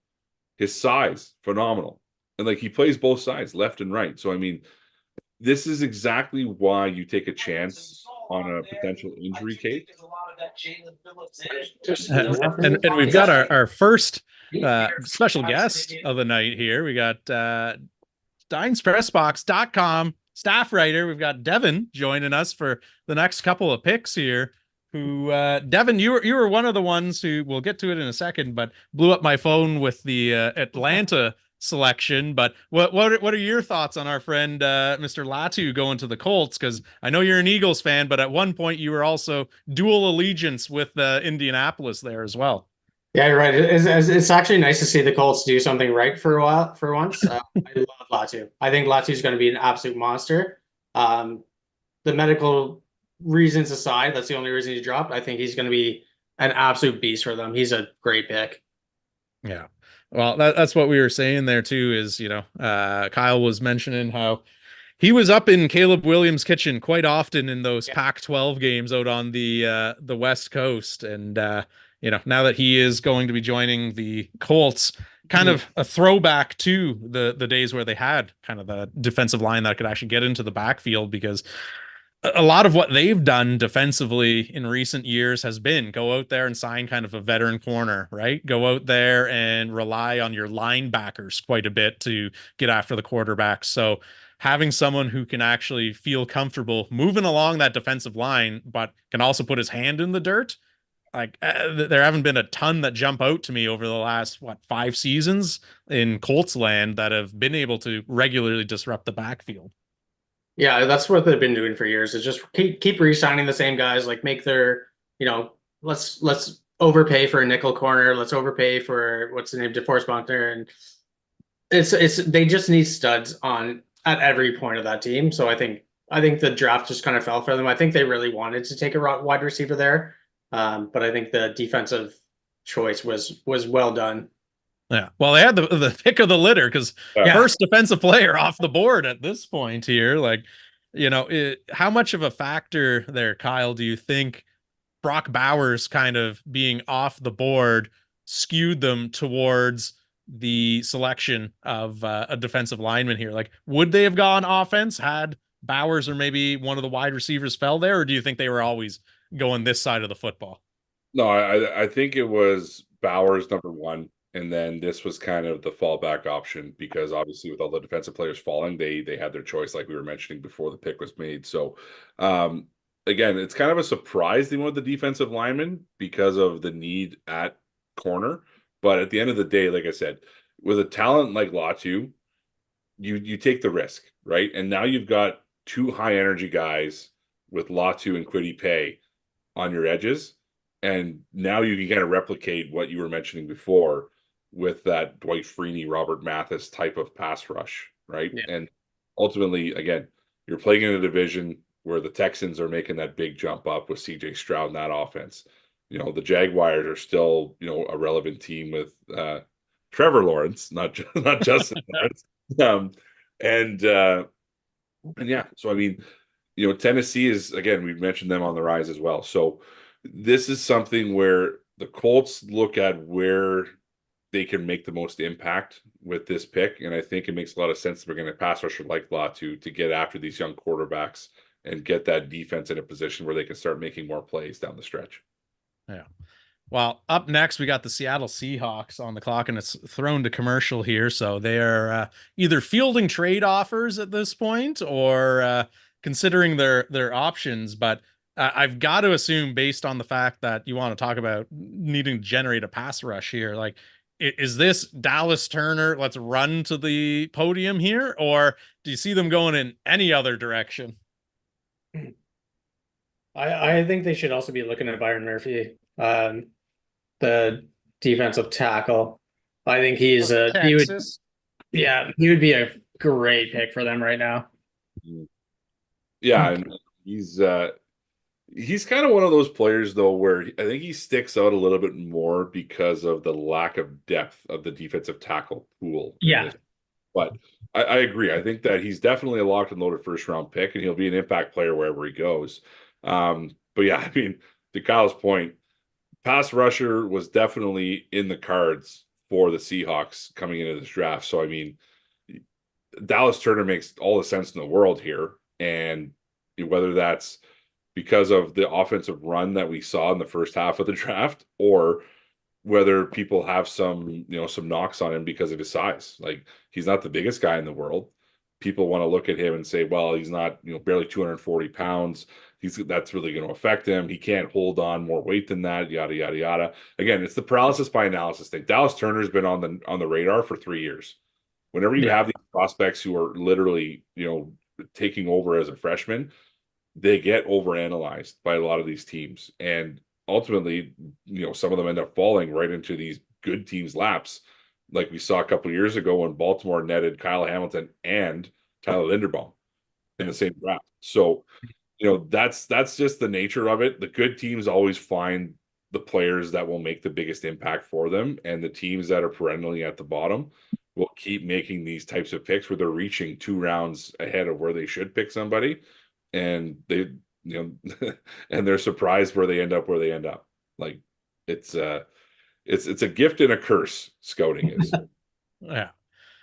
His size, phenomenal. And like, he plays both sides, left and right. So I mean, this is exactly why you take a chance on a potential injury case. And we've got our first special guest of the night here. We got DinesPressBox.com staff writer. We've got Devin joining us for the next couple of picks here. Who Devin, you were one of the ones who, we'll get to it in a second, but blew up my phone with the Atlanta selection. But what are your thoughts on our friend Mr. Latu going to the Colts? Because I know you're an Eagles fan, but at one point you were also dual allegiance with Indianapolis there as well. Yeah, you're right. It's actually nice to see the Colts do something right for once. I love Latu. I think Latu is going to be an absolute monster. The medical reasons aside, that's the only reason he dropped. I think he's going to be an absolute beast for them. He's a great pick. Yeah. Well, that's what we were saying there too, is, Kyle was mentioning how he was up in Caleb Williams' kitchen quite often in those Pac-12 games out on the West Coast. And, now that he is going to be joining the Colts, kind of a throwback to the days where they had kind of the defensive line that could actually get into the backfield, because a lot of what they've done defensively in recent years has been go out there and sign kind of a veteran corner, right? Go out there and rely on your linebackers quite a bit to get after the quarterback. So having someone who can actually feel comfortable moving along that defensive line, but can also put his hand in the dirt. Like, there haven't been a ton that jump out to me over the last 5 seasons in Colts land that have been able to regularly disrupt the backfield. Yeah, that's what they've been doing for years. Is just keep re-signing the same guys. Like, make their, let's overpay for a nickel corner. Let's overpay for what's the name, DeForest Buckner, and it's they just need studs at every point of that team. So I think the draft just kind of fell for them. I think they really wanted to take a wide receiver there, but I think the defensive choice was well done. Yeah, well, they had the pick of the litter, because first defensive player off the board at this point here. Like, how much of a factor there, Kyle, do you think Brock Bowers kind of being off the board skewed them towards the selection of a defensive lineman here? Like, would they have gone offense had Bowers or maybe one of the wide receivers fell there, or do you think they were always going this side of the football? No, I think it was Bowers number one. And then this was kind of the fallback option, because obviously with all the defensive players falling, they had their choice, like we were mentioning before the pick was made. So again, it's kind of a surprise they went with the defensive lineman because of the need at corner. But at the end of the day, like I said, with a talent like Latu, you take the risk, right? And now you've got 2 high energy guys with Latu and Kwity Paye on your edges. And now you can kind of replicate what you were mentioning before with that Dwight Freeney, Robert Mathis type of pass rush, right? Yeah. And ultimately, again, you're playing in a division where the Texans are making that big jump up with CJ Stroud in that offense. The Jaguars are still, a relevant team with Trevor Lawrence, not Justin Lawrence. And yeah, so I mean, Tennessee is, again, we've mentioned them on the rise as well. So this is something where the Colts look at where they can make the most impact with this pick. And I think it makes a lot of sense that we're going to pass rusher like Latu to get after these young quarterbacks and get that defense in a position where they can start making more plays down the stretch. Yeah. Well, up next, we got the Seattle Seahawks on the clock, and it's thrown to commercial here. So they are either fielding trade offers at this point or considering their options. But I've got to assume, based on the fact that you want to talk about needing to generate a pass rush here, like, is this Dallas Turner, let's run to the podium here, or do you see them going in any other direction? I think they should also be looking at Byron Murphy, the defensive tackle. I think Texas. he would be a great pick for them right now. Yeah, and he's kind of one of those players though where I think he sticks out a little bit more because of the lack of depth of the defensive tackle pool. Yeah. But I agree. I think that he's definitely a locked and loaded first round pick, and he'll be an impact player wherever he goes. But yeah, I mean, to Kyle's point, pass rusher was definitely in the cards for the Seahawks coming into this draft. So I mean, Dallas Turner makes all the sense in the world here, and whether that's because of the offensive run that we saw in the first half of the draft, or whether people have some knocks on him because of his size. Like, he's not the biggest guy in the world. People want to look at him and say, well, he's not, barely 240 pounds. That's really going to affect him. He can't hold on more weight than that, yada, yada, yada. Again, it's the paralysis by analysis thing. Dallas Turner's been on the radar for 3 years. Whenever you have these prospects who are literally, taking over as a freshman, they get overanalyzed by a lot of these teams. And ultimately, some of them end up falling right into these good teams' laps, like we saw a couple of years ago when Baltimore netted Kyle Hamilton and Tyler Linderbaum in the same draft. So, that's just the nature of it. The good teams always find the players that will make the biggest impact for them, and the teams that are perennially at the bottom will keep making these types of picks where they're reaching 2 rounds ahead of where they should pick somebody, and they and they're surprised where they end up Like, it's a gift and a curse, scouting is. Yeah.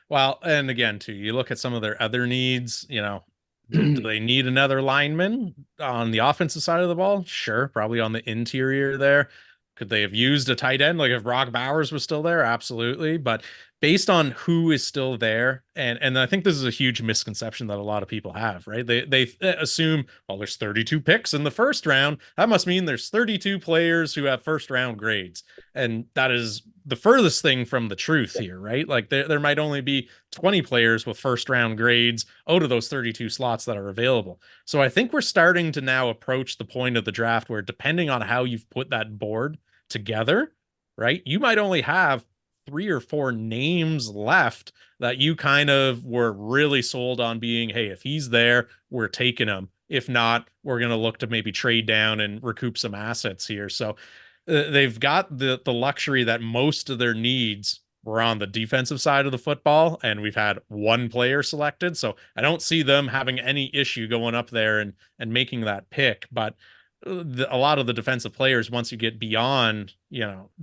Well, and again, too, you look at some of their other needs, do they need another lineman on the offensive side of the ball? Sure, probably on the interior there. Could they have used a tight end? Like if Brock Bowers was still there? Absolutely. But based on who is still there, and I think this is a huge misconception that a lot of people have, right? They assume, well, there's 32 picks in the first round. That must mean there's 32 players who have first round grades. And that is the furthest thing from the truth here, right? Like there might only be 20 players with first round grades out of those 32 slots that are available. So I think we're starting to now approach the point of the draft where, depending on how you've put that board together, right, you might only have 3 or 4 names left that you kind of were really sold on being, hey, if he's there, we're taking him. If not, we're going to look to maybe trade down and recoup some assets here. So they've got the luxury that most of their needs were on the defensive side of the football, and we've had 1 player selected. So I don't see them having any issue going up there and making that pick. But a lot of the defensive players, once you get beyond,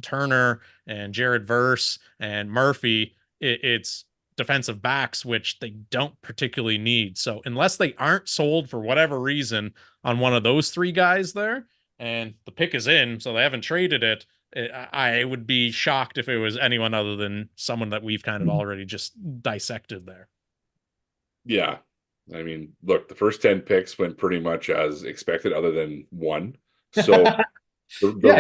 Turner and Jared Verse and Murphy, it's defensive backs, which they don't particularly need. So unless they aren't sold for whatever reason on one of those 3 guys there, and the pick is in, so they haven't traded it, I would be shocked if it was anyone other than someone that we've kind of already just dissected there. Yeah. I mean, look, the first 10 picks went pretty much as expected, other than 1. So the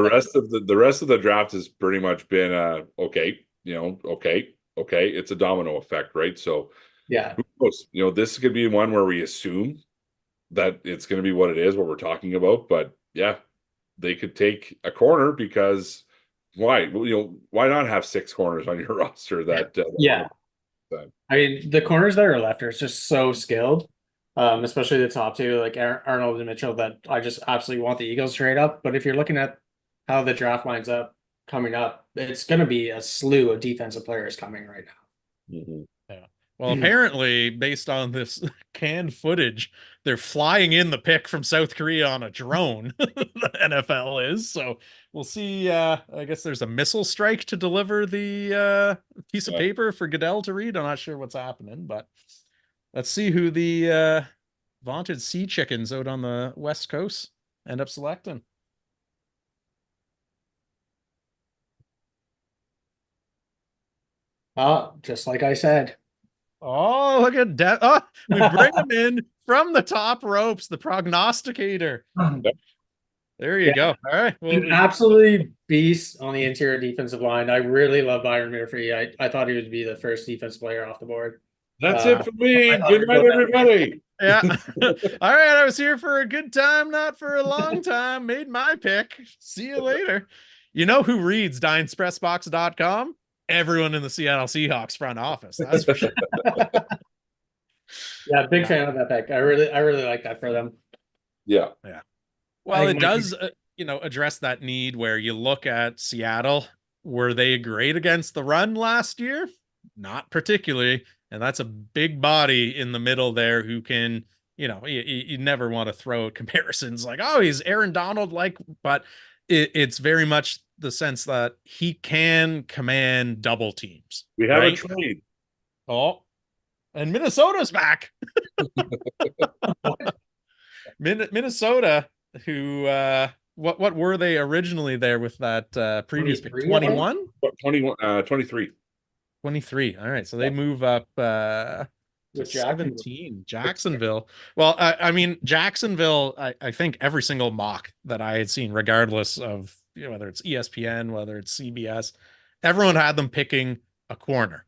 rest of the draft has pretty much been okay, it's a domino effect, right? So Yeah. who knows? This could be one where we assume that it's going to be what it is, what we're talking about. But yeah, they could take a corner, because why? Why not have 6 corners on your roster? I mean, the corners that are left are just so skilled, especially the top 2, like Arnold and Mitchell, that I just absolutely want the Eagles trade up. But if you're looking at how the draft lines up coming up, it's going to be a slew of defensive players coming right now. Mm-hmm. Yeah. Well, apparently, based on this canned footage, they're flying in the pick from South Korea on a drone. The NFL is. So we'll see. I guess there's a missile strike to deliver the piece of paper for Goodell to read. I'm not sure what's happening, but let's see who the vaunted sea chickens out on the West Coast end up selecting. Just like I said. Oh, look at that. Oh, we bring him in from the top ropes, the prognosticator. There you go. All right. Well, absolutely beast on the interior defensive line. I really love Byron Murphy. I thought he would be the first defense player off the board. That's it for me. Good night, everybody. Yeah. All right. I was here for a good time, not for a long time. Made my pick. See you later. You know who reads DineSpressBox.com? Everyone in the Seattle Seahawks front office. That's for sure. Yeah, big fan of that pick. I really like that for them. Yeah. Well, think it does, address that need where you look at Seattle. Were they great against the run last year? Not particularly. And that's a big body in the middle there who can, you never want to throw comparisons like, oh, he's Aaron Donald, but it's very much the sense that he can command double teams. We have right? a trade. Oh, and Minnesota's back. Minnesota, who what were they originally there with that previous pick? 21? 23. 23. All right. So they move up to With 17. Jacksonville. Well, I mean, Jacksonville, I think every single mock that I had seen, regardless of whether it's ESPN, whether it's CBS, everyone had them picking a corner.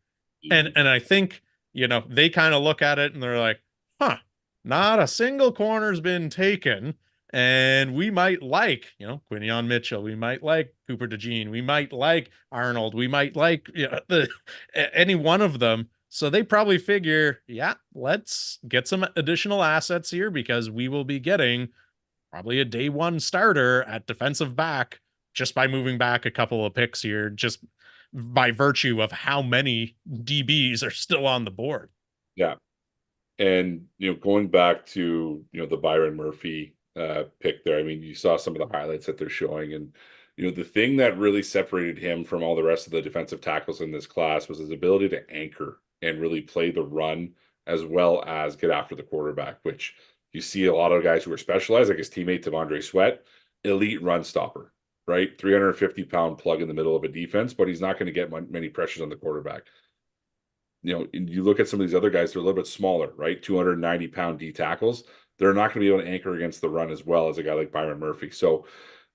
And I think, they kind of look at it and they're like, huh, not a single corner's been taken. And we might like, Quinion Mitchell. We might like Cooper DeJean. We might like Arnold. We might like any one of them. So they probably figure, yeah, let's get some additional assets here because we will be getting probably a day one starter at defensive back just by moving back a couple of picks here, just by virtue of how many DBs are still on the board. Yeah. And, going back to, the Byron Murphy pick there, I mean, you saw some of the highlights that they're showing. And, the thing that really separated him from all the rest of the defensive tackles in this class was his ability to anchor and really play the run as well as get after the quarterback, which you see a lot of guys who are specialized, like his teammate T'Vondre Sweat, elite run stopper, right? 350-pound plug in the middle of a defense, but he's not going to get many pressures on the quarterback. You look at some of these other guys, they're a little bit smaller, right? 290-pound D tackles. They're not going to be able to anchor against the run as well as a guy like Byron Murphy. So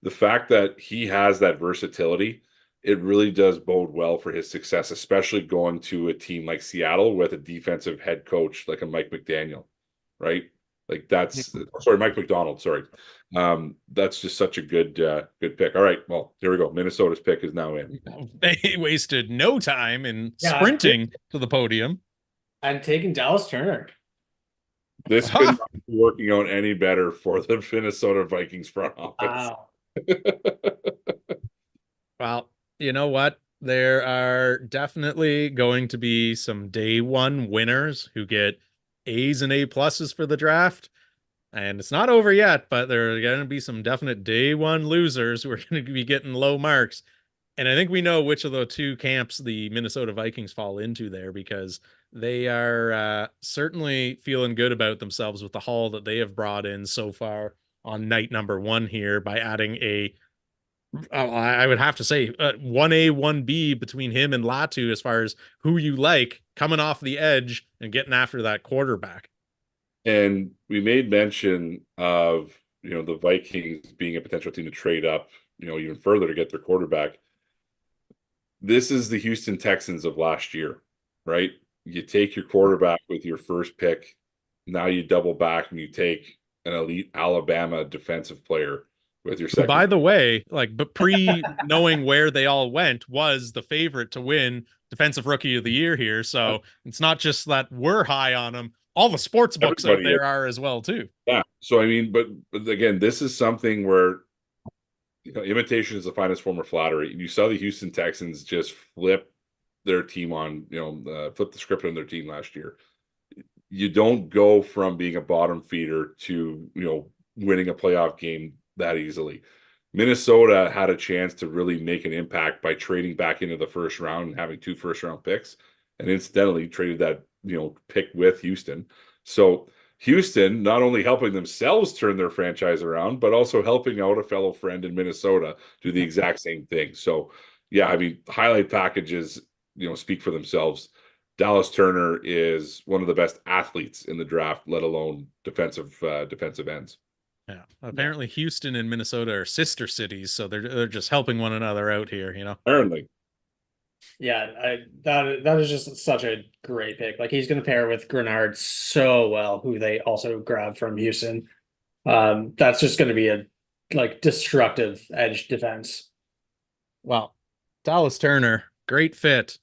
the fact that he has that versatility, it really does bode well for his success, especially going to a team like Seattle with a defensive head coach like a Mike McDaniel, right? Like Mike McDonald, sorry. That's just such a good pick. All right, well, here we go. Minnesota's pick is now in. They wasted no time in sprinting to the podium. I'm taking Dallas Turner. This could not be working out any better for the Minnesota Vikings front office. Wow. Well, you know what? There are definitely going to be some day one winners who get A's and A pluses for the draft. And it's not over yet, but there are going to be some definite day one losers who are going to be getting low marks. And I think we know which of the two camps the Minnesota Vikings fall into there because they are certainly feeling good about themselves with the haul that they have brought in so far on night number one here by adding I would have to say 1A, 1B between him and Latu as far as who you like coming off the edge and getting after that quarterback. And we made mention of, the Vikings being a potential team to trade up, even further to get their quarterback. This is the Houston Texans of last year, right? You take your quarterback with your first pick. Now you double back and you take an elite Alabama defensive player with your second. By the way, but knowing where they all went was the favorite to win defensive rookie of the year here. So it's not just that we're high on them. All the sports books out there are as well too. Yeah. So, I mean, but again, this is something where, imitation is the finest form of flattery. You saw the Houston Texans just flip their team flip the script on their team last year. You don't go from being a bottom feeder to, winning a playoff game that easily. Minnesota had a chance to really make an impact by trading back into the first round and having 2 first-round picks, and incidentally traded that pick with Houston. So Houston not only helping themselves turn their franchise around, but also helping out a fellow friend in Minnesota do the exact same thing. So yeah, I mean, highlight packages speak for themselves. Dallas Turner is one of the best athletes in the draft, let alone defensive ends. Yeah. Apparently Houston and Minnesota are sister cities, so they're just helping one another out here, Apparently. that is just such a great pick. Like he's going to pair with Grenard so well, who they also grabbed from Houston. That's just going to be a like destructive edge defense. Well, Dallas Turner, great fit.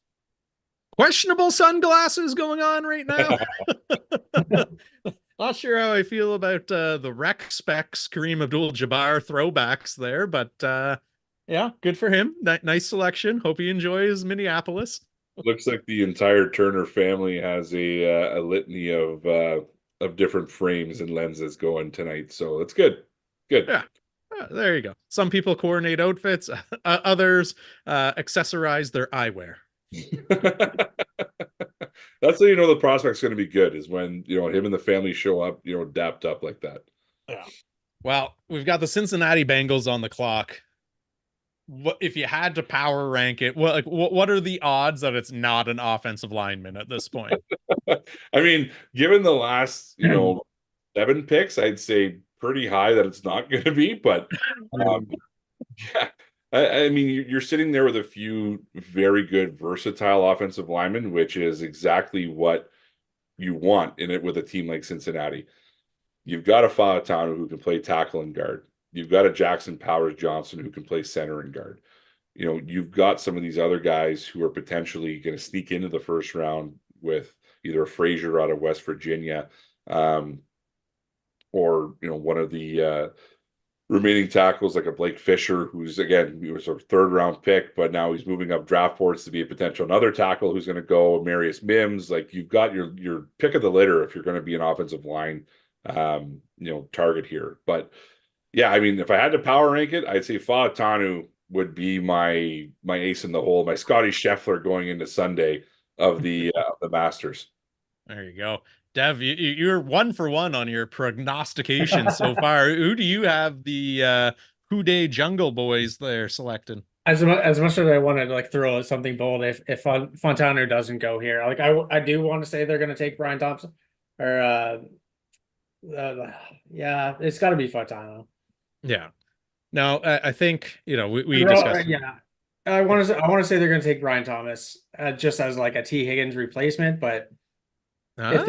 Questionable sunglasses going on right now. Not sure how I feel about the rec specs Kareem Abdul-Jabbar throwbacks there, but yeah, good for him. Nice selection. Hope he enjoys Minneapolis. Looks like the entire Turner family has a litany of different frames and lenses going tonight, so it's good. Good. Yeah. There you go. Some people coordinate outfits, others accessorize their eyewear. That's how you know the prospect's going to be good, is when him and the family show up, dapped up like that. Yeah. Well, we've got the Cincinnati Bengals on the clock. What if you had to power rank it? What are the odds that it's not an offensive lineman at this point? I mean, given the last 7 picks, I'd say pretty high that it's not going to be. But yeah, I mean, you're sitting there with a few very good, versatile offensive linemen, which is exactly what you want in it with a team like Cincinnati. You've got a Fautanu who can play tackle and guard. You've got a Jackson Powers Johnson who can play center and guard. You've got some of these other guys who are potentially going to sneak into the first round with either a Frazier out of West Virginia, or one of the remaining tackles like a Blake Fisher, who's again, he was a 3rd round pick, but now he's moving up draft boards to be a potential another tackle who's going to go. Marius Mims, like you've got your pick of the litter if you're going to be an offensive line target here. But yeah, I mean, if I had to power rank it, I'd say Fautanu would be my ace in the hole, my Scotty Scheffler going into Sunday of the Masters. There you go. Dev, you're 1 for 1 on your prognostication so far. Who do you have the Houday Jungle Boys there selecting? As much as I want to like throw something bold, if Fontana doesn't go here, like I do want to say they're going to take Brian Thompson, or yeah, it's got to be Fontana. Yeah. Now I think we discussed. Yeah, I want to say they're going to take Brian Thomas just as like a T Higgins replacement, but. Yeah.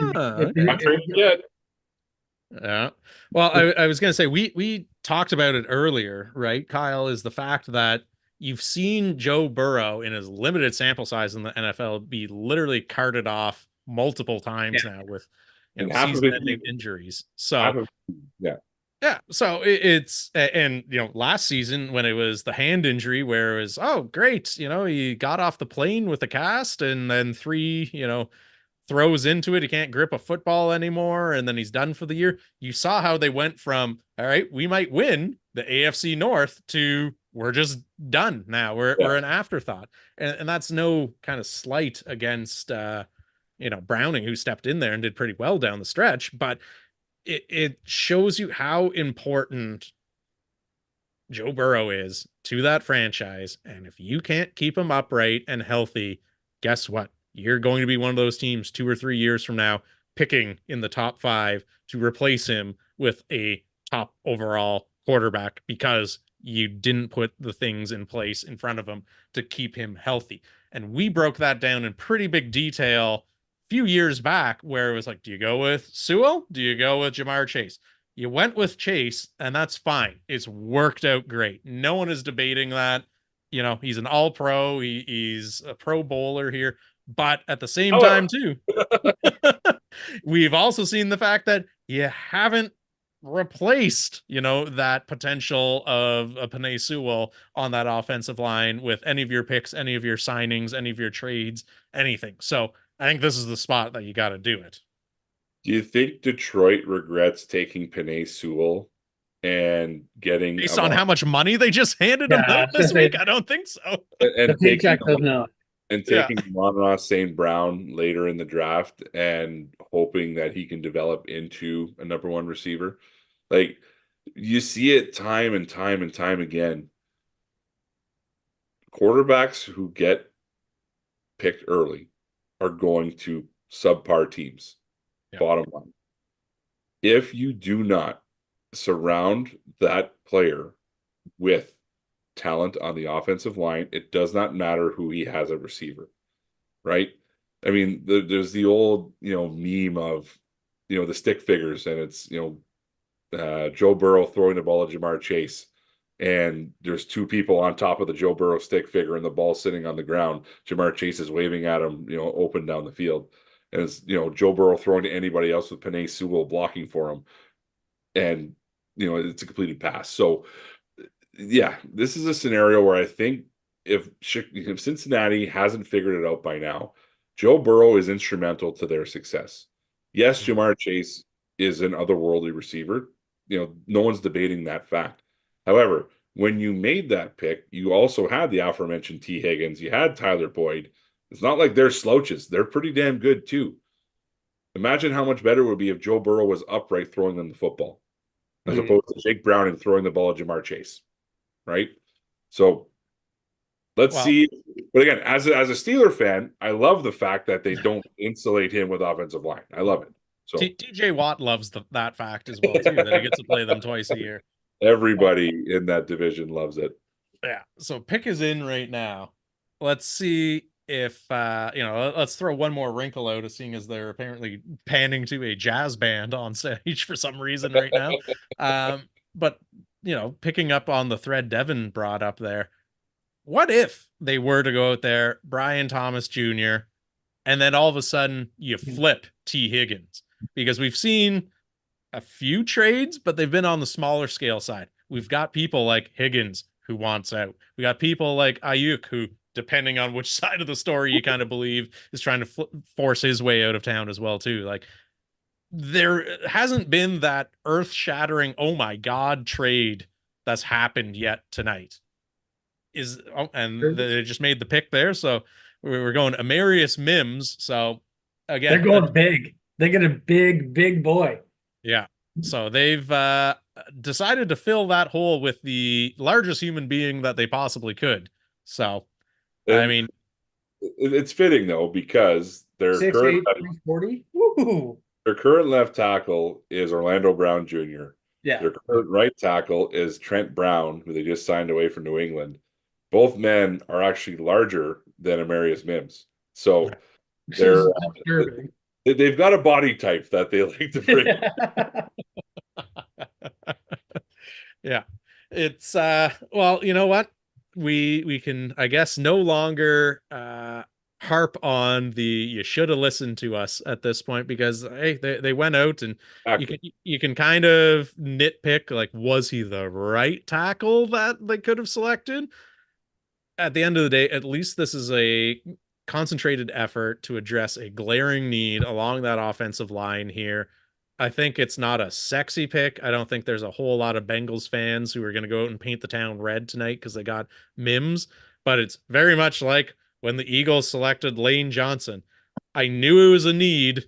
Well, I was going to say we talked about it earlier, right, Kyle? Is the fact that you've seen Joe Burrow in his limited sample size in the NFL be literally carted off multiple times now with season-ending injuries. So yeah. So it's and last season when it was the hand injury where it was great, he got off the plane with a cast and then 3 throws into it. He can't grip a football anymore. And then he's done for the year. You saw how they went from, all right, we might win the AFC North to we're just done now. We're an afterthought. And that's no kind of slight against, Browning, who stepped in there and did pretty well down the stretch. But it shows you how important Joe Burrow is to that franchise. And if you can't keep him upright and healthy, guess what? You're going to be one of those teams 2 or 3 years from now picking in the top 5 to replace him with a top overall quarterback because you didn't put the things in place in front of him to keep him healthy. And we broke that down in pretty big detail a few years back where it was like, do you go with Sewell? Do you go with Jamar Chase? You went with Chase, and that's fine. It's worked out great. No one is debating that. He's an all-pro. He's a pro bowler here. But at the same time, too, we've also seen the fact that you haven't replaced, that potential of a Penei Sewell on that offensive line with any of your picks, any of your signings, any of your trades, anything. So I think this is the spot that you got to do it. Do you think Detroit regrets taking Penei Sewell and getting based on how much money they just handed him out this week? I don't think so. And paycheck does not. And taking Amon-Ra St. Brown later in the draft and hoping that he can develop into a number 1 receiver. Like, you see it time and time and time again. Quarterbacks who get picked early are going to subpar teams. Bottom line. If you do not surround that player with talent on the offensive line. It does not matter who he has a receiver, right? I mean, there's the old, meme of, the stick figures, and it's, Joe Burrow throwing the ball at Jamar Chase, and there's two people on top of the Joe Burrow stick figure, and the ball sitting on the ground. Jamar Chase is waving at him, open down the field, and it's Joe Burrow throwing to anybody else with Penei Sewell blocking for him, and it's a completed pass. So yeah, this is a scenario where I think if Cincinnati hasn't figured it out by now, Joe Burrow is instrumental to their success. Yes, Jamar Chase is an otherworldly receiver. No one's debating that fact. However, when you made that pick, you also had the aforementioned T. Higgins. You had Tyler Boyd. It's not like they're slouches. They're pretty damn good too. Imagine how much better it would be if Joe Burrow was upright throwing them the football, as opposed to Jake Browning throwing the ball at Jamar Chase, right? So let's see. But again, as a Steeler fan, I love the fact that they don't insulate him with offensive line. I love it. So TJ Watt loves that fact as well too, that he gets to play them twice a year. Everybody in that division loves it. Yeah. So pick is in right now. Let's see if let's throw one more wrinkle out, seeing as they're apparently panning to a jazz band on stage for some reason right now. But picking up on the thread Devin brought up there, what if they were to go out there, Brian Thomas Jr., and then all of a sudden you flip T. Higgins? Because we've seen a few trades, but they've been on the smaller scale side. We've got people like Higgins who wants out. We got people like Ayuk who, depending on which side of the story you kind of believe, is trying to force his way out of town as well too. Like, there hasn't been that earth-shattering, oh my god, trade that's happened yet tonight. And they just made the pick there, so we're going Amarius Mims. So again, they're going big. They get a big boy. Yeah. So they've decided to fill that hole with the largest human being that they possibly could. So, And I mean, it's fitting though, because their 6'8", current 340. Woo! their current left tackle is Orlando Brown Jr. Yeah. Their current right tackle is Trent Brown, who they just signed away from New England. Both men are actually larger than Amarius Mims. So they're they've got a body type that they like to bring. Yeah. It's well, you know what? We can, I guess, no longer harp on the you should have listened to us at this point, because hey, they went out, and you can kind of nitpick, like, was he the right tackle that they could have selected? At the end of the day, at least this is a concentrated effort to address a glaring need along that offensive line here. I think it's not a sexy pick. I don't think there's a whole lot of Bengals fans who are going to go out and paint the town red tonight because they got Mims, but it's very much like when the Eagles selected Lane Johnson. I knew it was a need.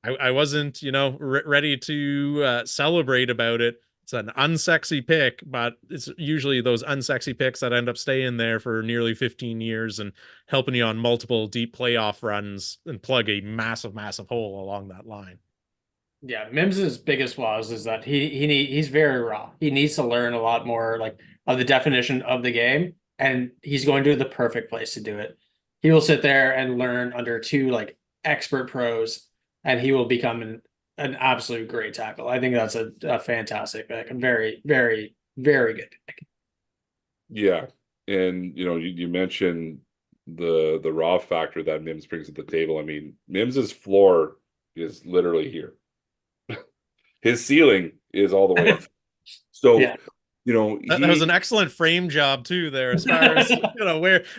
I wasn't, ready to celebrate about it. It's an unsexy pick, but it's usually those unsexy picks that end up staying there for nearly 15 years and helping you on multiple deep playoff runs and plug a massive hole along that line. Yeah, Mims's biggest flaws is that he's very raw. He needs to learn a lot more, like, of the definition of the game, and he's going to the perfect place to do it. He will sit there and learn under two expert pros, and he will become an absolute great tackle. I think that's a fantastic pick. A very, very, very good pick. Yeah. And you mentioned the raw factor that Mims brings to the table. I mean, Mims's floor is literally here. His ceiling is all the way up. So yeah. That was an excellent frame job too there, as far as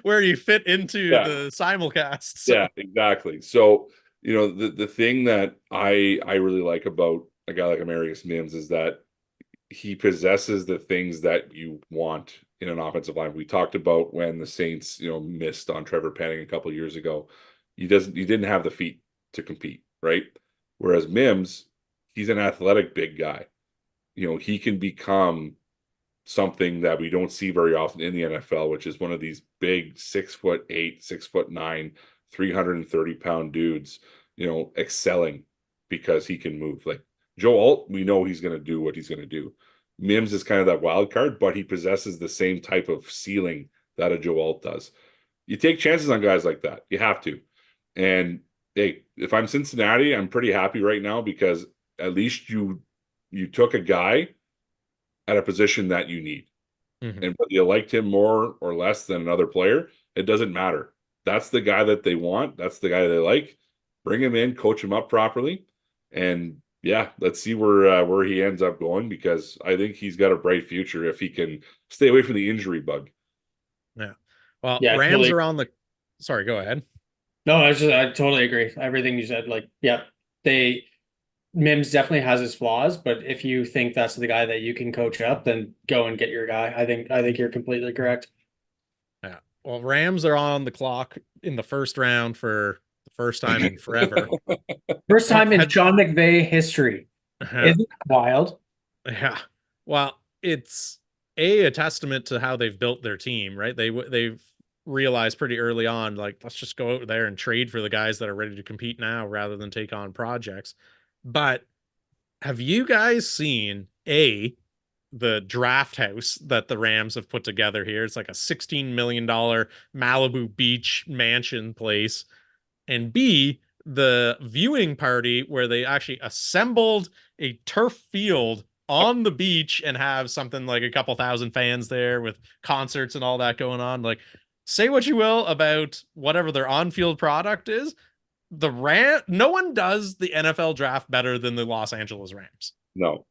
where you fit into the simulcast. So. Yeah, exactly. So the thing that I really like about a guy like Amarius Mims is that he possesses the things that you want in an offensive line. We talked about when the Saints missed on Trevor Penning a couple of years ago. He didn't have the feet to compete, right? Whereas Mims, he's an athletic big guy. He can become something that we don't see very often in the NFL, which is one of these big 6'8", 6'9", 330-pound dudes, excelling because he can move. Like Joe Alt, we know he's going to do what he's going to do. Mims is kind of that wild card, but he possesses the same type of ceiling that a Joe Alt does. You take chances on guys like that. You have to. And hey, if I'm Cincinnati, I'm pretty happy right now because at least you took a guy at a position that you need. Mhm. And whether you liked him more or less than another player, it doesn't matter. That's the guy that they want. That's the guy they like. Bring him in, coach him up properly, and yeah, let's see where he ends up going because I think he's got a bright future if he can stay away from the injury bug. Yeah. Well, Yeah, Rams totally. are on the. Sorry, go ahead. No, I totally agree. Everything you said, like, yeah, Mims definitely has his flaws, but if you think that's the guy that you can coach up, then go and get your guy. I think you're completely correct. Yeah. Well, Rams are on the clock in the first round for the first time in forever. First time in Sean McVay history. Yeah. Isn't that wild? Yeah. Well, it's a testament to how they've built their team, right? They've realized pretty early on, like, let's just go out there and trade for the guys that are ready to compete now rather than take on projects. But have you guys seen the draft house that the Rams have put together here? It's like a $16 million Malibu Beach mansion place. And B, the viewing party where they actually assembled a turf field on the beach and have something like a couple thousand fans there with concerts and all that going on. Like, say what you will about whatever their on-field product is, no one does the NFL draft better than the Los Angeles Rams. No.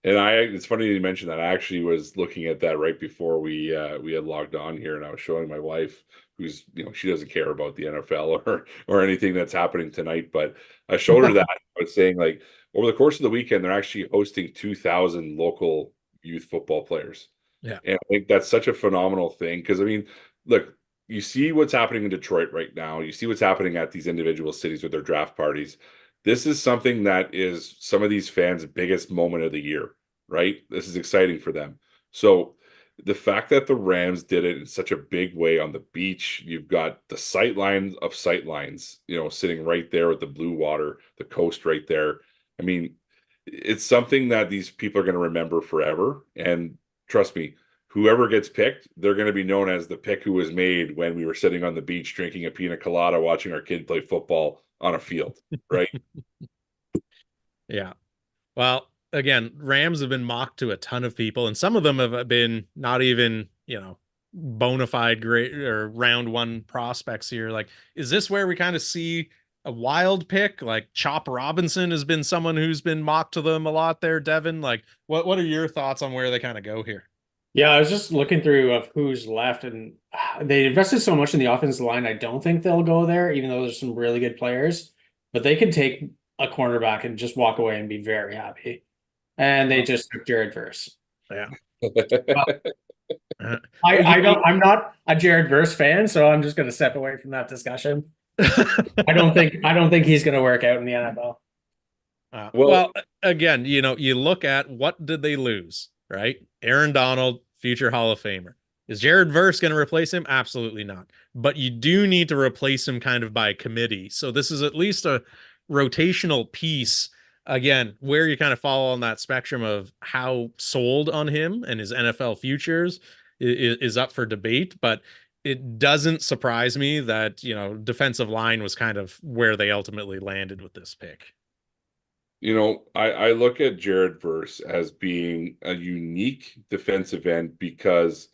And it's funny you mentioned that. I actually was looking at that right before we had logged on here, and I was showing my wife, who's she doesn't care about the NFL or anything that's happening tonight, but I showed her that. I was saying, like, over the course of the weekend, they're actually hosting 2,000 local youth football players. Yeah. And I think that's such a phenomenal thing because I mean, look, you see what's happening in Detroit right now. You see what's happening at these individual cities with their draft parties. This is something that is some of these fans' biggest moment of the year, right? This is exciting for them. So the fact that the Rams did it in such a big way on the beach, you've got the sight lines of sight lines, sitting right there with the blue water, the coast right there. I mean, it's something that these people are going to remember forever. And trust me, whoever gets picked, they're going to be known as the pick who was made when we were sitting on the beach drinking a pina colada, watching our kid play football on a field, right? Yeah. Well, again, Rams have been mocked to a ton of people, and some of them have been not even, bona fide great or round one prospects here. Like, is this where we kind of see a wild pick? Like Chop Robinson has been someone who's been mocked to them a lot there, Devin. Like, what are your thoughts on where they kind of go here? Yeah, I was just looking through of who's left, and they invested so much in the offensive line. I don't think they'll go there, even though there's some really good players. But they could take a cornerback and just walk away and be very happy. And they just took Jared Verse. Yeah. I'm not a Jared Verse fan, so I'm just going to step away from that discussion. I don't think he's going to work out in the NFL. Well, again, you look at what did they lose, right? Aaron Donald, future Hall of Famer. Is Jared Verse going to replace him? Absolutely not. But you do need to replace him kind of by committee. So this is at least a rotational piece. Again, where you kind of fall on that spectrum of how sold on him and his NFL futures is up for debate. But it doesn't surprise me that, defensive line was kind of where they ultimately landed with this pick. I look at Jared Verse as being a unique defensive end because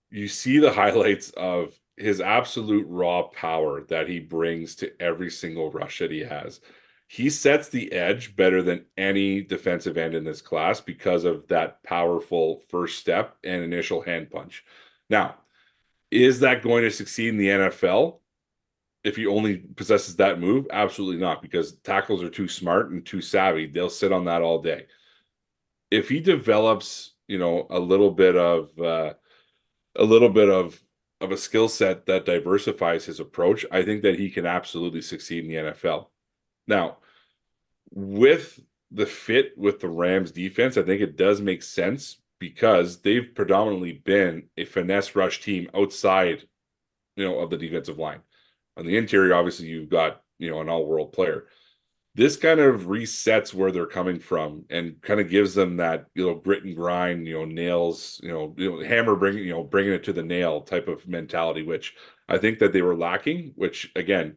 you see the highlights of his absolute raw power that he brings to every single rush that he has. He sets the edge better than any defensive end in this class because of that powerful first step and initial hand punch. Now, is that going to succeed in the NFL? If he only possesses that move, absolutely not, because tackles are too smart and too savvy. They'll sit on that all day. If he develops, a little bit of a skill set that diversifies his approach, I think that he can absolutely succeed in the NFL. Now, with the fit with the Rams defense, I think it does make sense because they've predominantly been a finesse rush team outside, of the defensive line. On the interior, obviously, you've got, an all-world player. this kind of resets where they're coming from and kind of gives them that, grit and grind, nails, hammer bringing it to the nail type of mentality, which I think that they were lacking, which again,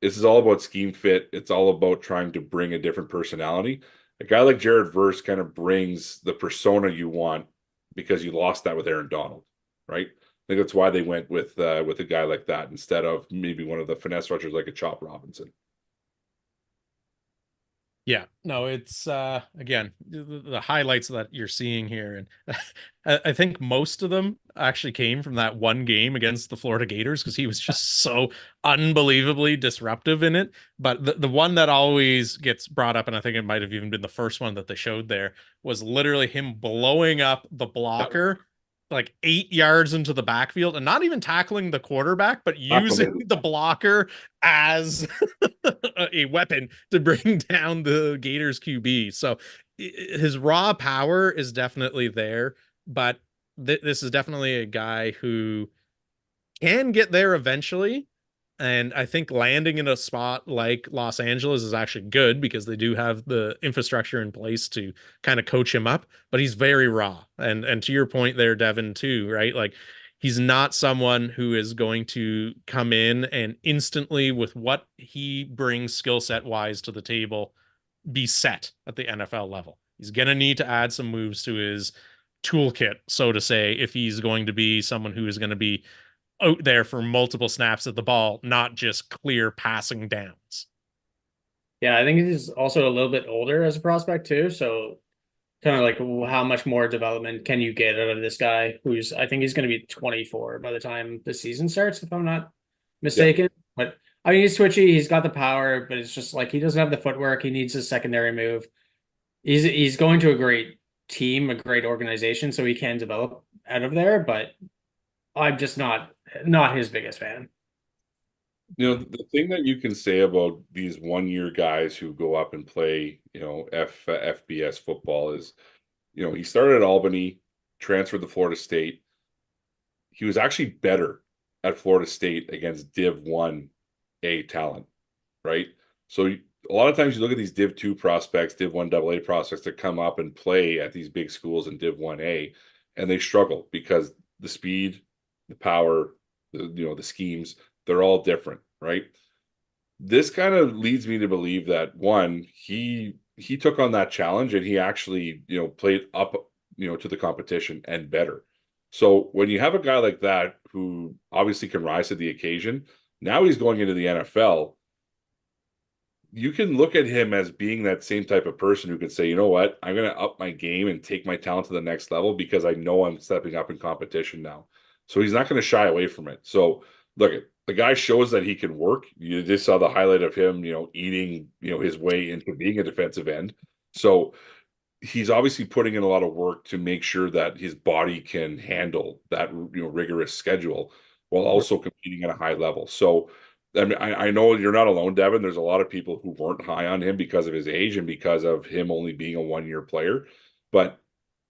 this is all about scheme fit. It's all about trying to bring a different personality. A guy like Jared Verse kind of brings the persona you want because you lost that with Aaron Donald, right? I think that's why they went with a guy like that instead of maybe one of the finesse rushers like a Chop Robinson. Yeah, no, it's again the highlights that you're seeing here, and I think most of them actually came from that one game against the Florida Gators because he was just so unbelievably disruptive in it. But the one that always gets brought up, and I think it might have even been the first one that they showed there, was literally him blowing up the blocker like 8 yards into the backfield and not even tackling the quarterback, but using the blocker as a weapon to bring down the Gators QB. So his raw power is definitely there, but this is definitely a guy who can get there eventually. And I think landing in a spot like Los Angeles is actually good because they do have the infrastructure in place to kind of coach him up, but he's very raw. And to your point there, Devin, too, right? Like he's not someone who is going to come in and instantly, with what he brings skill set wise to the table, be set at the NFL level. He's going to need to add some moves to his toolkit, so to say, if he's going to be someone who is going to be out there for multiple snaps at the ball, not just clear passing downs. Yeah, I think he's also a little bit older as a prospect too. So kind of like how much more development can you get out of this guy who's, I think he's going to be 24 by the time the season starts, if I'm not mistaken. Yeah. But I mean, he's twitchy, he's got the power, but it's just like he doesn't have the footwork. He needs a secondary move. He's going to a great team, a great organization, so he can develop out of there, but I'm just not his biggest fan. The thing that you can say about these 1-year guys who go up and play, FBS football is, he started at Albany, transferred to Florida State. He was actually better at Florida State against Div 1A talent, right? So a lot of times you look at these Div 2 prospects, Div 1 AA prospects that come up and play at these big schools in Div 1A, and they struggle because the speed, the power, the schemes, they're all different, right? This kind of leads me to believe that one, he took on that challenge and he actually, played up, to the competition and better. So when you have a guy like that who obviously can rise to the occasion, now he's going into the NFL. You can look at him as being that same type of person who can say, you know what, I'm going to up my game and take my talent to the next level because I know I'm stepping up in competition now. So he's not going to shy away from it. So look, the guy shows that he can work. You just saw the highlight of him, eating, his way into being a defensive end. So he's obviously putting in a lot of work to make sure that his body can handle that, rigorous schedule while also competing at a high level. So, I mean, I know you're not alone, Devin. There's a lot of people who weren't high on him because of his age and because of him only being a 1-year player. But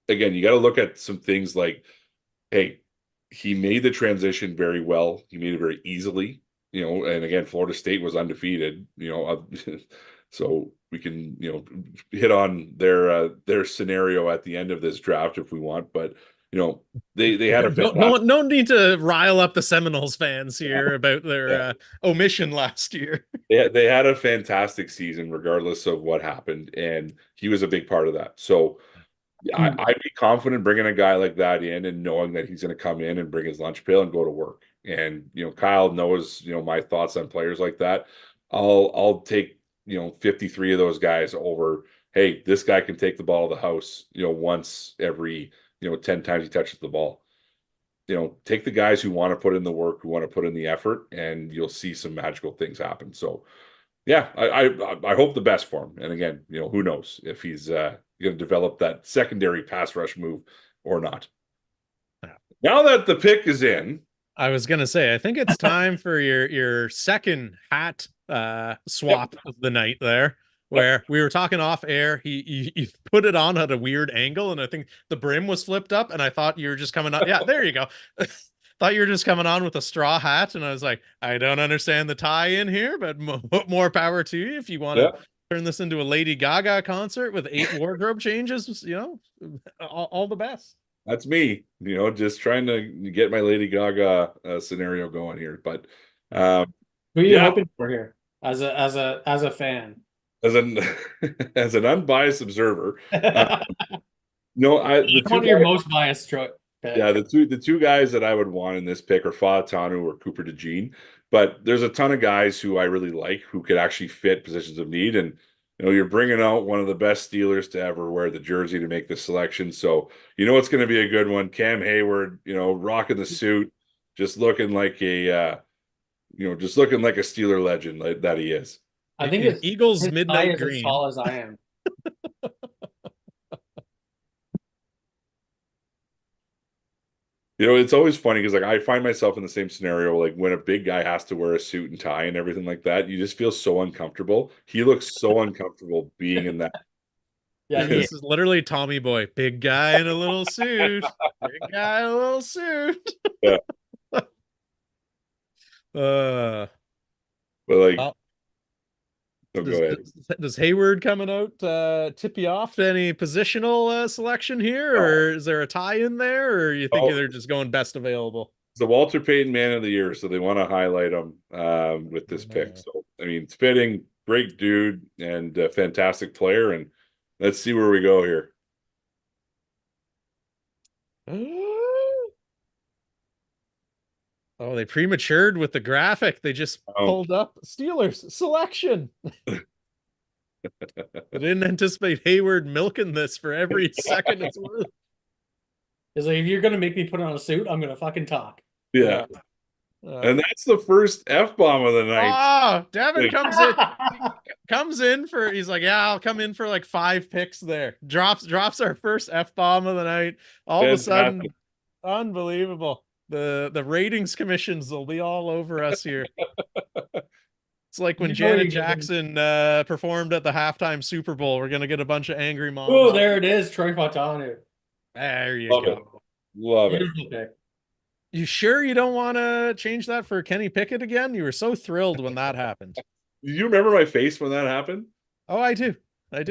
again, you got to look at some things like, hey, he made the transition very well. He made it very easily, and again, Florida State was undefeated, so we can, hit on their scenario at the end of this draft if we want, but they had a no need to rile up the Seminoles fans here about their omission last year. They had a fantastic season regardless of what happened, and he was a big part of that. So I'd be confident bringing a guy like that in and knowing that he's going to come in and bring his lunch pail and go to work. And, Kyle knows, my thoughts on players like that. I'll take, 53 of those guys over, hey, this guy can take the ball to the house, once every, 10 times he touches the ball. Take the guys who want to put in the work, who want to put in the effort, and you'll see some magical things happen. So, yeah, I hope the best for him. And again, who knows if he's going to develop that secondary pass rush move or not. Now that the pick is in, I was going to say, I think it's time for your second hat swap of the night there, where we were talking off air. He put it on at a weird angle, and I think the brim was flipped up, and I thought you were just coming up. Yeah, there you go. Thought you were just coming on with a straw hat, and I was like, I don't understand the tie in here, but more power to you if you want to turn this into a Lady Gaga concert with 8 wardrobe changes, all the best. That's me, just trying to get my Lady Gaga scenario going here. But Who are you yeah. hoping for here as a fan? as an as an unbiased observer, no, One of your most biased pick. yeah, the two guys that I would want in this pick are Falatanu or Cooper DeJean. But there's a ton of guys who I really like who could actually fit positions of need. And you're bringing out one of the best Steelers to ever wear the jersey to make the selection. So it's going to be a good one. Cam Hayward, rocking the suit, just looking like a Steeler legend that he is. I think it's Eagles midnight green. As tall as I am. It's always funny because I find myself in the same scenario, like when a big guy has to wear a suit and tie and everything like that, you just feel so uncomfortable. He looks so uncomfortable being in that. Yeah, this is literally Tommy Boy, big guy in a little suit, big guy in a little suit. Yeah. But go ahead. Does Hayward coming out tip you off to any positional selection here, or is there a tie in there, or you think they're just going best available? It's the Walter Payton Man of the Year, so they want to highlight him with this pick. So it's fitting, great dude, and a fantastic player. And let's see where we go here. Oh, they prematured with the graphic. They just pulled up Steelers selection. I didn't anticipate Hayward milking this for every second it's worth. It's like, if you're gonna make me put on a suit, I'm gonna fucking talk. Yeah. And that's the first F-bomb of the night. Oh, Devin comes in for, he's like, yeah, I'll come in for like 5 picks there. Drops our first F-bomb of the night. All of a sudden, unbelievable. The ratings commissions will be all over us here. It's like when Janet Jackson performed at the halftime Super Bowl. We're gonna get a bunch of angry moms. Oh, there it is, Troy Fautanu. There you go. Love it. Pick. You sure you don't want to change that for Kenny Pickett again? You were so thrilled when that happened. Do you remember my face when that happened? Oh, I do. It's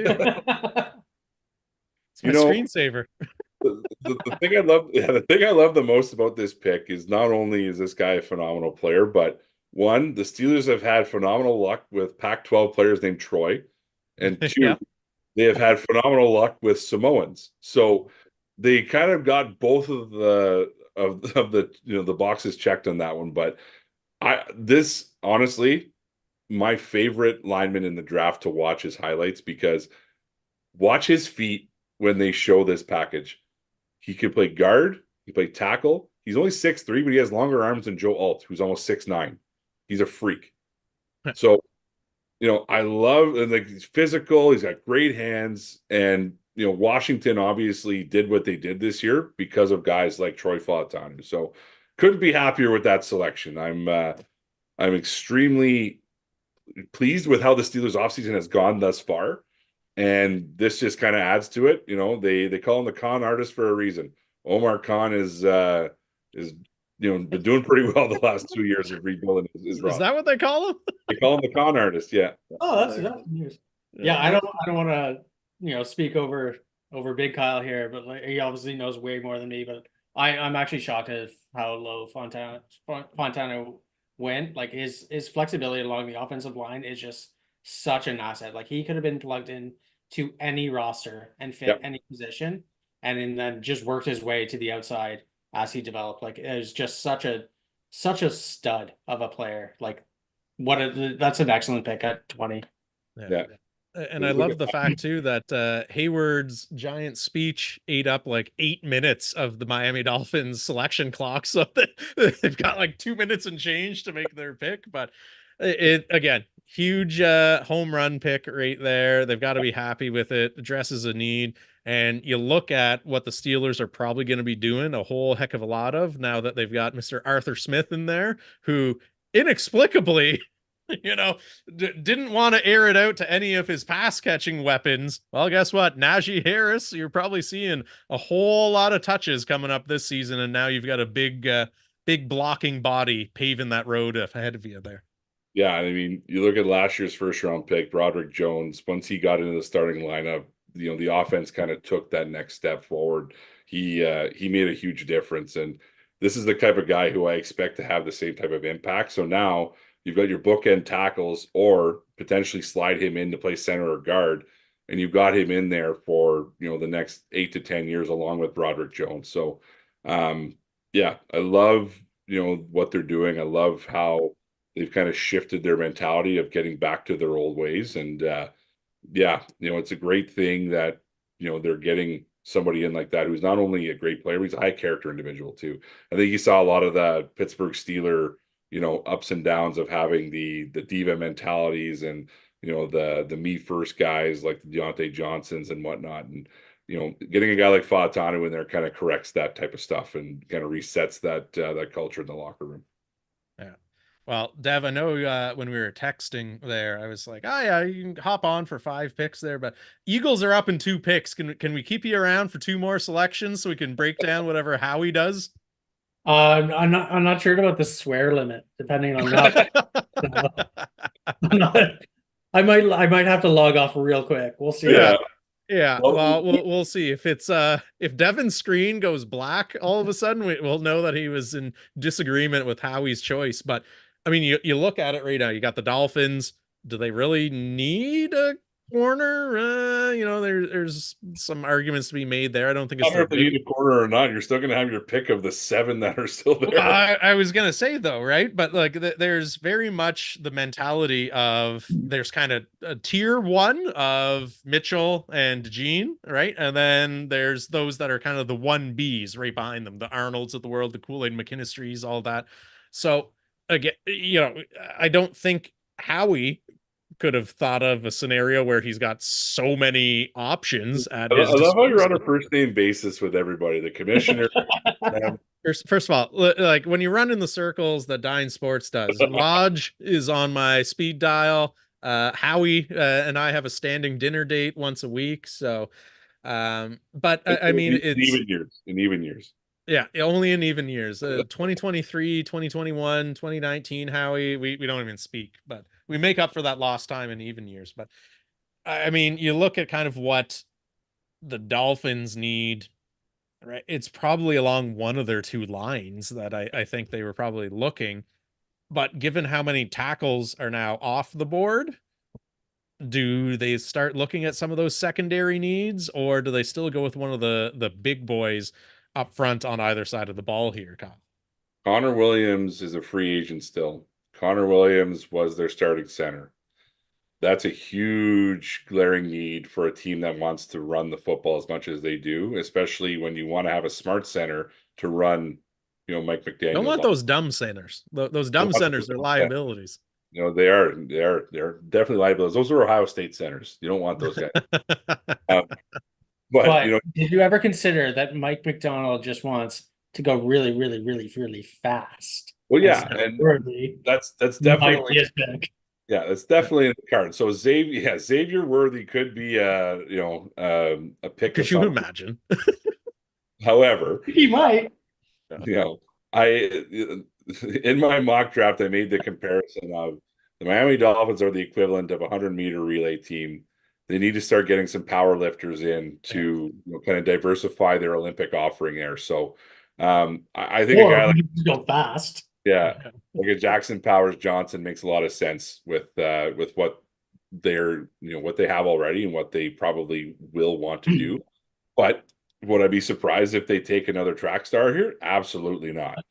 my screensaver. The thing I love, the thing I love the most about this pick is not only is this guy a phenomenal player, but one, the Steelers have had phenomenal luck with Pac-12 players named Troy, and 2, they have had phenomenal luck with Samoans. So they kind of got both of the the boxes checked on that one. But honestly, my favorite lineman in the draft to watch his highlights, because watch his feet when they show this package. He can play guard, he can play tackle. He's only 6'3", but he has longer arms than Joe Alt, who's almost 6'9". He's a freak. So, I love, and like, he's physical, he's got great hands, and Washington obviously did what they did this year because of guys like Troy Fautanu. So couldn't be happier with that selection. I'm extremely pleased with how the Steelers offseason has gone thus far. And this just kind of adds to it. They call him the con artist for a reason. Omar Khan is been doing pretty well the last 2 years of rebuilding his roster. Is that what they call him? They call him the con artist. Yeah. Oh, that's news. Yeah, I don't want to speak over Big Kyle here, but like, he obviously knows way more than me. But I'm actually shocked at how low Fontana went. Like his flexibility along the offensive line is just such an asset. Like he could have been plugged in to any roster and fit any position, and then just worked his way to the outside as he developed. Like it was just such a stud of a player. Like that's an excellent pick at 20. Yeah. And I love the fact too that Hayward's giant speech ate up like 8 minutes of the Miami Dolphins selection clock. So they've got like 2 minutes and change to make their pick. But it again, huge home run pick right there. They've got to be happy with it. Addresses a need. And you look at what the Steelers are probably going to be doing a whole heck of a lot of now that they've got Mr. Arthur Smith in there, who inexplicably, didn't want to air it out to any of his pass catching weapons. Well, guess what? Najee Harris, you're probably seeing a whole lot of touches coming up this season. And now you've got a big blocking body paving that road ahead of you there. Yeah, I mean, you look at last year's first round pick, Broderick Jones. Once he got into the starting lineup, the offense kind of took that next step forward. He made a huge difference, and this is the type of guy who I expect to have the same type of impact. So now you've got your bookend tackles, or potentially slide him in to play center or guard, and you've got him in there for the next 8 to 10 years, along with Broderick Jones. So, yeah, I love what they're doing. I love how they've kind of shifted their mentality of getting back to their old ways. And yeah, it's a great thing that they're getting somebody in like that who's not only a great player, but he's a high character individual too. I think you saw a lot of the Pittsburgh Steeler, ups and downs of having the diva mentalities, and the me first guys like the Deontay Johnsons and whatnot. And getting a guy like Fatanu in there kind of corrects that type of stuff and kind of resets that culture in the locker room. Yeah. Well, Dev, I know when we were texting there, I was like, oh yeah, you can hop on for 5 picks there, but Eagles are up in 2 picks. Can we keep you around for 2 more selections so we can break down whatever Howie does? I'm not sure about the swear limit, depending on that. I might have to log off real quick. We'll see. Yeah. Yeah, Well, we'll see if if Devin's screen goes black all of a sudden, we'll know that he was in disagreement with Howie's choice. But I mean, you look at it right now. You got the Dolphins. Do they really need a corner? There's some arguments to be made there. I don't think it's if you need a corner or not, you're still going to have your pick of the 7 that are still there. I was gonna say though, right? But like, there's very much the mentality of there's kind of a tier 1 of Mitchell and Gene, right? And then there's those that are kind of the 1Bs right behind them, the Arnolds of the world, the Kool-Aid McKinstries, all that. So again, I don't think Howie could have thought of a scenario where he's got so many options at his I love how you're on disposal. a first name basis with everybody, the commissioner. First of all, like when you run in the circles that Dine Sports does, Raj is on my speed dial. Howie and I have a standing dinner date once a week. So, but I mean, in even years. Yeah, only in even years. 2023, 2021, 2019, Howie, we don't even speak, but we make up for that lost time in even years. But I mean, you look at kind of what the Dolphins need, right? It's probably along one of their 2 lines that I think they were probably looking. But given how many tackles are now off the board, do they start looking at some of those secondary needs, or do they still go with one of the big boys up front on either side of the ball here, Kyle? Connor Williams is a free agent still. Connor Williams was their starting center. That's a huge glaring need for a team that wants to run the football as much as they do, especially when you want to have a smart center to run, Mike McDaniel. Don't want those dumb centers. Those dumb centers are liabilities. They're definitely liabilities. Those are Ohio State centers. You don't want those guys. But did you ever consider that Mike McDonald just wants to go really, really, really, really fast? Well, yeah, and that's definitely his pick. Yeah, that's definitely in the card. So Xavier Worthy could be a pick. Could you imagine? However, he might. I in my mock draft I made the comparison of the Miami Dolphins are the equivalent of a 100-meter relay team. They need to start getting some power lifters in to kind of diversify their Olympic offering there. So I think a guy like go fast. Yeah, like a Jackson Powers Johnson makes a lot of sense with what they're what they have already and what they probably will want to do. But would I be surprised if they take another track star here? Absolutely not.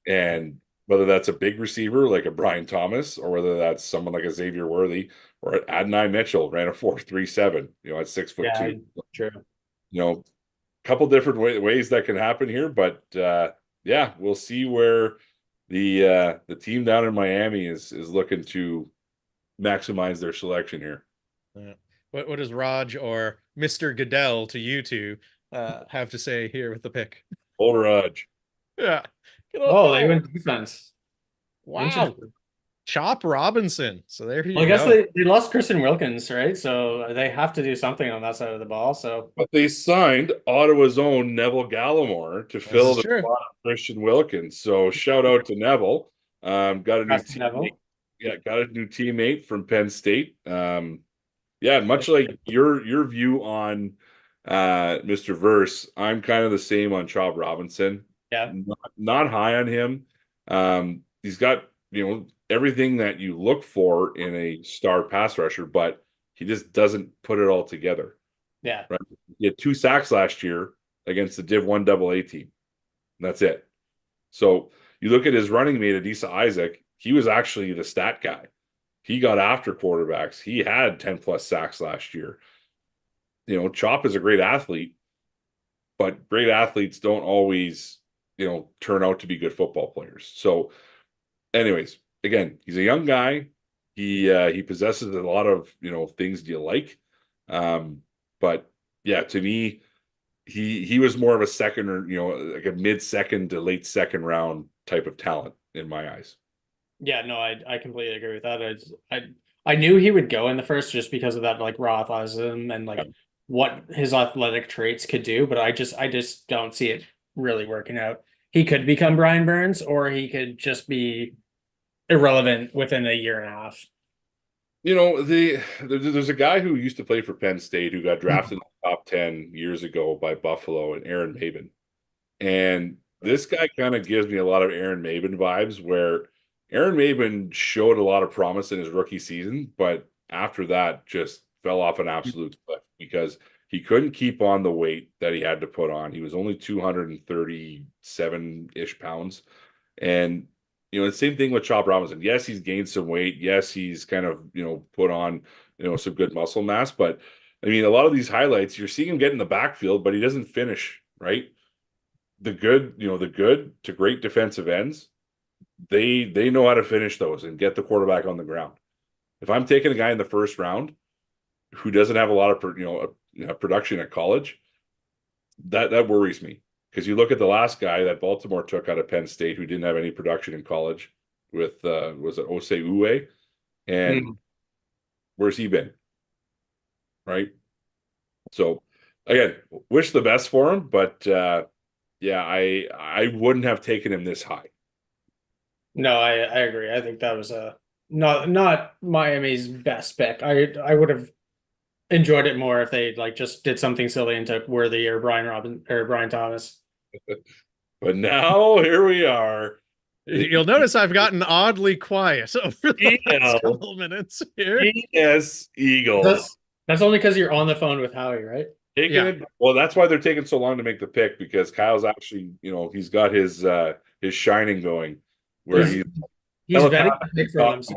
And whether that's a big receiver like a Brian Thomas, or whether that's someone like a Xavier Worthy or Adonai Mitchell, ran a 4.37, at 6'2". True. Couple different ways that can happen here, but yeah, we'll see where the team down in Miami is looking to maximize their selection here. Yeah. What does Raj or Mr. Goodell to you two have to say here with the pick? Old Raj. Yeah. They went defense. Wow. Chop Robinson. So there you go. I guess they lost Christian Wilkins, right? So they have to do something on that side of the ball. So, but they signed Ottawa's own Neville Gallimore to fill the spot of Christian Wilkins. So shout out to Neville. Got a new team. got a new teammate from Penn State. Yeah, much like your view on Mr. Verse, I'm kind of the same on Chop Robinson. Yeah. Not high on him. He's got, everything that you look for in a star pass rusher, but he just doesn't put it all together. Yeah. Right. He had 2 sacks last year against the Div 1 AA team. That's it. So you look at his running mate, Adisa Isaac, he was actually the stat guy. He got after quarterbacks. He had 10 plus sacks last year. Chop is a great athlete, but great athletes don't always, turn out to be good football players. So, anyways, again, he's a young guy. He possesses a lot of, things you like. But yeah, to me, he was more of a second or, like a mid-second to late second round type of talent in my eyes. Yeah, no, I completely agree with that. I knew he would go in the first just because of that like raw athleticism and like what his athletic traits could do, but I just don't see it really working out. He could become Brian Burns, or he could just be irrelevant within a year and a half. There's a guy who used to play for Penn State who got drafted in the top 10 years ago by Buffalo, and Aaron Maben. And this guy kind of gives me a lot of Aaron Maben vibes, where Aaron Maben showed a lot of promise in his rookie season, but after that just fell off an absolute cliff because he couldn't keep on the weight that he had to put on. He was only 237-ish pounds. And, the same thing with Chop Robinson. Yes, he's gained some weight. Yes, he's kind of, put on, some good muscle mass. But, I mean, a lot of these highlights, you're seeing him get in the backfield, but he doesn't finish, right? The good to great defensive ends, they know how to finish those and get the quarterback on the ground. If I'm taking a guy in the first round who doesn't have a lot of production at college, that worries me, because you look at the last guy that Baltimore took out of Penn State who didn't have any production in college with was it Osei Uwe, and where's he been, right? So again, wish the best for him, but yeah, I wouldn't have taken him this high. No, I agree. I think that was not Miami's best pick. I would have enjoyed it more if they like just did something silly and took Worthy or Brian Thomas. But now here we are. You'll notice I've gotten oddly quiet over the last couple minutes here. Yes, Eagles. That's only because you're on the phone with Howie, right? Well, that's why they're taking so long to make the pick, because Kyle's actually, he's got his shining going, where he's vetting the pick for them. So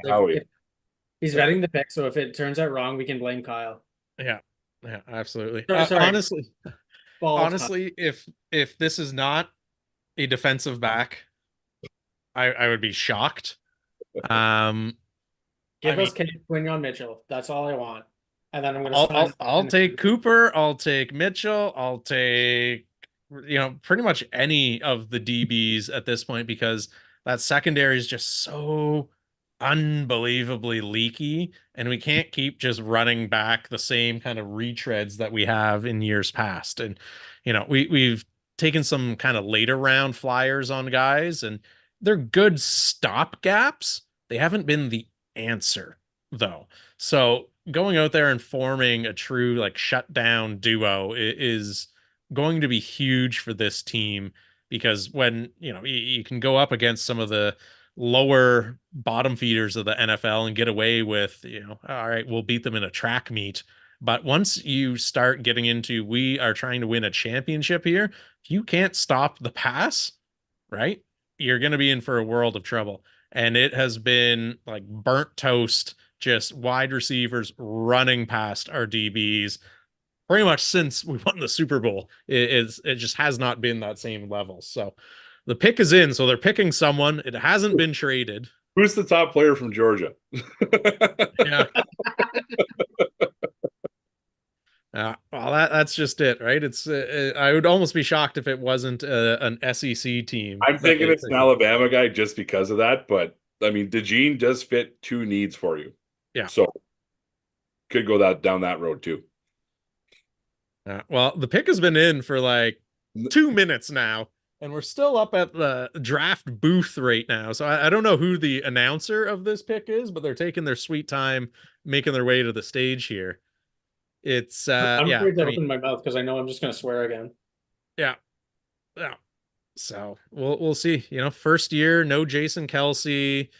he's vetting the pick, so if it turns out wrong, we can blame Kyle. Yeah, absolutely. Sorry. Honestly, if this is not a defensive back, I would be shocked. Give us Quinyon Mitchell. That's all I want. And then I'm gonna I'll take Cooper, I'll take Mitchell, I'll take pretty much any of the DBs at this point, because that secondary is just so unbelievably leaky, and we can't keep just running back the same kind of retreads that we have in years past. And we've taken some kind of later round flyers on guys, and they're good stop gaps. They haven't been the answer though. So going out there and forming a true like shutdown duo is going to be huge for this team, because when you can go up against some of the lower bottom feeders of the NFL and get away with, all right, we'll beat them in a track meet. But once you start getting into, we are trying to win a championship here, if you can't stop the pass, right, you're going to be in for a world of trouble. And it has been like burnt toast, just wide receivers running past our DBs pretty much since we won the Super Bowl. It just has not been that same level. So the pick is in, so they're picking someone. It hasn't been traded. Who's the top player from Georgia? Yeah. Well, that's just it, right? It's I would almost be shocked if it wasn't an SEC team. I'm thinking it's an Alabama guy just because of that, but I mean, DeJean does fit 2 needs for you. Yeah. So could go down that road too. Well, the pick has been in for like 2 minutes now. And we're still up at the draft booth right now. So I don't know who the announcer of this pick is, but they're taking their sweet time making their way to the stage here. It's I'm yeah, afraid to I mean, open my mouth because I know I'm just gonna swear again. yeah. Yeah. So we'll see. First year, no Jason Kelsey.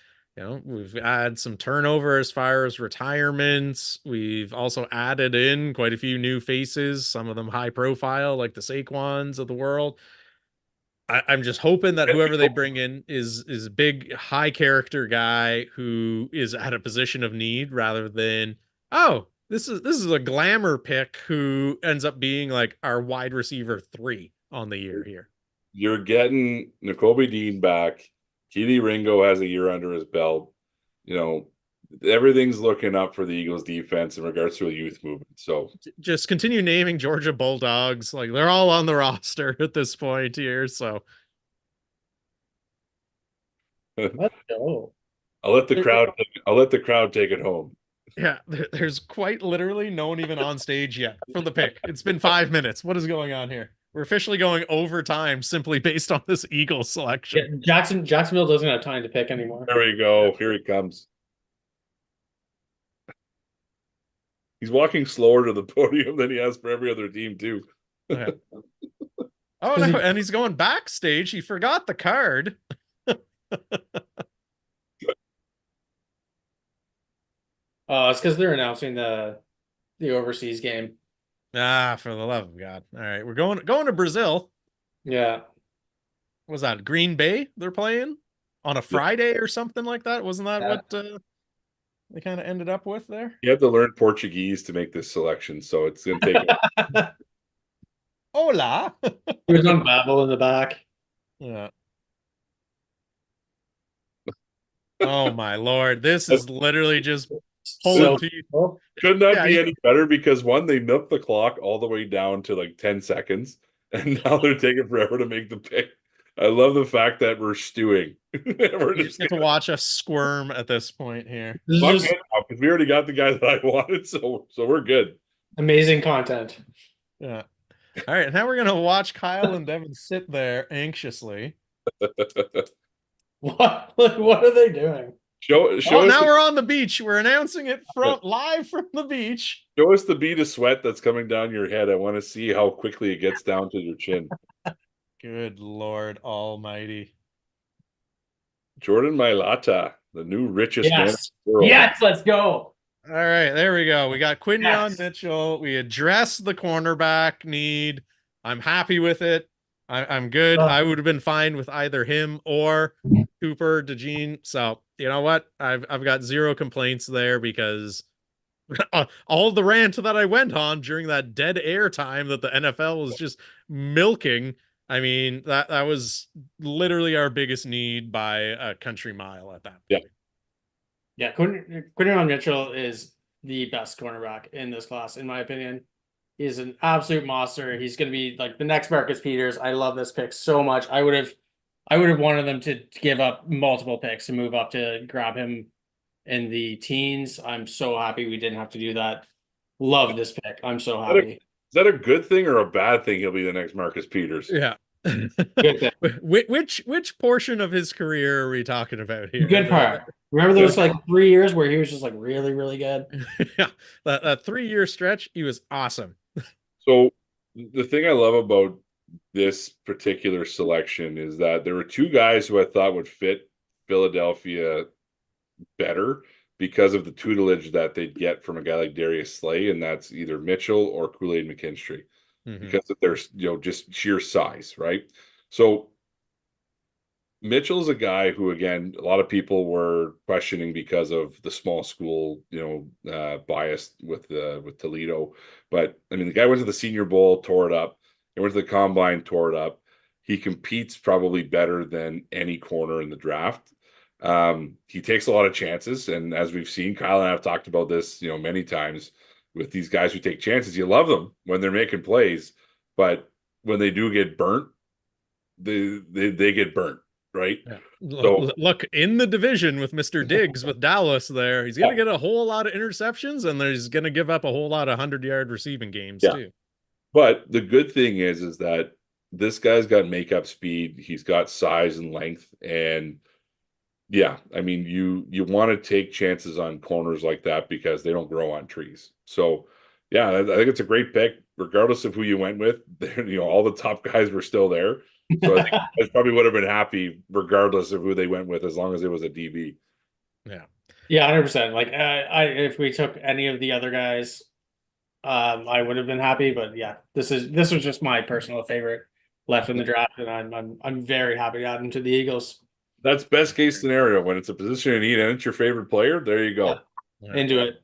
We've had some turnover as far as retirements. We've also added in quite a few new faces, some of them high profile, like the Saquons of the world. I'm just hoping that whoever they bring in is a big high character guy who is at a position of need rather than, oh, this is a glamour pick who ends up being like our wide receiver 3 on the year here. You're getting Nakobe Dean back. Keely Ringo has a year under his belt. Everything's looking up for the Eagles defense in regards to a youth movement. So just continue naming Georgia Bulldogs. Like they're all on the roster at this point here. So Let's go. I'll let the crowd take it home. Yeah, there's quite literally no one even on stage yet for the pick. It's been 5 minutes. What is going on here? We're officially going overtime simply based on this Eagles selection. Yeah, Jacksonville doesn't have time to pick anymore. There we go. Here he comes. He's walking slower to the podium than he has for every other team too. Okay. Oh no, and he's going backstage. He forgot the card. It's because they're announcing the overseas game. Ah, for the love of God. All right, we're going to Brazil. Yeah. Was that Green Bay they're playing on a Friday or something like that? Wasn't that what they kind of ended up with there? You have to learn Portuguese to make this selection, so it's going to take Hola. There's on Babel in the back. Yeah. Oh my Lord. This is literally just pulling teeth. Could not be any better because one, they milked the clock all the way down to like 10 seconds, and now they're taking forever to make the pick. I love the fact that we're stewing. We're just get to watch us squirm at this point here. Because we already got the guy that I wanted, so we're good. Amazing content. Yeah. All right, now we're gonna watch Kyle and Devin sit there anxiously. What are they doing? Show now we're on the beach. We're announcing it live from the beach. Show us the bead of sweat that's coming down your head. I want to see how quickly it gets down to your chin. Good Lord Almighty. Jordan Mailata, the new richest man in the world. Yes, let's go. All right, there we go. We got Quinyon Mitchell. We addressed the cornerback need. I'm happy with it. I'm good. I would have been fine with either him or Cooper DeJean. So you know what? I've got zero complaints there because all the rant that I went on during that dead air time that the NFL was just milking. I mean, that was literally our biggest need by a country mile at that point. Yeah, Quinyon Mitchell is the best cornerback in this class, in my opinion. He's an absolute monster. He's going to be like the next Marcus Peters. I love this pick so much. I would have wanted them to give up multiple picks and move up to grab him in the teens. I'm so happy we didn't have to do that. Love this pick. I'm so happy. Is that a good thing or a bad thing? He'll be the next Marcus Peters. Yeah. Good thing. Which portion of his career are we talking about here? Good part. Remember those like 3 years where he was just like really, really good? Yeah. That 3-year stretch, he was awesome. So the thing I love about this particular selection is that there were two guys who I thought would fit Philadelphia better because of the tutelage that they'd get from a guy like Darius Slay, and that's either Mitchell or Kool-Aid McKinstry, because of their just sheer size, right? So Mitchell's a guy who, again, a lot of people were questioning because of the small school, bias with Toledo. But I mean, the guy went to the Senior Bowl, tore it up. He went to the Combine, tore it up. He competes probably better than any corner in the draft. He takes a lot of chances, and as we've seen, Kyle and I have talked about this, many times with these guys who take chances. You love them when they're making plays, but when they do get burnt, they get burnt. Right. Yeah. Look in the division with Mr. Diggs with Dallas there. He's going to get a whole lot of interceptions and he's going to give up a whole lot of 100-yard receiving games too. But the good thing is that this guy's got makeup speed. He's got size and length, and yeah, I mean, you want to take chances on corners like that because they don't grow on trees. So, yeah, I think it's a great pick, regardless of who you went with. All the top guys were still there, so I think I probably would have been happy regardless of who they went with, as long as it was a DB. Yeah. Yeah, 100%. Like, if we took any of the other guys, I would have been happy. But yeah, this was just my personal favorite left in the draft, and I'm very happy to add him to the Eagles. That's best case scenario when it's a position you need and it's your favorite player. There you go. Yeah. Into it.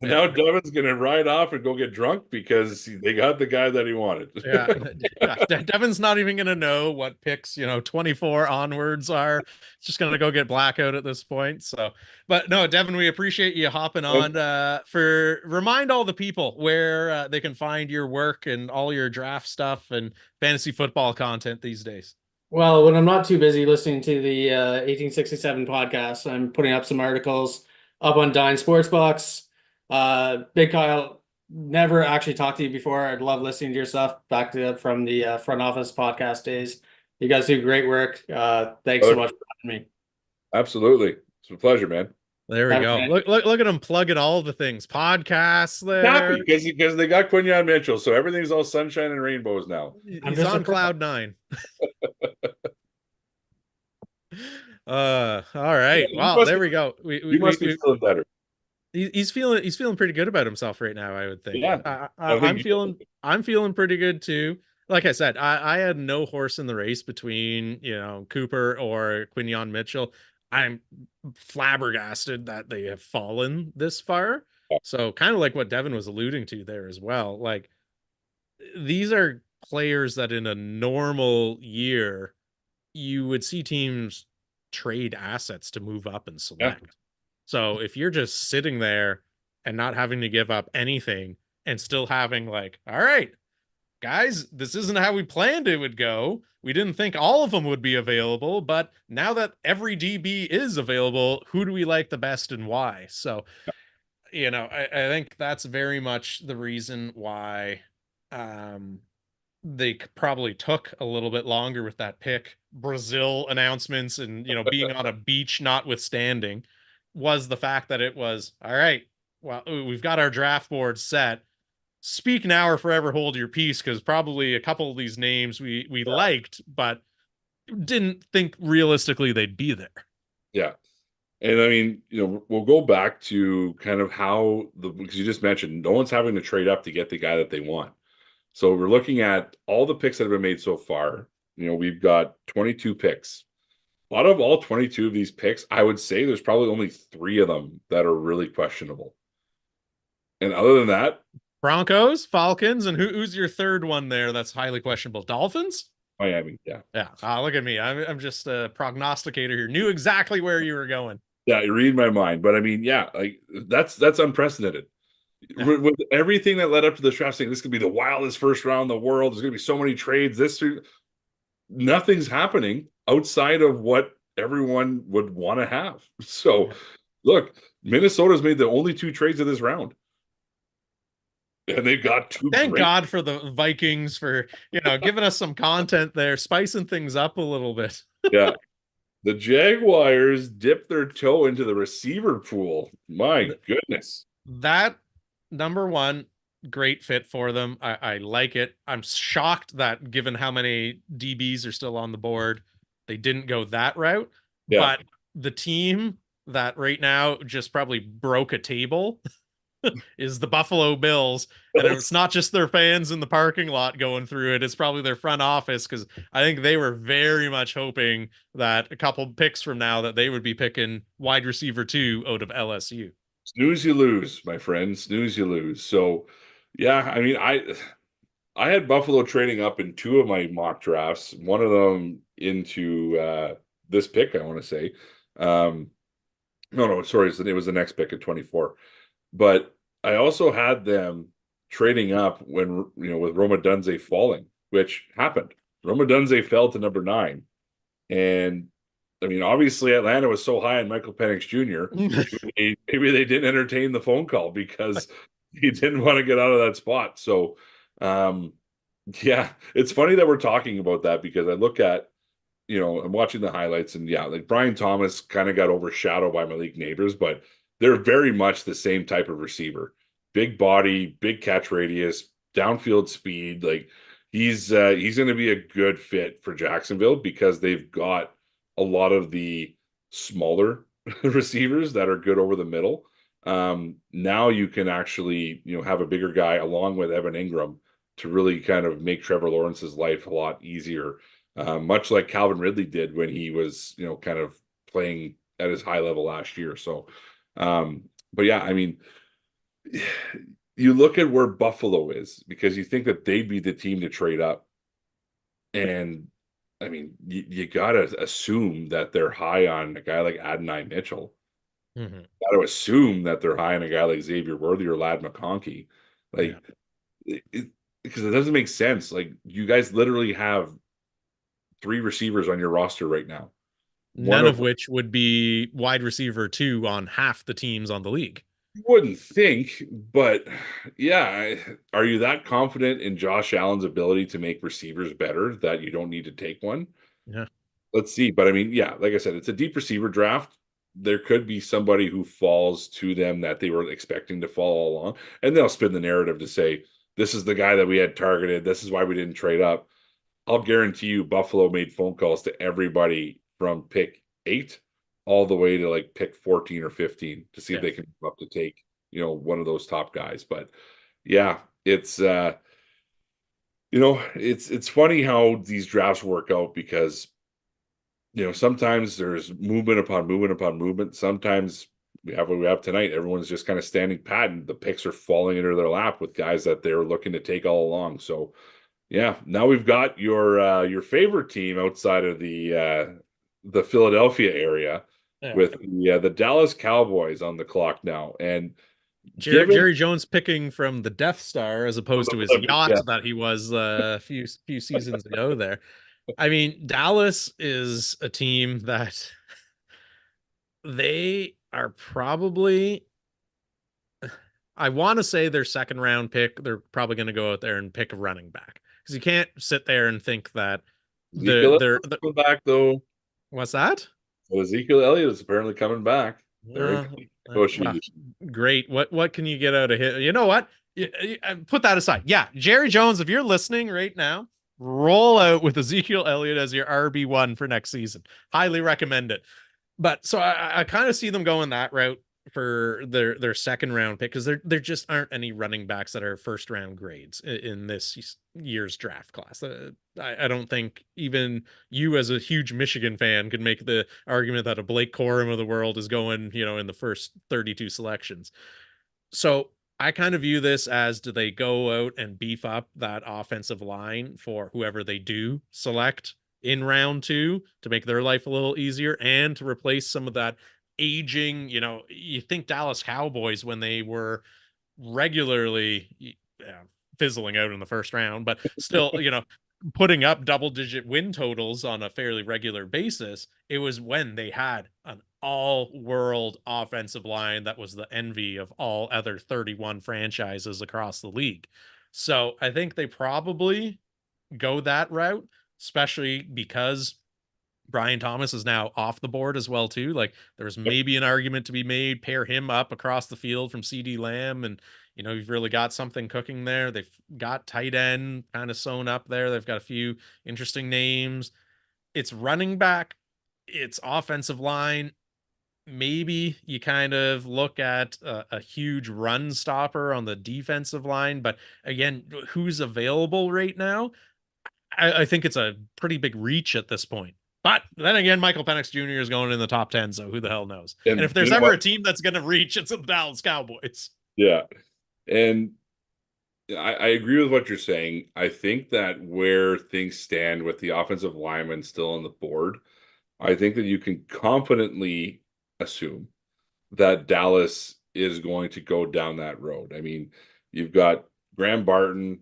And now Devin's gonna ride off and go get drunk because they got the guy that he wanted. Yeah. Devin's not even gonna know what picks 24 onwards are. It's just gonna go get blackout at this point. So, but no, Devin, we appreciate you hopping on. Remind all the people where they can find your work and all your draft stuff and fantasy football content these days. Well, when I'm not too busy listening to the 1867 podcast, I'm putting up some articles up on Dine Sportsbox. Big Kyle, never actually talked to you before. I'd love listening to your stuff from the front office podcast days. You guys do great work. Thanks so much for having me. Absolutely. It's a pleasure, man. There we go. Look at him plugging all the things. Podcasts there. Happy because they got Quinyon Mitchell, so everything's all sunshine and rainbows now. He's on cloud 9. All right. Wow, there we go. We must be feeling better. He's feeling pretty good about himself right now, I would think. Yeah. I'm feeling pretty good too. Like I said, I had no horse in the race between Cooper or Quinyon Mitchell. I'm flabbergasted that they have fallen this far. So kind of like what Devin was alluding to there as well. Like, these are players that in a normal year you would see teams trade assets to move up and select. Yeah. So if you're just sitting there and not having to give up anything and still having like, all right, guys, this isn't how we planned it would go. We didn't think all of them would be available, but now that every DB is available, who do we like the best and why? So, I think that's very much the reason why they probably took a little bit longer with that pick. Brazil announcements and, being on a beach notwithstanding, was the fact that it was, all right, well, we've got our draft board set. Speak now or forever hold your peace, because probably a couple of these names we liked, but didn't think realistically they'd be there. Yeah. And I mean, we'll go back to kind of how because you just mentioned no one's having to trade up to get the guy that they want. So we're looking at all the picks that have been made so far. We've got 22 picks. Out of all 22 of these picks, I would say there's probably only 3 of them that are really questionable. And other than that, Broncos, Falcons, and who's your third one there that's highly questionable? Dolphins? Miami, yeah. Yeah. Look at me. I'm just a prognosticator here. Knew exactly where you were going. Yeah, you read my mind. But I mean, yeah, like that's unprecedented. Yeah. With everything that led up to the draft, saying this could be the wildest first round in the world. There's going to be so many trades. Nothing's happening outside of what everyone would want to have. So, look, Minnesota's made the only 2 trades of this round. And they've got 2. Thank God for the Vikings for, giving us some content there, spicing things up a little bit. Yeah. The Jaguars dipped their toe into the receiver pool. My goodness. That, number one, great fit for them. I like it. I'm shocked that given how many DBs are still on the board, they didn't go that route. Yeah. But the team that right now just probably broke a table is the Buffalo Bills. And it's not just their fans in the parking lot going through it. It's probably their front office, because I think they were very much hoping that a couple picks from now that they would be picking wide receiver 2 out of LSU. Snooze, you lose, my friend. Snooze, you lose. So, yeah, I mean, I had Buffalo trading up in 2 of my mock drafts. One of them into this pick, I want to say. No, sorry, it was the next pick at 24. But I also had them trading up when, with Rome Odunze falling, which happened. Rome Odunze fell to number 9. And I mean, obviously Atlanta was so high on Michael Penix Jr. maybe they didn't entertain the phone call because he didn't want to get out of that spot. So, Yeah, it's funny that we're talking about that because I look at, I'm watching the highlights and yeah, like Brian Thomas kind of got overshadowed by Malik Neighbors, but they're very much the same type of receiver. Big body, big catch radius, downfield speed. Like he's going to be a good fit for Jacksonville because they've got a lot of the smaller receivers that are good over the middle. Now you can actually, have a bigger guy along with Evan Ingram to really kind of make Trevor Lawrence's life a lot easier, much like Calvin Ridley did when he was, kind of playing at his high level last year. So, but yeah, I mean, you look at where Buffalo is because you think that they'd be the team to trade up. And I mean, you got to assume that they're high on a guy like Adonai Mitchell. Mm-hmm. Got to assume that they're high on a guy like Xavier Worthy or Lad McConkey. Like, because it doesn't make sense. Like, you guys literally have 3 receivers on your roster right now. None of which would be wide receiver 2 on half the teams on the league. You wouldn't think, but yeah, are you that confident in Josh Allen's ability to make receivers better that you don't need to take one? Yeah. Let's see. But I mean, yeah, like I said, it's a deep receiver draft. There could be somebody who falls to them that they were expecting to fall all along, and they'll spin the narrative to say, this is the guy that we had targeted. This is why we didn't trade up. I'll guarantee you Buffalo made phone calls to everybody from pick 8 all the way to like pick 14 or 15 to see if they can move up to take, one of those top guys. But yeah, it's it's funny how these drafts work out because sometimes there's movement upon movement upon movement. Sometimes we have what we have tonight. Everyone's just kind of standing pat and the picks are falling into their lap with guys that they're looking to take all along. So yeah, now we've got your favorite team outside of the Philadelphia area with the Dallas Cowboys on the clock now. And Jerry Jones picking from the Death Star as opposed to his yacht that he was a few seasons ago there. I mean, Dallas is a team that they are probably, I want to say their second round pick, they're probably going to go out there and pick a running back. Because you can't sit there and think that they're back though. What's that? Well, Ezekiel Elliott is apparently coming back. Well, great. What can you get out of him? You know what? Put that aside. Yeah, Jerry Jones, if you're listening right now, roll out with Ezekiel Elliott as your RB1 for next season. Highly recommend it. But so I kind of see them going that route for their second round pick because there just aren't any running backs that are first round grades in this year's draft class. I don't think even you as a huge Michigan fan could make the argument that a Blake Corum of the world is going, in the first 32 selections. So I kind of view this as, do they go out and beef up that offensive line for whoever they do select in round 2 to make their life a little easier and to replace some of that aging, you think Dallas Cowboys when they were regularly fizzling out in the first round, but still, putting up double-digit win totals on a fairly regular basis, it was when they had an all-world offensive line that was the envy of all other 31 franchises across the league. So I think they probably go that route, especially because Brian Thomas is now off the board as well too. Like there's maybe an argument to be made, pair him up across the field from CeeDee Lamb, and you've really got something cooking there. They've got tight end kind of sewn up there. They've got a few interesting names. It's running back, it's offensive line. Maybe you kind of look at a huge run stopper on the defensive line, but again, who's available right now? I think it's a pretty big reach at this point. But then again, Michael Penix Jr. is going in the top 10, so who the hell knows? And if there's ever a team that's going to reach, it's the Dallas Cowboys. Yeah. And I agree with what you're saying. I think that where things stand with the offensive lineman still on the board, I think that you can confidently assume that Dallas is going to go down that road. I mean, you've got Graham Barton,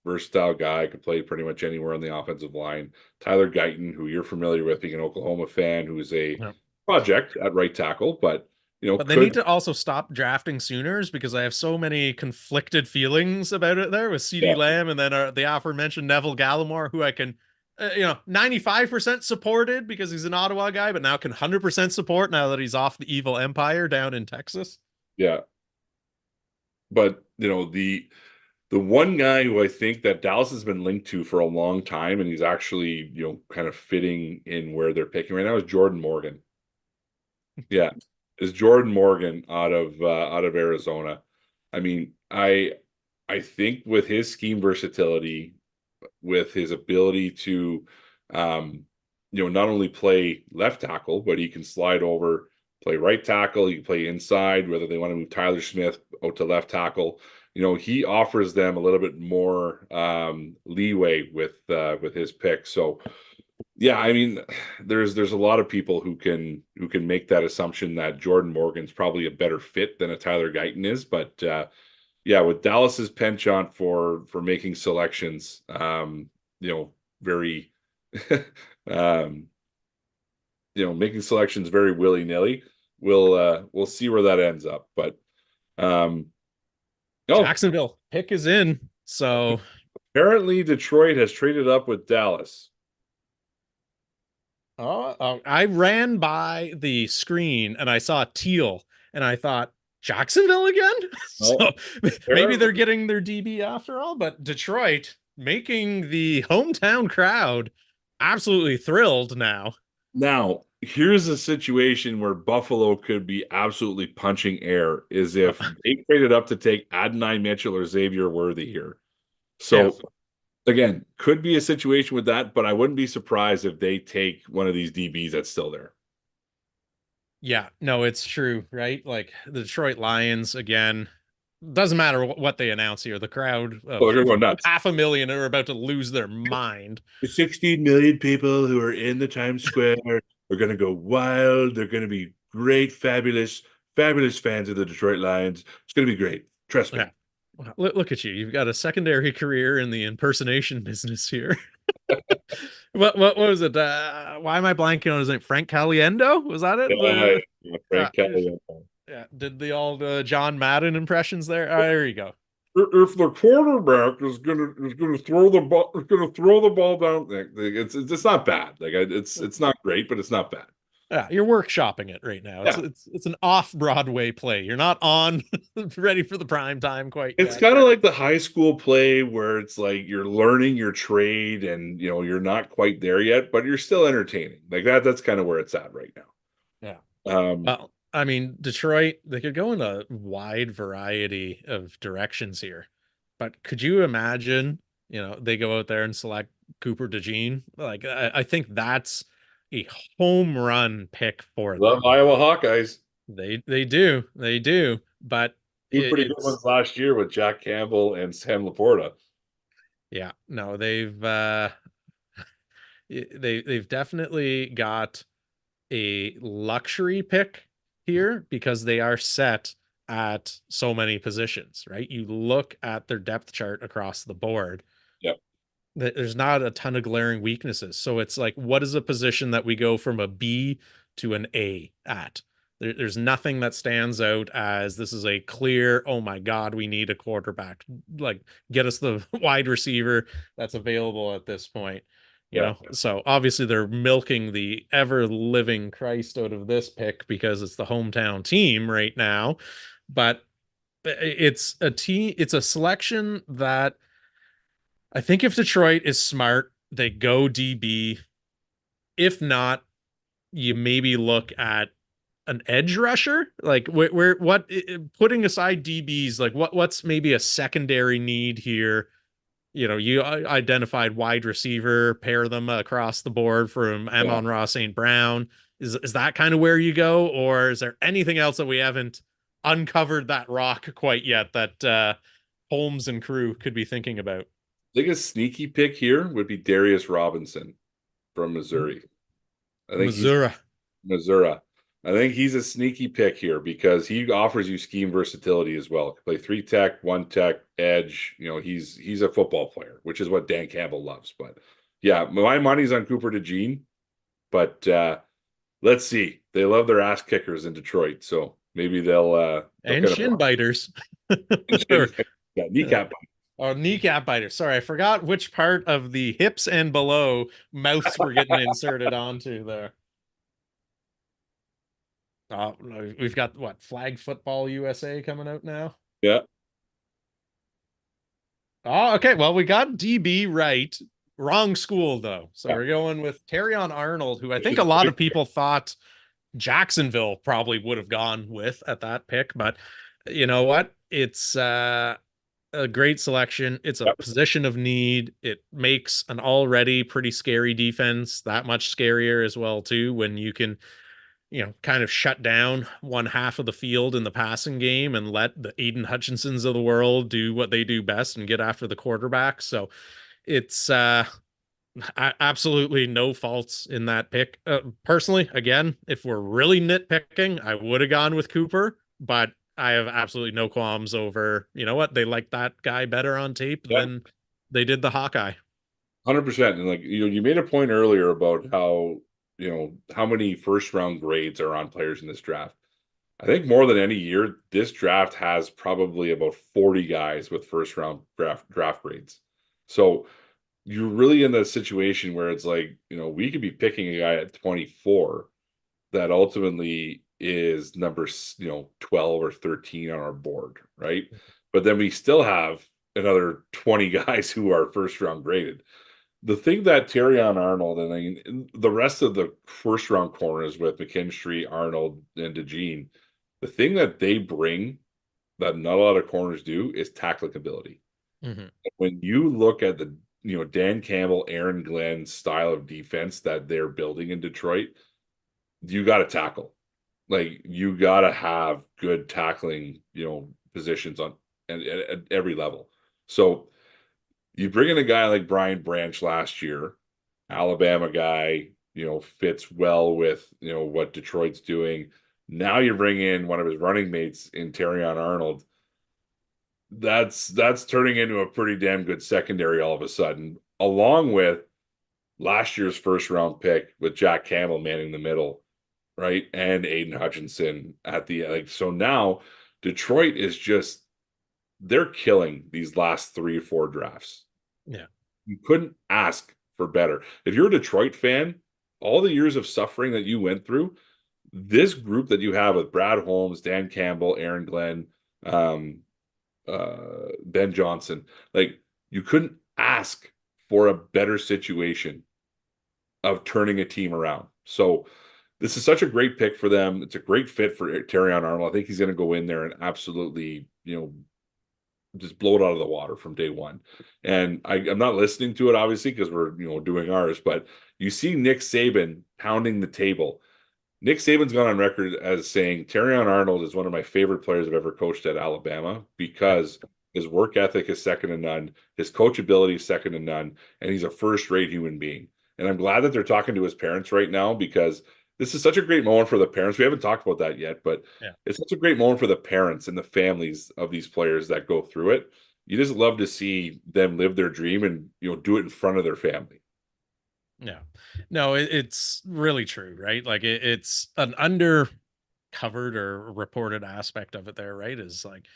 versatile guy, could play pretty much anywhere on the offensive line. Tyler Guyton, who you're familiar with being an Oklahoma fan, who's a project at right tackle, but But they need to also stop drafting Sooners because I have so many conflicted feelings about it there with CeeDee Lamb and then the aforementioned Neville Gallimore, who I can, 95% supported because he's an Ottawa guy, but now can 100% support now that he's off the evil empire down in Texas. Yeah. But, the one guy who I think that Dallas has been linked to for a long time, and he's actually, kind of fitting in where they're picking right now, is Jordan Morgan. Yeah. Is Jordan Morgan out of Arizona. I mean, I think with his scheme versatility, with his ability to not only play left tackle, but he can slide over, play right tackle, he can play inside, whether they want to move Tyler Smith out to left tackle. He offers them a little bit more leeway with his pick. So yeah, I mean, there's a lot of people who can make that assumption that Jordan Morgan's probably a better fit than a Tyler Guyton is, but yeah, with Dallas's penchant for making selections, very, making selections very willy-nilly, we'll see where that ends up. But Jacksonville pick is in. So apparently Detroit has traded up with Dallas. I ran by the screen and I saw teal and I thought, Jacksonville again? So maybe they're getting their DB after all, but Detroit making the hometown crowd absolutely thrilled now. Now, here's a situation where Buffalo could be absolutely punching air, is if they traded up to take Adonai Mitchell or Xavier Worthy here. So again, could be a situation with that, but I wouldn't be surprised if they take one of these DBs that's still there. Yeah, no, it's true, right? Like the Detroit Lions, again, doesn't matter what they announce here. The crowd, they're going nuts. 500,000 are about to lose their mind. The 16 million people who are in the Times Square are going to go wild. They're going to be great, fabulous fans of the Detroit Lions. It's going to be great. Trust me. Yeah. Look at you. You've got a secondary career in the impersonation business here. What was it? Why am I blanking on his name? Frank Caliendo? Was that it? Yeah, Frank Caliendo. Yeah. Did the old John Madden impressions there? There you go. If the quarterback is gonna throw the ball down, it's not bad. Like it's not great, but it's not bad. Yeah, you're workshopping it right now. It's an off-Broadway play. You're not on ready for the prime time quite yet. It's kind of like the high school play where it's like you're learning your trade and you're not quite there yet, but you're still entertaining. Like that's kind of where it's at right now. Yeah. Well, I mean, Detroit, they could go in a wide variety of directions here. But could you imagine, they go out there and select Cooper DeJean? Like I think that's a home run pick for them. Love Iowa Hawkeyes. They do. But pretty good ones last year with Jack Campbell and Sam Laporta. Yeah, no, they've definitely got a luxury pick here because they are set at so many positions, right? You look at their depth chart across the board. Yep. There's not a ton of glaring weaknesses. So it's like, what is a position that we go from a B to an A at? There's nothing that stands out as this is a clear, oh my God, we need a quarterback. Like, get us the wide receiver that's available at this point. You know, so obviously they're milking the ever living Christ out of this pick because it's the hometown team right now. But it's a selection that I think if Detroit is smart, they go DB. If not, you maybe look at an edge rusher. Like what putting aside DBs, like what's maybe a secondary need here? You identified wide receiver, pair them across the board from Amon-Ra St. Brown. Is that kind of where you go? Or is there anything else that we haven't uncovered that rock quite yet that Holmes and crew could be thinking about? I think a sneaky pick here would be Darius Robinson from Missouri. Missouri. I think he's a sneaky pick here because he offers you scheme versatility as well. Play 3 tech, 1 tech, edge. He's a football player, which is what Dan Campbell loves. But yeah, my money's on Cooper DeJean. But let's see. They love their ass kickers in Detroit, so maybe they'll And kind shin biters. of yeah, kneecap. Oh, kneecap biters. Sorry, I forgot which part of the hips and below mouths were getting inserted onto there. Oh, no, we've got what, Flag Football USA coming out now? Yeah, Oh, okay. Well, we got DB right. Wrong school though. So Yeah. we're going with Terrion Arnold, who I think a lot of people thought Jacksonville probably would have gone with at that pick, but you know what? It's a great selection. It's a Yep. position of need. It makes an already pretty scary defense that much scarier as well too when you can, you know, kind of shut down one half of the field in the passing game and let the Aiden Hutchinsons of the world do what they do best and get after the quarterback. So it's absolutely no faults in that pick. Personally, again, if we're really nitpicking, I would have gone with Cooper, but I have absolutely no qualms over, you know what, they like that guy better on tape Yeah. than they did the Hawkeye. 100%. And like you made a point earlier about how how many first round grades are on players in this draft. I think more than any year, this draft has probably about 40 guys with first round draft grades. So you're really in the situation where it's like, we could be picking a guy at 24 that ultimately is number 12 or 13 on our board, right? But then we still have another 20 guys who are first round graded. The thing that Terrion Arnold and the rest of the first round corners with McKinstry, Arnold, and DeJean, the thing that they bring that not a lot of corners do is tackling ability. Mm-hmm. When you look at the Dan Campbell, Aaron Glenn style of defense that they're building in Detroit, you got to tackle. Like you got to have good tackling, positions on at every level. So you bring in a guy like Brian Branch last year, Alabama guy, fits well with, what Detroit's doing. Now you bring in one of his running mates in Terrion Arnold. That's turning into a pretty damn good secondary all of a sudden, along with last year's first round pick with Jack Campbell manning the middle, right? And Aiden Hutchinson at the so now Detroit is just they're killing these last 3 or 4 drafts. Yeah. You couldn't ask for better. If you're a Detroit fan, all the years of suffering that you went through, this group that you have with Brad Holmes, Dan Campbell, Aaron Glenn, Ben Johnson, like you couldn't ask for a better situation of turning a team around. So this is such a great pick for them. It's a great fit for Terrion Arnold. I think he's going to go in there and absolutely, just blow it out of the water from day one. And I'm not listening to it, obviously, because we're, doing ours, but you see Nick Saban pounding the table. Nick Saban's gone on record as saying Terrion Arnold is one of my favorite players I've ever coached at Alabama because his work ethic is second to none, his coachability is second to none, and he's a first-rate human being. And I'm glad that they're talking to his parents right now because this is such a great moment for the parents. We haven't talked about that yet, but It's such a great moment for the parents and the families of these players that go through it. You just love to see them live their dream and, do it in front of their family. Yeah, no, it's really true, right? Like it's an undercovered or reported aspect of it there, right? Is like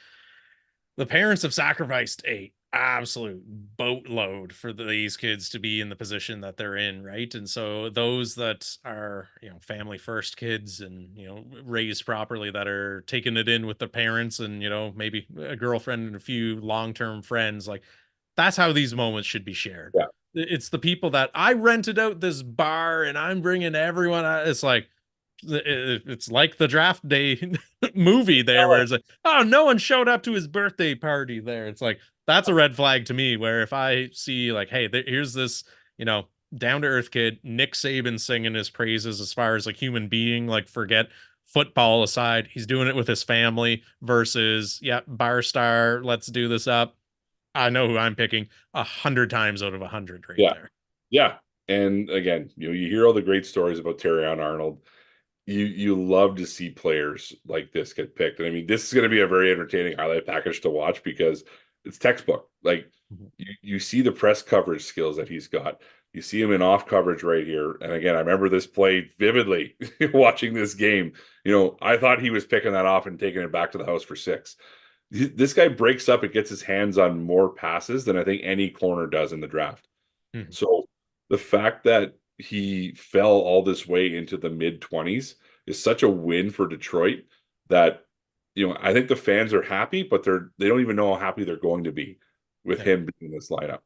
the parents have sacrificed a absolute boatload for these kids to be in the position that they're in, right? And so those that are, family first kids and, raised properly, that are taking it in with the parents and, maybe a girlfriend and a few long-term friends, like that's how these moments should be shared. Yeah. It's the people that I rented out this bar and I'm bringing everyone out. It's like, it's like the draft day movie there where it's like, oh, no one showed up to his birthday party there. It's like, that's a red flag to me, where if I see like, hey, here's this, down to earth kid, Nick Saban singing his praises as far as like human being, like forget football aside, he's doing it with his family versus, bar star, let's do this up. I know who I'm picking 100 times out of 100 right there. Yeah. And again, you hear all the great stories about Terrion Arnold. You love to see players like this get picked. And I mean, this is going to be a very entertaining highlight package to watch because it's textbook. Like you see the press coverage skills that he's got. You see him in off coverage right here. And again, I remember this play vividly watching this game. I thought he was picking that off and taking it back to the house for 6. This guy breaks up and gets his hands on more passes than I think any corner does in the draft. So the fact that he fell all this way into the mid-20s is such a win for Detroit that I think the fans are happy, but they don't even know how happy they're going to be with him being in this lineup.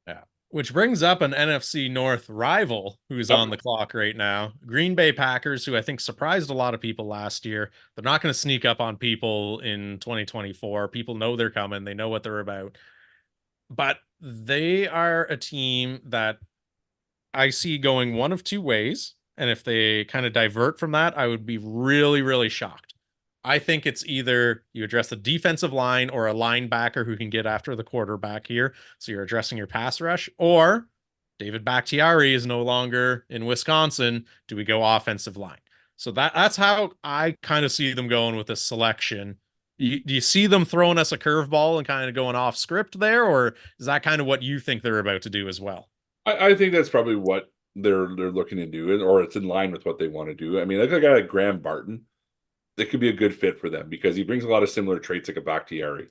Yeah. Which brings up an NFC North rival who's on the clock right now. Green Bay Packers, who I think surprised a lot of people last year. They're not going to sneak up on people in 2024. People know they're coming. They know what they're about. But they are a team that I see going one of two ways. And if they kind of divert from that, I would be really, really shocked. I think it's either you address the defensive line or a linebacker who can get after the quarterback here. So you're addressing your pass rush, or David Bakhtiari is no longer in Wisconsin. Do we go offensive line? So that's how I kind of see them going with this selection. Do you see them throwing us a curveball and kind of going off script there, or is that kind of what you think they're about to do as well? I think that's probably what they're looking to do, or it's in line with what they want to do. I mean, like a guy like Graham Barton, that could be a good fit for them because he brings a lot of similar traits like a Bakhtiari,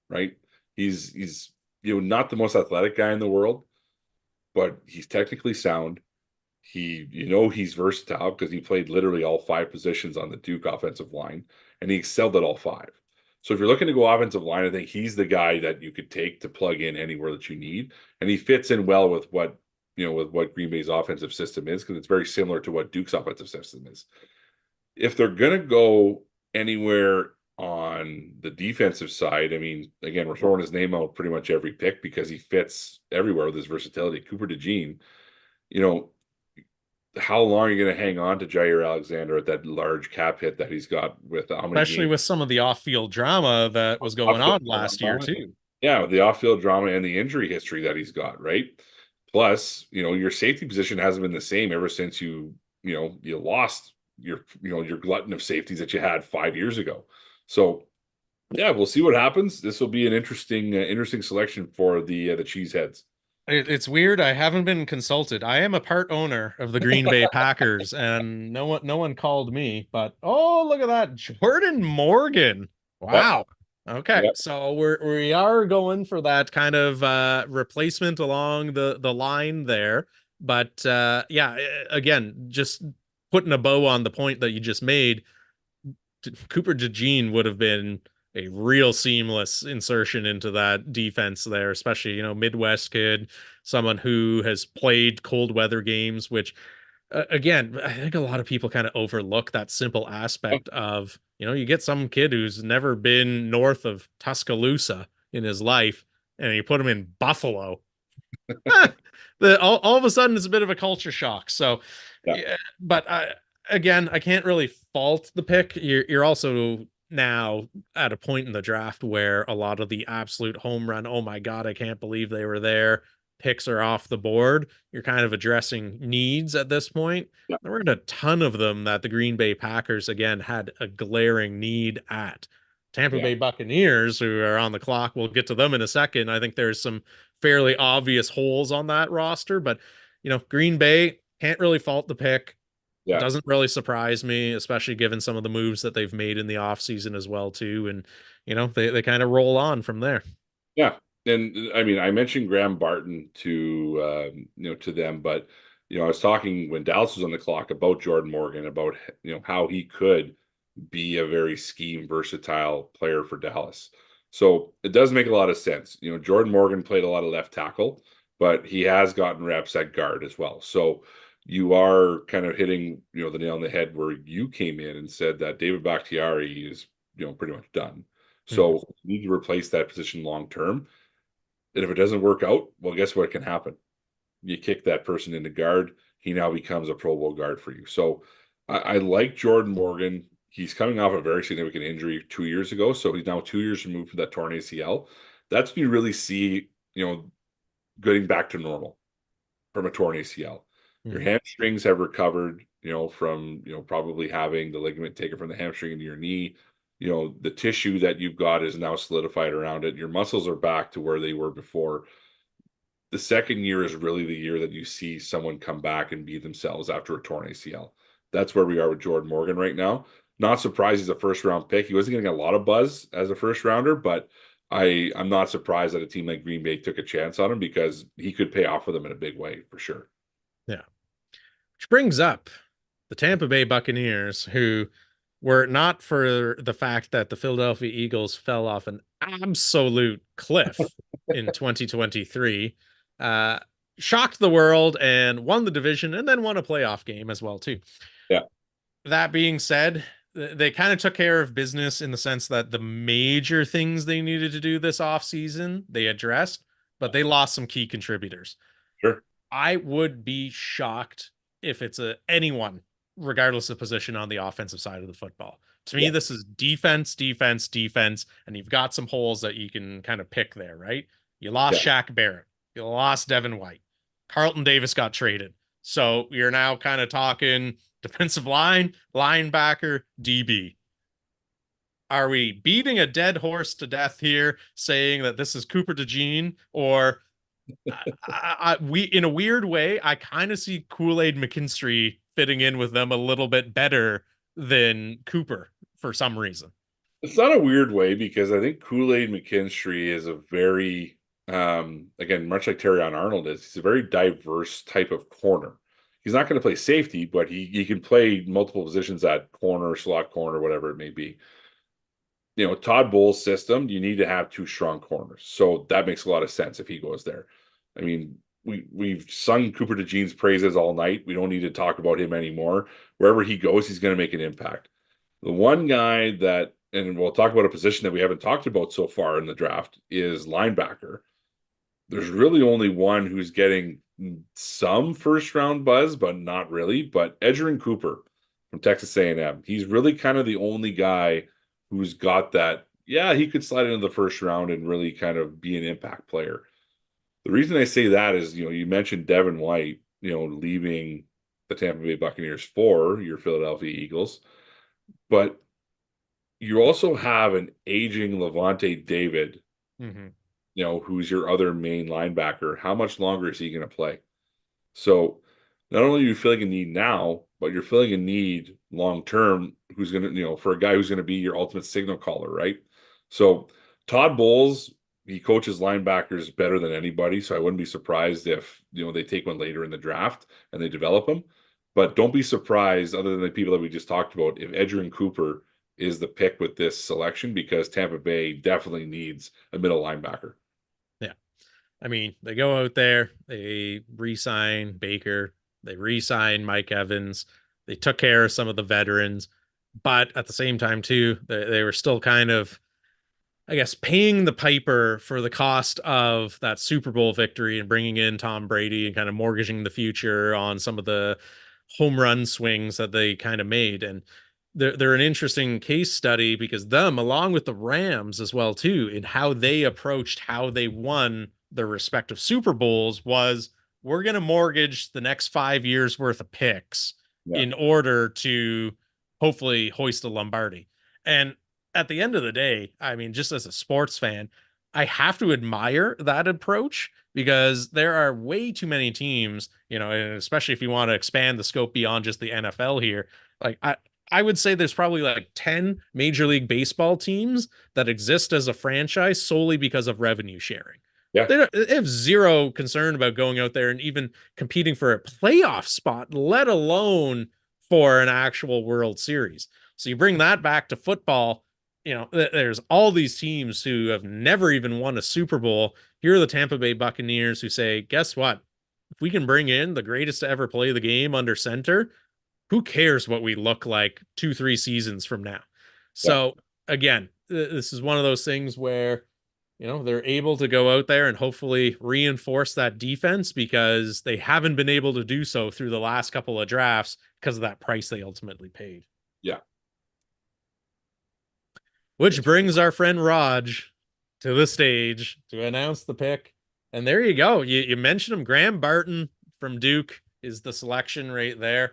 right? He's not the most athletic guy in the world, but he's technically sound. He's versatile because he played literally all 5 positions on the Duke offensive line, and he excelled at all 5. So if you're looking to go offensive line, I think he's the guy that you could take to plug in anywhere that you need, and he fits in well with what Green Bay's offensive system is because it's very similar to what Duke's offensive system is. If they're going to go anywhere on the defensive side, I mean, again, we're throwing his name out pretty much every pick because he fits everywhere with his versatility. Cooper DeJean, how long are you going to hang on to Jair Alexander at that large cap hit that he's got with how many especially games? with some of the off-field drama that was going on last year too. Yeah, the off-field drama and the injury history that he's got, right? Plus, your safety position hasn't been the same ever since you lost your glutton of safeties that you had 5 years ago. So yeah, we'll see what happens. This will be an interesting selection for the Cheeseheads. It's weird. I haven't been consulted. I am a part owner of the Green Bay Packers, and no one called me. But oh, look at that, Jordan Morgan! Wow. Okay, yep. So we are going for that kind of replacement along the line there. But yeah, again, just putting a bow on the point that you just made, Cooper DeJean would have been a real seamless insertion into that defense there, especially, Midwest kid, someone who has played cold weather games, which again, I think a lot of people kind of overlook that simple aspect of, you get some kid who's never been north of Tuscaloosa in his life and you put him in Buffalo. All of a sudden it's a bit of a culture shock. So, yeah, but again, I can't really fault the pick. You're also now at a point in the draft where a lot of the absolute home run, oh my God, I can't believe they were there, picks are off the board. You're kind of addressing needs at this point. Yeah. There weren't a ton of them that the Green Bay Packers, again, had a glaring need at. Tampa Bay Buccaneers, who are on the clock, we'll get to them in a second. I think there's some fairly obvious holes on that roster, but, Green Bay, can't really fault the pick. Yeah. It doesn't really surprise me, especially given some of the moves that they've made in the offseason as well, too. And, they kind of roll on from there. Yeah. And I mean, I mentioned Graham Barton to them, but, I was talking when Dallas was on the clock about Jordan Morgan, about, how he could be a very scheme versatile player for Dallas. So it does make a lot of sense. Jordan Morgan played a lot of left tackle, but he has gotten reps at guard as well. So you are kind of hitting, the nail on the head where you came in and said that David Bakhtiari is, pretty much done. So you need to replace that position long-term. And if it doesn't work out, well, guess what can happen? You kick that person into guard. He now becomes a Pro Bowl guard for you. So I like Jordan Morgan. He's coming off a very significant injury 2 years ago. So he's now 2 years removed from that torn ACL. That's when you really see, getting back to normal from a torn ACL. Your hamstrings have recovered, from, probably having the ligament taken from the hamstring into your knee. The tissue that you've got is now solidified around it. Your muscles are back to where they were before. the second year is really the year that you see someone come back and be themselves after a torn ACL. That's where we are with Jordan Morgan right now. Not surprised he's a first round pick. He wasn't getting a lot of buzz as a first rounder, but I'm not surprised that a team like Green Bay took a chance on him because he could pay off for them in a big way for sure. Yeah. Which brings up the Tampa Bay Buccaneers, who, were it not for the fact that the Philadelphia Eagles fell off an absolute cliff in 2023, shocked the world and won the division and then won a playoff game as well too. Yeah. That being said, they kind of took care of business in the sense that the major things they needed to do this offseason, they addressed, but they lost some key contributors. Sure. I would be shocked if it's anyone, regardless of position on the offensive side of the football. To me, this is defense, defense, defense, and you've got some holes that you can kind of pick there, right? You lost Shaq Barrett. You lost Devin White. Carlton Davis got traded. So you're now kind of talking defensive line, linebacker, DB. Are we beating a dead horse to death here, saying that this is Cooper DeJean, or we, in a weird way, I kind of see Kool-Aid McKinstry fitting in with them a little bit better than Cooper for some reason. It's not a weird way because I think Kool-Aid McKinstry is a very, again, much like Terrion Arnold is, he's a very diverse type of corner. He's not going to play safety, but he can play multiple positions at corner, slot corner, whatever it may be. You know, Todd Bowles' system, you need to have two strong corners. So that makes a lot of sense if he goes there. I mean, we've sung Cooper DeJean's praises all night. We don't need to talk about him anymore. Wherever he goes, he's going to make an impact. The one guy that, and we'll talk about a position that we haven't talked about so far in the draft, is linebacker. There's really only one who's getting some first round buzz, but not really. But Edgerrin Cooper from Texas A&M, he's really kind of the only guy who's got that. Yeah, he could slide into the first round and really kind of be an impact player. The reason I say that is, you know, you mentioned Devin White, you know, leaving the Tampa Bay Buccaneers for your Philadelphia Eagles, but you also have an aging Levante David, you know, who's your other main linebacker. How much longer is he going to play? So not only are you filling a need now, but you're filling a need long term who's going to, you know, for a guy who's going to be your ultimate signal caller, right? So Todd Bowles, he coaches linebackers better than anybody. So I wouldn't be surprised if, you know, they take one later in the draft and they develop them. But don't be surprised, other than the people that we just talked about, if Edgerrin Cooper is the pick with this selection, because Tampa Bay definitely needs a middle linebacker. Yeah. I mean, they go out there, they re-sign Baker, they re-sign Mike Evans, they took care of some of the veterans, but at the same time too, they were still kind of, I guess, paying the piper for the cost of that Super Bowl victory and bringing in Tom Brady and kind of mortgaging the future on some of the home run swings that they kind of made. And they're an interesting case study because them, along with the Rams as well too, in how they approached how they won their respective Super Bowls, was we're going to mortgage the next 5 years worth of picks in order to hopefully hoist a Lombardi. And at the end of the day, I mean, just as a sports fan, I have to admire that approach because there are way too many teams, you know, and especially if you want to expand the scope beyond just the NFL here. Like I would say there's probably like 10 Major League Baseball teams that exist as a franchise solely because of revenue sharing. Yeah. They have zero concern about going out there and even competing for a playoff spot, let alone for an actual World Series. So you bring that back to football. You know, there's all these teams who have never even won a Super Bowl. Here are the Tampa Bay Buccaneers who say, guess what? If we can bring in the greatest to ever play the game under center, who cares what we look like 2-3 seasons from now? So again, this is one of those things where, you know, they're able to go out there and hopefully reinforce that defense because they haven't been able to do so through the last couple of drafts because of that price they ultimately paid. Yeah. Which brings our friend Raj to the stage to announce the pick. And there you go. You mentioned him. Graham Barton from Duke is the selection right there.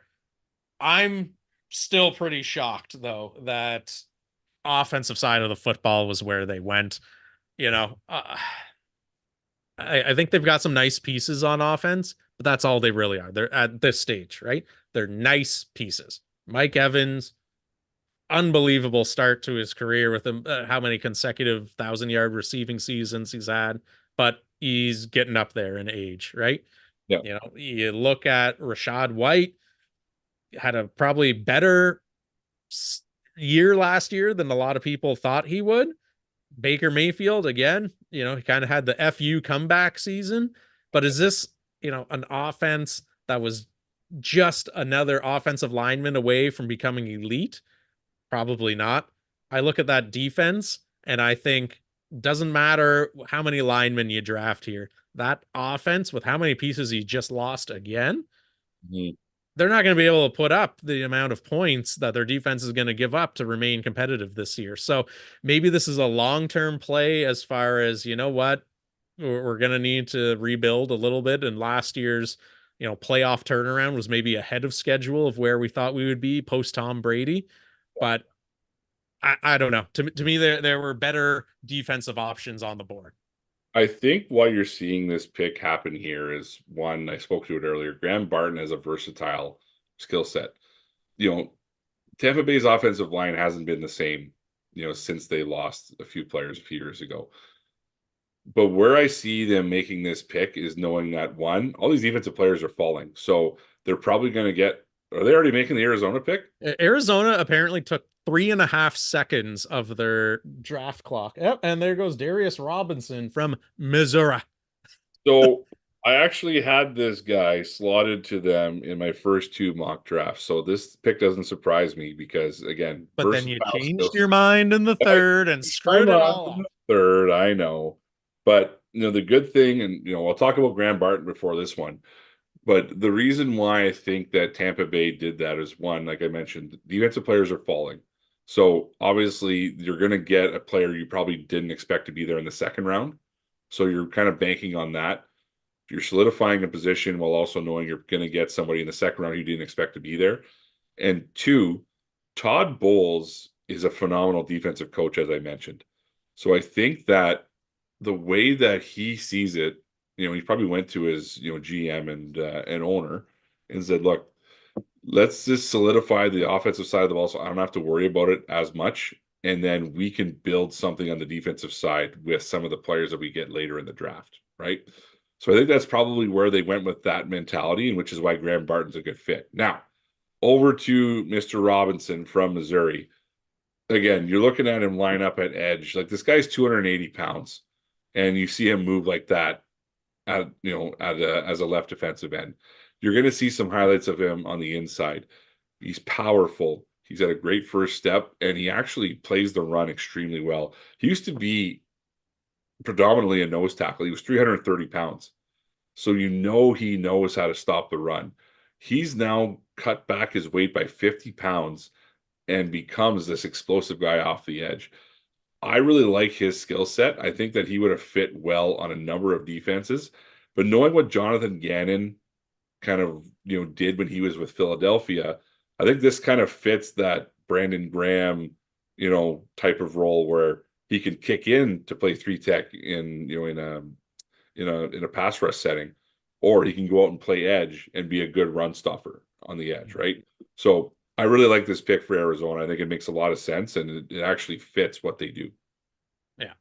I'm still pretty shocked, though, that offensive side of the football was where they went. You know, I think they've got some nice pieces on offense, but that's all they really are. They're at this stage, right? They're nice pieces. Mike Evans, unbelievable start to his career with him, how many consecutive 1,000-yard receiving seasons he's had, but he's getting up there in age, right? Yeah. You know, you look at Rashad White, had a probably better year last year than a lot of people thought he would. Baker Mayfield, again, you know, he kind of had the FU comeback season, but is this, you know, an offense that was just another offensive lineman away from becoming elite? Probably not. I look at that defense and I think doesn't matter how many linemen you draft here. That offense with how many pieces he just lost again, Mhm. they're not going to be able to put up the amount of points that their defense is going to give up to remain competitive this year. So maybe this is a long-term play as far as, you know what, we're going to need to rebuild a little bit. And last year's, you know, playoff turnaround was maybe ahead of schedule of where we thought we would be post Tom Brady. But I don't know. To me, there were better defensive options on the board. I think why you're seeing this pick happen here is one, I spoke to it earlier. Graham Barton has a versatile skill set. You know, Tampa Bay's offensive line hasn't been the same, you know, since they lost a few players a few years ago. But where I see them making this pick is knowing that one, all these defensive players are falling. So they're probably going to get, are they already making the Arizona pick? Arizona apparently took 3.5 seconds of their draft clock. Yep, and there goes Darius Robinson from Missouri. So I actually had this guy slotted to them in my first two mock drafts. So this pick doesn't surprise me because again, But then you versatile changed skill your mind in the third and screwed it all up. third, I know. But you know, the good thing, and you know, I'll talk about Graham Barton before this one. But the reason why I think that Tampa Bay did that is one, like I mentioned, defensive players are falling. So obviously you're going to get a player you probably didn't expect to be there in the second round. So you're kind of banking on that. You're solidifying a position while also knowing you're going to get somebody in the second round you didn't expect to be there. And two, Todd Bowles is a phenomenal defensive coach, as I mentioned. So I think that the way that he sees it, you know, he probably went to his, you know, GM and owner and said, look, let's just solidify the offensive side of the ball so I don't have to worry about it as much. And then we can build something on the defensive side with some of the players that we get later in the draft, right? So I think that's probably where they went with that mentality, and which is why Graham Barton's a good fit. Now, over to Mr. Robinson from Missouri. Again, you're looking at him line up at edge. Like this guy's 280 pounds, and you see him move like that at, you know, as a left defensive end. You're going to see some highlights of him on the inside. He's powerful. He's got a great first step, and he actually plays the run extremely well. He used to be predominantly a nose tackle. He was 330 pounds. So you know he knows how to stop the run. He's now cut back his weight by 50 pounds and becomes this explosive guy off the edge. I really like his skill set. I think that he would have fit well on a number of defenses. But knowing what Jonathan Gannon kind of, you know, did when he was with Philadelphia, I think this kind of fits that Brandon Graham, you know, type of role where he can kick in to play three tech in, you know, in a pass rush setting, or he can go out and play edge and be a good run stopper on the edge, right? So I really like this pick for Arizona. I think it makes a lot of sense, and it actually fits what they do. Yeah.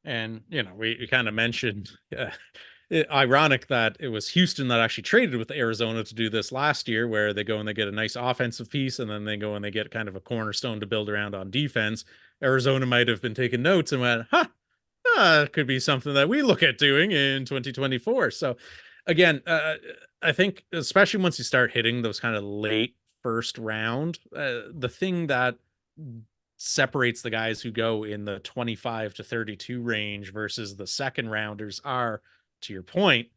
And, you know, we kind of mentioned, ironic that it was Houston that actually traded with Arizona to do this last year, where they go and they get a nice offensive piece, and then they go and they get kind of a cornerstone to build around on defense. Arizona might have been taking notes and went, it could be something that we look at doing in 2024. So again, I think especially once you start hitting those kind of late first round, the thing that separates the guys who go in the 25 to 32 range versus the second rounders are, to your point,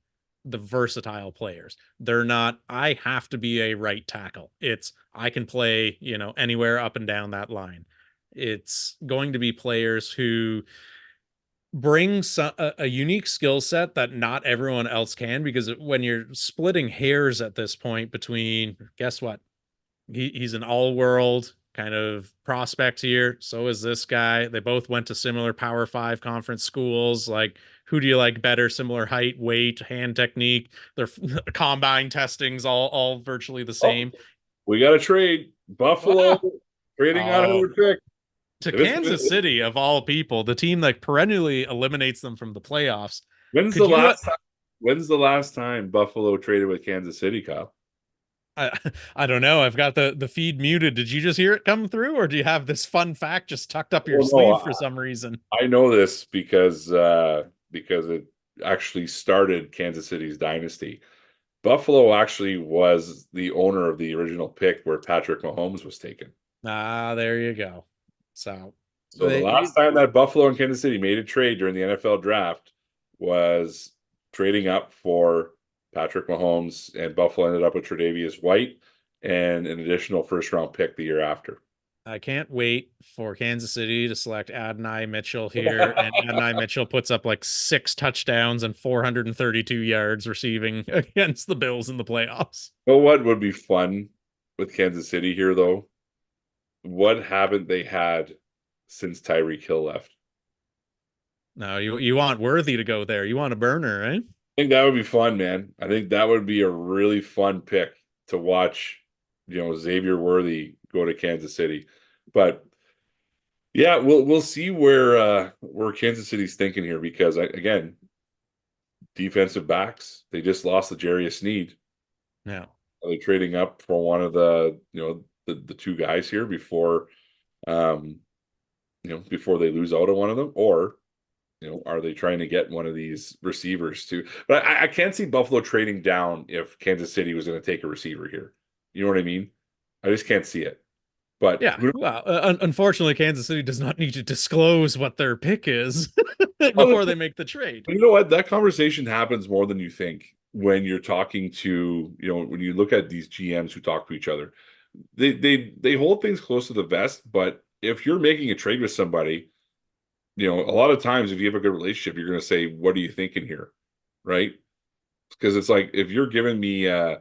the versatile players. They're not, I have to be a right tackle. It's, I can play, you know, anywhere up and down that line. It's going to be players who bring a unique skill set that not everyone else can, because when you're splitting hairs at this point between, guess what? He's an all-world kind of prospect here. So is this guy. They both went to similar Power 5 conference schools. Like, who do you like better? Similar height, weight, hand technique. Their combine testings all virtually the same. We got to trade Buffalo Wow. trading out of Oh. their pick. To If it's- Kansas City, of all people, the team that perennially eliminates them from the playoffs. When's Could the you- last time? When's the last time Buffalo traded with Kansas City, Kyle? I don't know. I've got the feed muted. Did you just hear it come through, or do you have this fun fact just tucked up your Well, no, sleeve for some reason? I know this because it actually started Kansas City's dynasty. Buffalo actually was the owner of the original pick where Patrick Mahomes was taken. Ah, there you go. So So the last time that Buffalo and Kansas City made a trade during the NFL draft was trading up for Patrick Mahomes, and Buffalo ended up with Tre'Davious White and an additional first-round pick the year after. I can't wait for Kansas City to select Adonai Mitchell here, and Adonai Mitchell puts up like 6 touchdowns and 432 yards receiving against the Bills in the playoffs. You know what would be fun with Kansas City here, though? What haven't they had since Tyreek Hill left? No, you want Worthy to go there. You want a burner, right? I think that would be fun, man. I think that would be a really fun pick to watch, Xavier Worthy go to Kansas City. But yeah, we'll see where Kansas City's thinking here, because again, defensive backs, they just lost the Jarius Sneed. No. Are they trading up for one of the the two guys here before before they lose out on one of them? Or are they trying to get one of these receivers too? But I can't see Buffalo trading down if Kansas City was going to take a receiver here. You know what I mean? I just can't see it. But Yeah, well, unfortunately, Kansas City does not need to disclose what their pick is before they make the trade. You know what? That conversation happens more than you think when you're talking to, when you look at these GMs who talk to each other. They hold things close to the vest, but if you're making a trade with somebody, a lot of times if you have a good relationship, you're going to say, "What are you thinking here?" Right? Because it's like, if you're giving me, I'm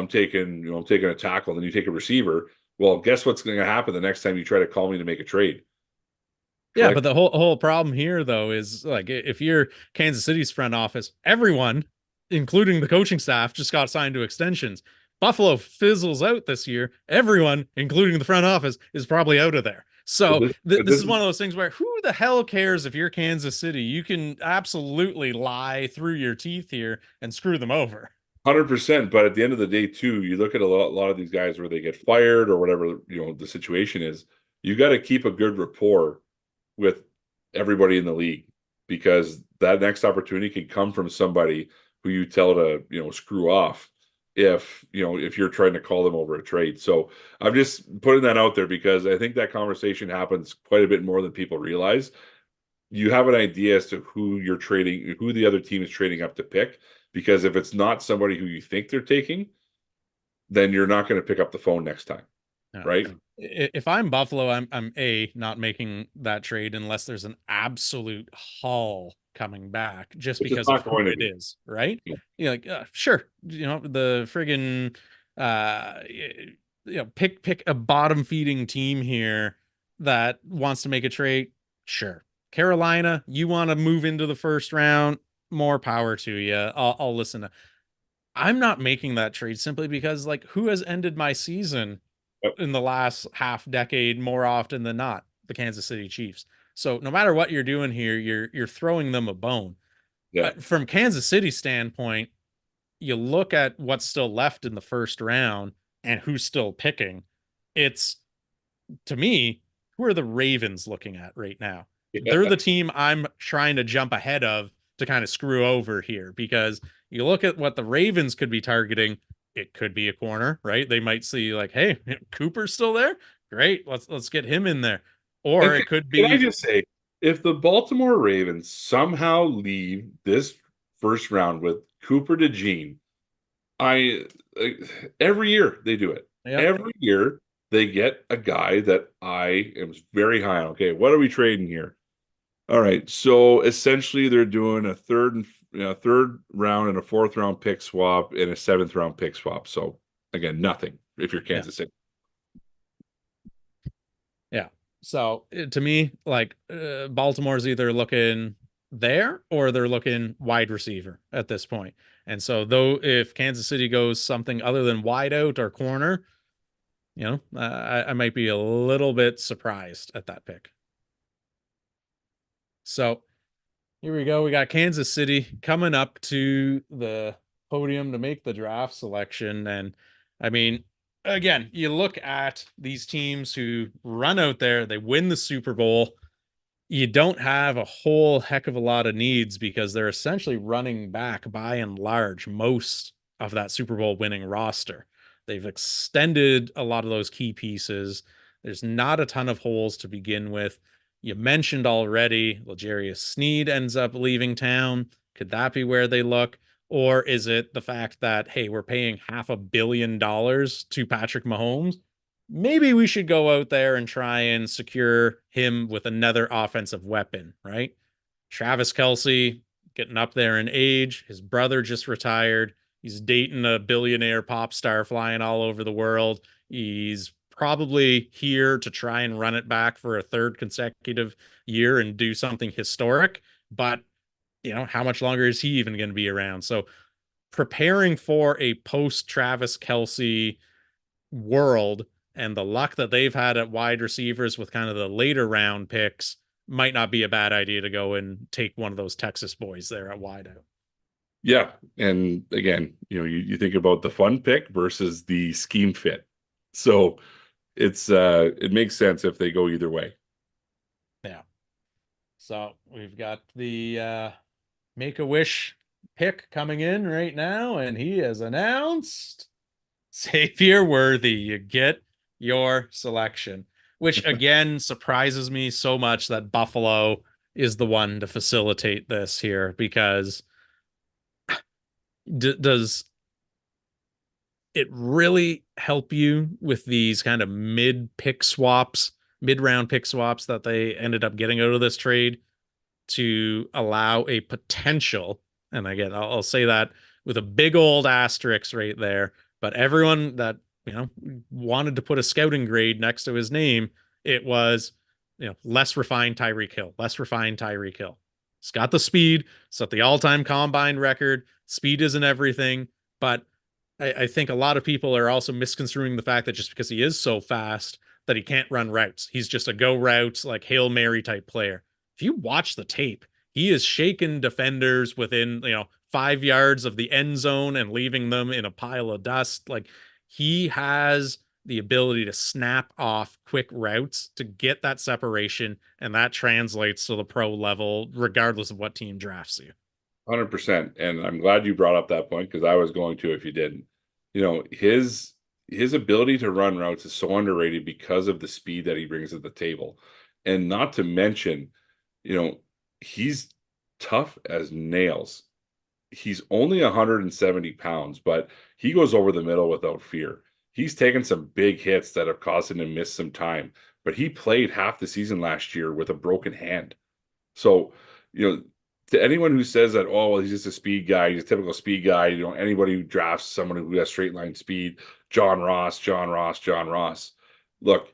taking a tackle, then you take a receiver. Well, guess what's going to happen the next time you try to call me to make a trade? Yeah, Correct? but the whole problem here, though, is like, if you're Kansas City's front office, everyone, including the coaching staff, just got signed to extensions. Buffalo fizzles out this year. Everyone, including the front office, is probably out of there. So this is one of those things where, who the hell cares if you're Kansas City? You can absolutely lie through your teeth here and screw them over. 100%. But at the end of the day, too, you look at a lot of these guys where they get fired or whatever, the situation is, you got to keep a good rapport with everybody in the league, because that next opportunity can come from somebody who you tell to, screw off if you're trying to call them over a trade. So I'm just putting that out there because I think that conversation happens quite a bit more than people realize. You have an idea as to who you're trading, who the other team is trading up to pick, because if it's not somebody who you think they're taking, then you're not going to pick up the phone next time. No. Right? If I'm Buffalo, I'm not making that trade unless there's an absolute haul coming back, just Which is because not of who going to it be. is, right? Yeah. Sure, the friggin' pick a bottom feeding team here that wants to make a trade. Sure, Carolina, you want to move into the first round, more power to you. I'll listen to. I'm not making that trade simply because, like, who has ended my season in the last half decade more often than not? The Kansas City Chiefs. So no matter what you're doing here, you're throwing them a bone. Yeah. From Kansas City standpoint, you look at what's still left in the first round and who's still picking. It's, to me, who are the Ravens looking at right now? Yeah. They're the team I'm trying to jump ahead of to kind of screw over here, because you look at what the Ravens could be targeting. It could be a corner, right? They might see like, hey, Cooper's still there. Great. Let's get him in there. Or it could be. Can I just say, if the Baltimore Ravens somehow leave this first round with Cooper DeJean, every year they do it. Yep. Every year they get a guy that I am very high on. Okay, what are we trading here? All right, so essentially they're doing a third round and a fourth round pick swap and a seventh round pick swap. So again, nothing if you're Kansas City. So to me, like Baltimore's either looking there or they're looking wide receiver at this point. And so though if Kansas City goes something other than wide out or corner, I might be a little bit surprised at that pick. So here we go. We got Kansas City coming up to the podium to make the draft selection. And I mean, again, you look at these teams who run out there, they win the Super Bowl. You don't have a whole heck of a lot of needs because they're essentially running back by and large most of that Super Bowl winning roster. They've extended a lot of those key pieces. There's not a ton of holes to begin with. You mentioned already, L'Jarius Sneed ends up leaving town. Could that be where they look? Or is it the fact that, hey, we're paying $500 million to Patrick Mahomes? Maybe we should go out there and try and secure him with another offensive weapon, right? Travis Kelce getting up there in age. His brother just retired. He's dating a billionaire pop star flying all over the world. He's probably here to try and run it back for a third consecutive year and do something historic. But, how much longer is he even going to be around? So preparing for a post Travis Kelce world and the luck that they've had at wide receivers with kind of the later round picks might not be a bad idea to go and take one of those Texas boys there at wide out. Yeah. And again, you think about the fun pick versus the scheme fit. So it makes sense if they go either way. Yeah. So we've got the Make-A-Wish pick coming in right now, and he has announced Xavier Worthy. You get your selection, which again surprises me so much that Buffalo is the one to facilitate this here, because does it really help you with these kind of mid-round pick swaps that they ended up getting out of this trade to allow a potential, and again, I'll say that with a big old asterisk right there, but everyone that wanted to put a scouting grade next to his name, it was less refined Tyreek Hill. He's got the speed, set the all-time combine record. Speed isn't everything, but I think a lot of people are also misconstruing the fact that just because he is so fast that he can't run routes. He's just a go routes, like Hail Mary type player. If you watch the tape, he is shaking defenders within 5 yards of the end zone and leaving them in a pile of dust. Like, he has the ability to snap off quick routes to get that separation, and that translates to the pro level regardless of what team drafts you. 100%. And I'm glad you brought up that point, because I was going to if you didn't. His ability to run routes is so underrated because of the speed that he brings to the table. And not to mention, he's tough as nails. He's only 170 pounds, but he goes over the middle without fear. He's taken some big hits that have caused him to miss some time, but he played half the season last year with a broken hand. So, to anyone who says that, oh, well, he's just a speed guy, he's a typical speed guy, anybody who drafts someone who has straight line speed, John Ross. Look,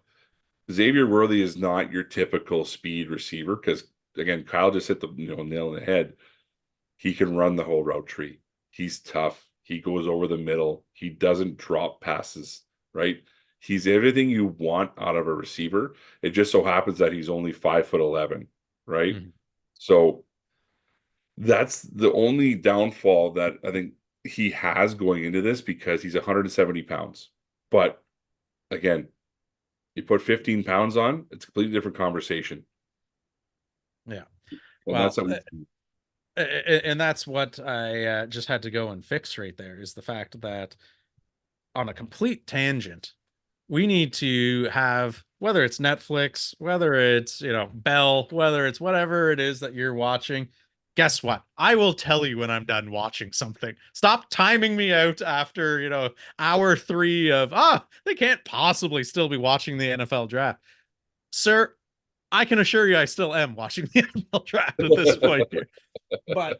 Xavier Worthy is not your typical speed receiver, because again, Kyle just hit the nail on the head. He can run the whole route tree. He's tough. He goes over the middle. He doesn't drop passes, right? He's everything you want out of a receiver. It just so happens that he's only 5'11", right? Mm-hmm. So that's the only downfall that I think he has going into this, because he's 170 pounds. But again, you put 15 pounds on, it's a completely different conversation. Yeah. And and that's what I just had to go and fix right there, is the fact that on a complete tangent, we need to have, whether it's Netflix, whether it's, Bell, whether it's whatever it is that you're watching, guess what? I will tell you when I'm done watching something. Stop timing me out after, hour 3 of, they can't possibly still be watching the NFL draft. Sir, I can assure you I still am watching the NFL draft at this point here. But,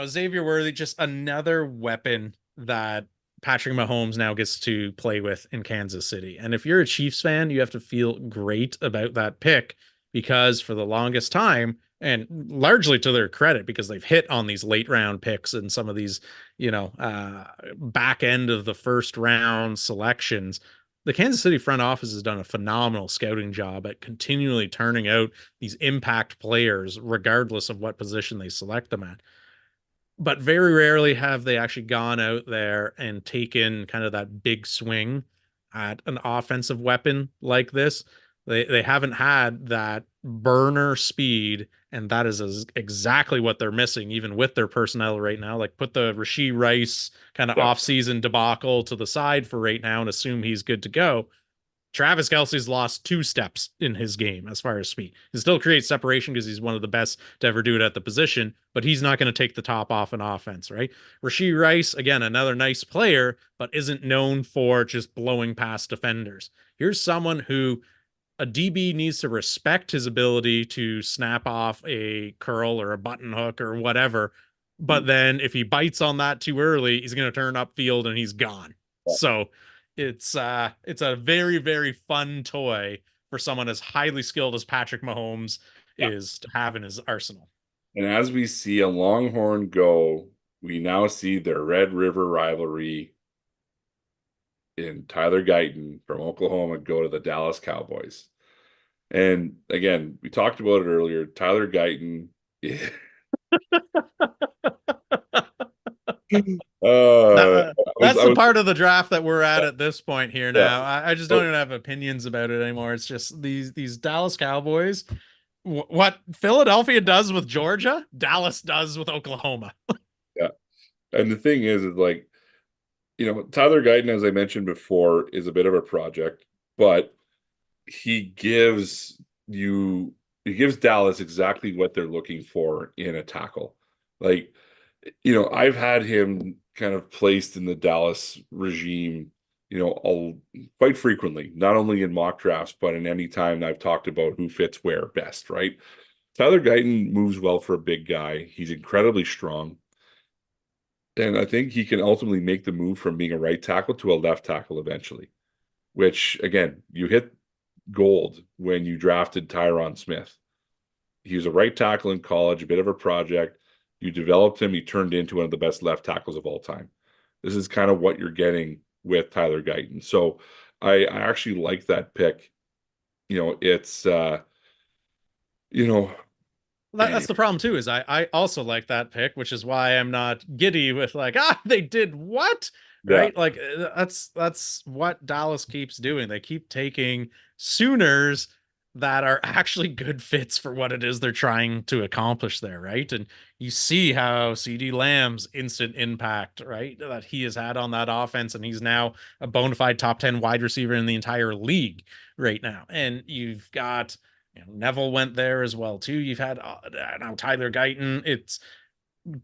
Xavier Worthy, just another weapon that Patrick Mahomes now gets to play with in Kansas City. And if you're a Chiefs fan, you have to feel great about that pick because for the longest time, and largely to their credit, because they've hit on these late round picks and some of these, back end of the first round selections, the Kansas City front office has done a phenomenal scouting job at continually turning out these impact players, regardless of what position they select them at. But very rarely have they actually gone out there and taken kind of that big swing at an offensive weapon like this. They haven't had that burner speed, and that is exactly what they're missing, even with their personnel right now. Like, put the Rashee Rice kind of off-season debacle to the side for right now and assume he's good to go. Travis Kelce's lost 2 steps in his game as far as speed. He still creates separation because he's one of the best to ever do it at the position, but he's not going to take the top off an offense, right? Rashee Rice, again, another nice player, but isn't known for just blowing past defenders. Here's someone who a DB needs to respect his ability to snap off a curl or a button hook or whatever. But then if he bites on that too early, he's going to turn upfield and he's gone. So it's a very, very fun toy for someone as highly skilled as Patrick Mahomes is to have in his arsenal. And as we see a Longhorn go, we now see their Red River rivalry in Tyler Guyton from Oklahoma go to the Dallas Cowboys. And again, we talked about it earlier. Tyler Guyton. That's the part of the draft that we're at this point here now. I just don't even have opinions about it anymore. It's just these Dallas Cowboys. What Philadelphia does with Georgia, Dallas does with Oklahoma. Yeah. And the thing is like, Tyler Guyton, as I mentioned before, is a bit of a project, but he gives Dallas exactly what they're looking for in a tackle. Like, I've had him kind of placed in the Dallas regime, quite frequently, not only in mock drafts, but in any time I've talked about who fits where best, right? Tyler Guyton moves well for a big guy. He's incredibly strong. And I think he can ultimately make the move from being a right tackle to a left tackle eventually, which, again, you hit gold when you drafted Tyron Smith. He was a right tackle in college, a bit of a project. You developed him. He turned into one of the best left tackles of all time. This is kind of what you're getting with Tyler Guyton. So I actually like that pick. It's, that's the problem too, is I also like that pick, which is why I'm not giddy with like, they did what? Right? Like that's what Dallas keeps doing. They keep taking Sooners that are actually good fits for what it is they're trying to accomplish there, right? And you see how CeeDee Lamb's instant impact, right, that he has had on that offense, and he's now a bona fide top 10 wide receiver in the entire league right now. And you've got Neville went there as well too. You've had now Tyler Guyton. It's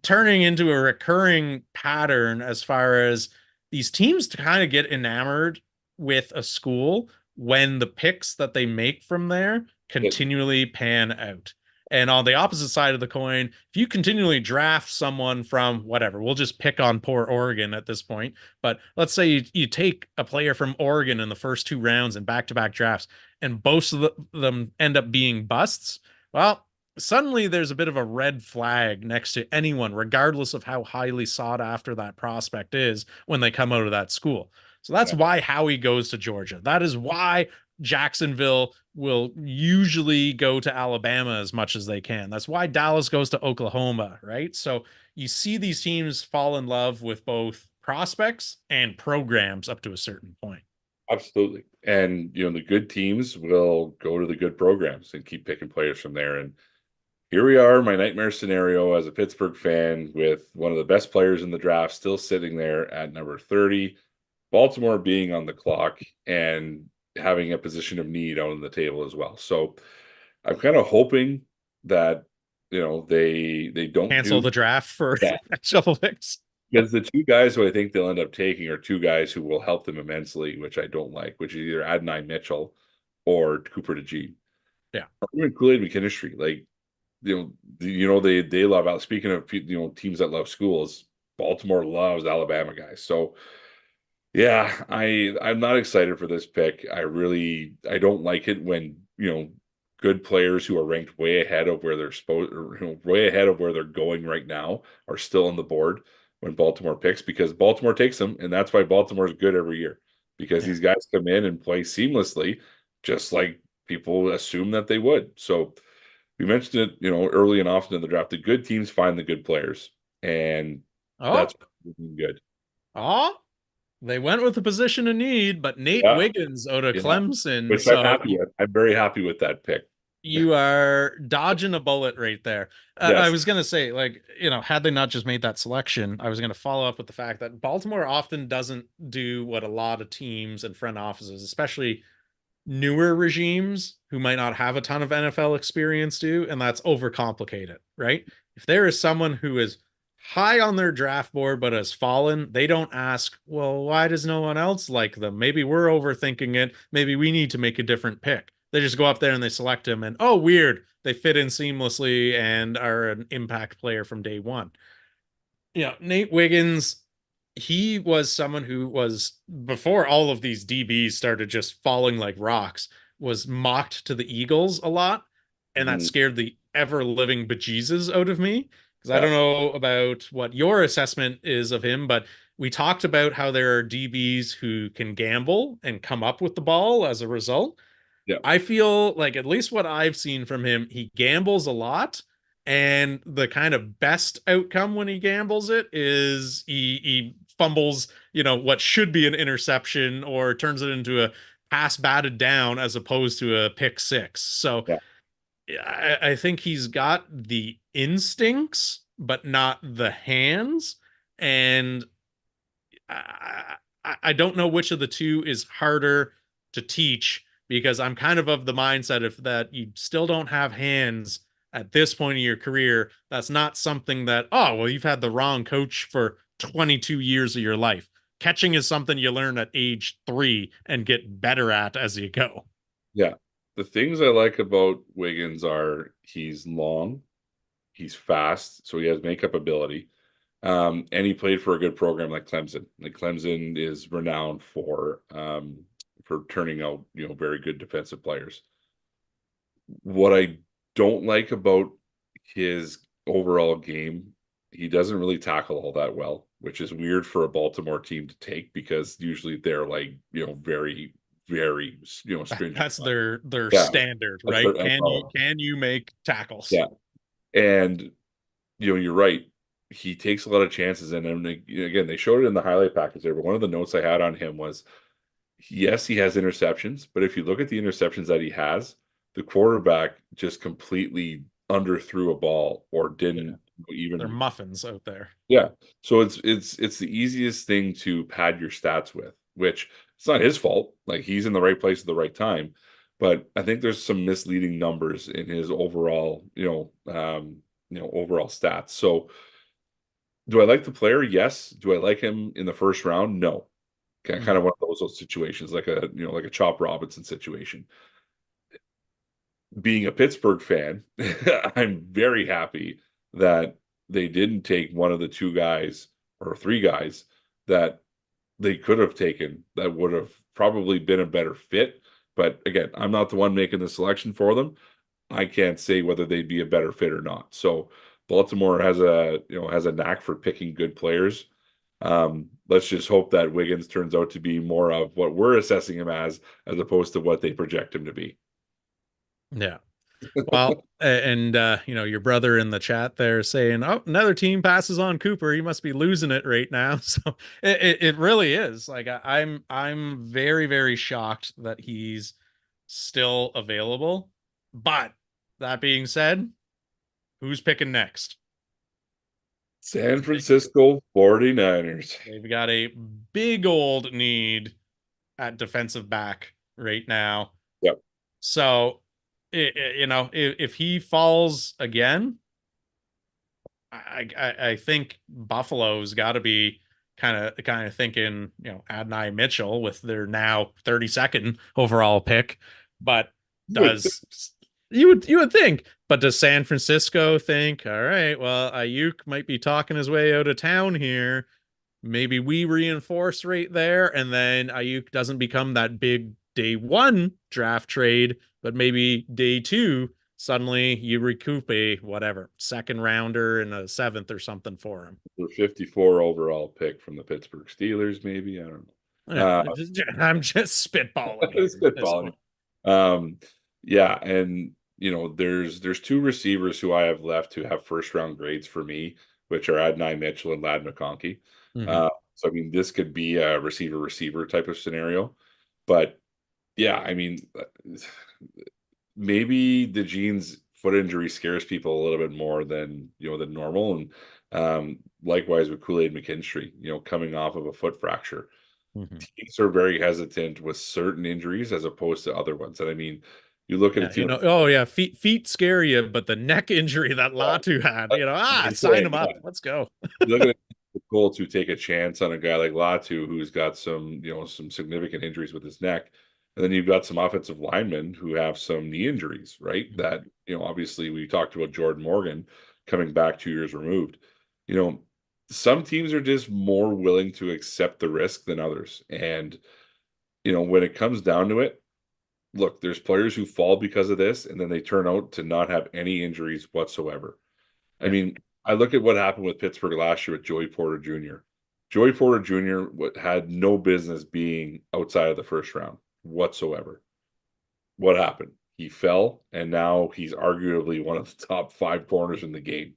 turning into a recurring pattern as far as these teams to kind of get enamored with a school when the picks that they make from there continually pan out. And on the opposite side of the coin, if you continually draft someone from whatever, we'll just pick on poor Oregon at this point. But let's say you take a player from Oregon in the first 2 rounds in back-to-back drafts, and both of them end up being busts. Well, suddenly there's a bit of a red flag next to anyone, regardless of how highly sought after that prospect is when they come out of that school. So that's why Howie goes to Georgia. That is why Jacksonville will usually go to Alabama as much as they can. That's why Dallas goes to Oklahoma, right? So you see these teams fall in love with both prospects and programs up to a certain point. Absolutely. And, the good teams will go to the good programs and keep picking players from there. And here we are, my nightmare scenario as a Pittsburgh fan, with one of the best players in the draft still sitting there at number 30. Baltimore being on the clock and having a position of need out on the table as well. So I'm kind of hoping that, they don't cancel the draft for shuffle picks. Because the 2 guys who I think they'll end up taking are 2 guys who will help them immensely, which I don't like, which is either Adonai Mitchell or Cooper DeJean. Yeah. Or even Kool-Aid McKinstry. Like, they love, speaking of, teams that love schools, Baltimore loves Alabama guys. So Yeah, I'm not excited for this pick. I don't like it when, good players who are ranked way ahead of where they're supposed or, way ahead of where they're going right now are still on the board when Baltimore picks, because Baltimore takes them, and that's why Baltimore is good every year, because Yeah. these guys come in and play seamlessly, just like people assume that they would. So we mentioned it, early and often in the draft. The good teams find the good players, and Oh, that's good. oh, they went with the position of need, but Nate Yeah, Wiggins out of yeah. Clemson. Which I'm So happy with. I'm very happy with that pick. you are dodging a bullet right there. I Yes. was going to say, like, had they not just made that selection, I was going to follow up with the fact that Baltimore often doesn't do what a lot of teams and front offices, especially newer regimes who might not have a ton of NFL experience do, and that's overcomplicate it, right? If there is someone who is high on their draft board but has fallen, they don't ask, well, why does no one else like them? Maybe we're overthinking it. Maybe we need to make a different pick. They just go up there and they select him, and oh, weird, they fit in seamlessly and are an impact player from day one. Nate Wiggins, he was someone who was, before all of these DBs started just falling like rocks, was mocked to the Eagles a lot. And that Mhm. scared the ever living bejesus out of me. Because I Yeah. don't know about what your assessment is of him, but we talked about how there are DBs who can gamble and come up with the ball as a result. Yeah. I feel like, at least what I've seen from him, he gambles a lot. And the kind of best outcome when he gambles it is he fumbles, what should be an interception, or turns it into a pass batted down as opposed to a pick six. So Yeah. I think he's got the instincts, but not the hands. And I don't know which of the two is harder to teach, because I'm kind of the mindset, if that you still don't have hands at this point in your career, that's not something that, oh, well, you've had the wrong coach for 22 years of your life. Catching is something you learn at age 3 and get better at as you go. Yeah. The things I like about Wiggins are he's long, he's fast, so he has makeup ability. And he played for a good program like Clemson. Like Clemson is renowned for turning out, very good defensive players. What I don't like about his overall game, he doesn't really tackle all that well, which is weird for a Baltimore team to take, because usually they're like, very, very, stringent. That's their Yeah, standard, that's their right? Can you MO. can you make tackles? Yeah. And you're right. He takes a lot of chances, and again, they showed it in the highlight package there. But one of the notes I had on him was, yes, he has interceptions, but if you look at the interceptions that he has, the quarterback just completely underthrew a ball or Yeah. didn't They're even. muffins out there. Yeah. So it's the easiest thing to pad your stats with, which it's not his fault. Like, he's in the right place at the right time. But I think there's some misleading numbers in his overall, overall stats. So do I like the player? Yes. Do I like him in the first round? No. Kind of one of those situations, like a Chop Robinson situation. Being a Pittsburgh fan, I'm very happy that they didn't take one of the two guys or three guys that they could have taken that would have probably been a better fit. But again, I'm not the one making the selection for them. I can't say whether they'd be a better fit or not. So Baltimore has a knack for picking good players. Let's just hope that Wiggins turns out to be more of what we're assessing him as opposed to what they project him to be. Yeah. Well, and your brother in the chat there saying, "Oh, another team passes on Cooper. He must be losing it right now." So it really is. Like, I'm very, very shocked that he's still available. But that being said, who's picking next? San Francisco 49ers. They've got a big old need at defensive back right now. Yep. So, if he falls again, I think Buffalo's got to be kind of thinking, Adonai Mitchell with their now 32nd overall pick. But does you would think, but does San Francisco think, all right, well, Ayuk might be talking his way out of town here. maybe we reinforce right there, and then Ayuk doesn't become that big day one draft trade, but maybe day two, suddenly you recoup a whatever second rounder and a seventh or something for him. The 54 overall pick from the Pittsburgh Steelers, maybe. I don't know. I'm just spitballing here at this Spitballing. point. Yeah, and there's two receivers who I have left who have first round grades for me, which are Adonai Mitchell and Lad McConkey. Mhm. So I mean, this could be a receiver type of scenario, but yeah, I mean, maybe the Gene's foot injury scares people a little bit more than than normal, and likewise with Kool-Aid McKinstry, coming off of a foot fracture. Mhm. Teams are very hesitant with certain injuries as opposed to other ones. And I mean, you look at a Yeah, team. oh yeah, feet scare you, but the neck injury that Latu had, sign him up. Let's go. You look at the Colts who take a chance on a guy like Latu who's got some some significant injuries with his neck. And then you've got some offensive linemen who have some knee injuries, right? That, obviously we talked about Jordan Morgan coming back 2 years removed. Some teams are just more willing to accept the risk than others. And, when it comes down to it, look, there's players who fall because of this, and then they turn out to not have any injuries whatsoever. I mean, I look at what happened with Pittsburgh last year with Joey Porter Jr. Joey Porter Jr. had no business being outside of the first round whatsoever. What happened? He fell, and now he's arguably one of the top 5 corners in the game,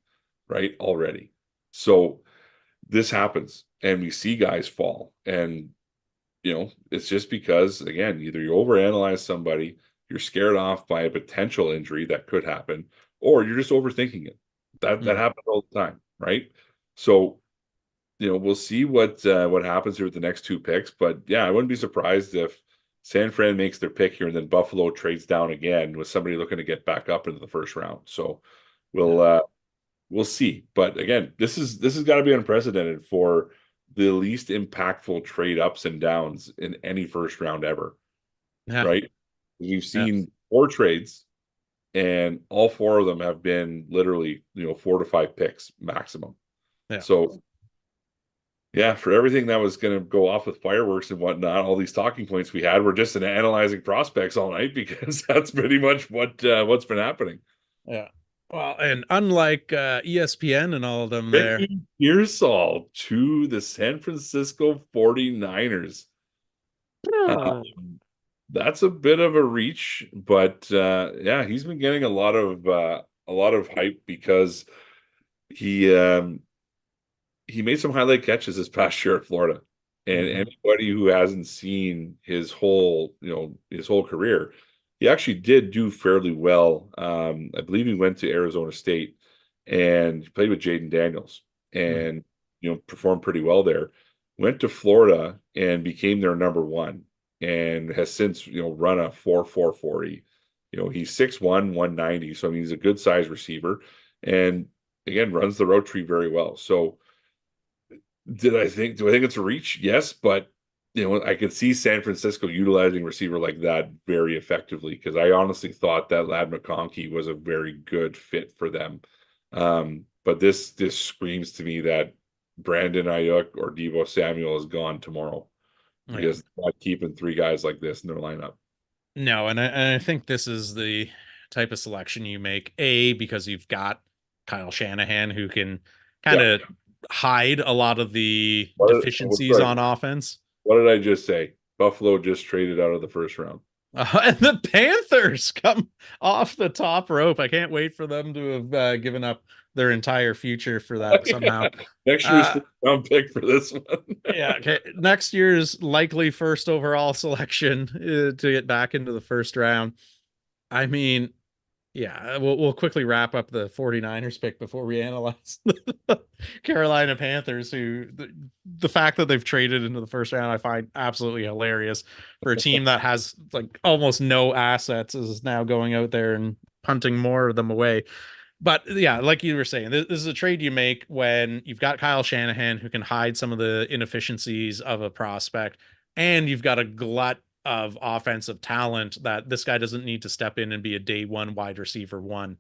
right? Already. So this happens, and we see guys fall, and it's just because, again, either you overanalyze somebody, you're scared off by a potential injury that could happen, or you're just overthinking it. That happens all the time, right? So, we'll see what happens here with the next 2 picks. But yeah, I wouldn't be surprised if San Fran makes their pick here and then Buffalo trades down again with somebody looking to get back up into the first round. So we'll see. But again, this has got to be unprecedented for the least impactful trade ups and downs in any first round ever. Yeah. Right? We've seen 4 trades, and all 4 of them have been literally 4 to 5 picks maximum. Yeah. So yeah, for everything that was going to go off with fireworks and whatnot, all these talking points we had were just in analyzing prospects all night, because that's pretty much what's been happening. Yeah. Well, and unlike ESPN and all of them there. Ricky Pearsall to the San Francisco 49ers. That's a bit of a reach, but yeah, he's been getting a lot of hype because he made some highlight catches this past year at Florida. And anybody who hasn't seen his whole career, he actually did do fairly well. I believe he went to Arizona State and played with Jaden Daniels and performed pretty well there. Went to Florida and became their number 1, and has since run a 4.40. He's 6'1", 190, so I mean he's a good size receiver, and again runs the route tree very well. So do I think it's a reach? Yes, but I could see San Francisco utilizing a receiver like that very effectively, because I honestly thought that Lad McConkey was a very good fit for them. But this screams to me that Brandon Ayuk or Deebo Samuel is gone tomorrow, because they're not keeping 3 guys like this in their lineup. No, and I think this is the type of selection you make, because you've got Kyle Shanahan, who can kind of hide a lot on offense. What did I just say? Buffalo just traded out of the first round. And the Panthers come off the top rope. I can't wait for them to have given up their entire future for that somehow. Next year's round pick for this one. Yeah, okay. Next year's likely first overall selection to get back into the first round. I mean, yeah, we'll quickly wrap up the 49ers pick before we analyze the Carolina Panthers, who the fact that they've traded into the first round I find absolutely hilarious for a team that has like almost no assets, is now going out there and punting more of them away. But yeah, like you were saying, this is a trade you make when you've got Kyle Shanahan, who can hide some of the inefficiencies of a prospect, and you've got a glut of offensive talent that this guy doesn't need to step in and be a day 1 wide receiver 1.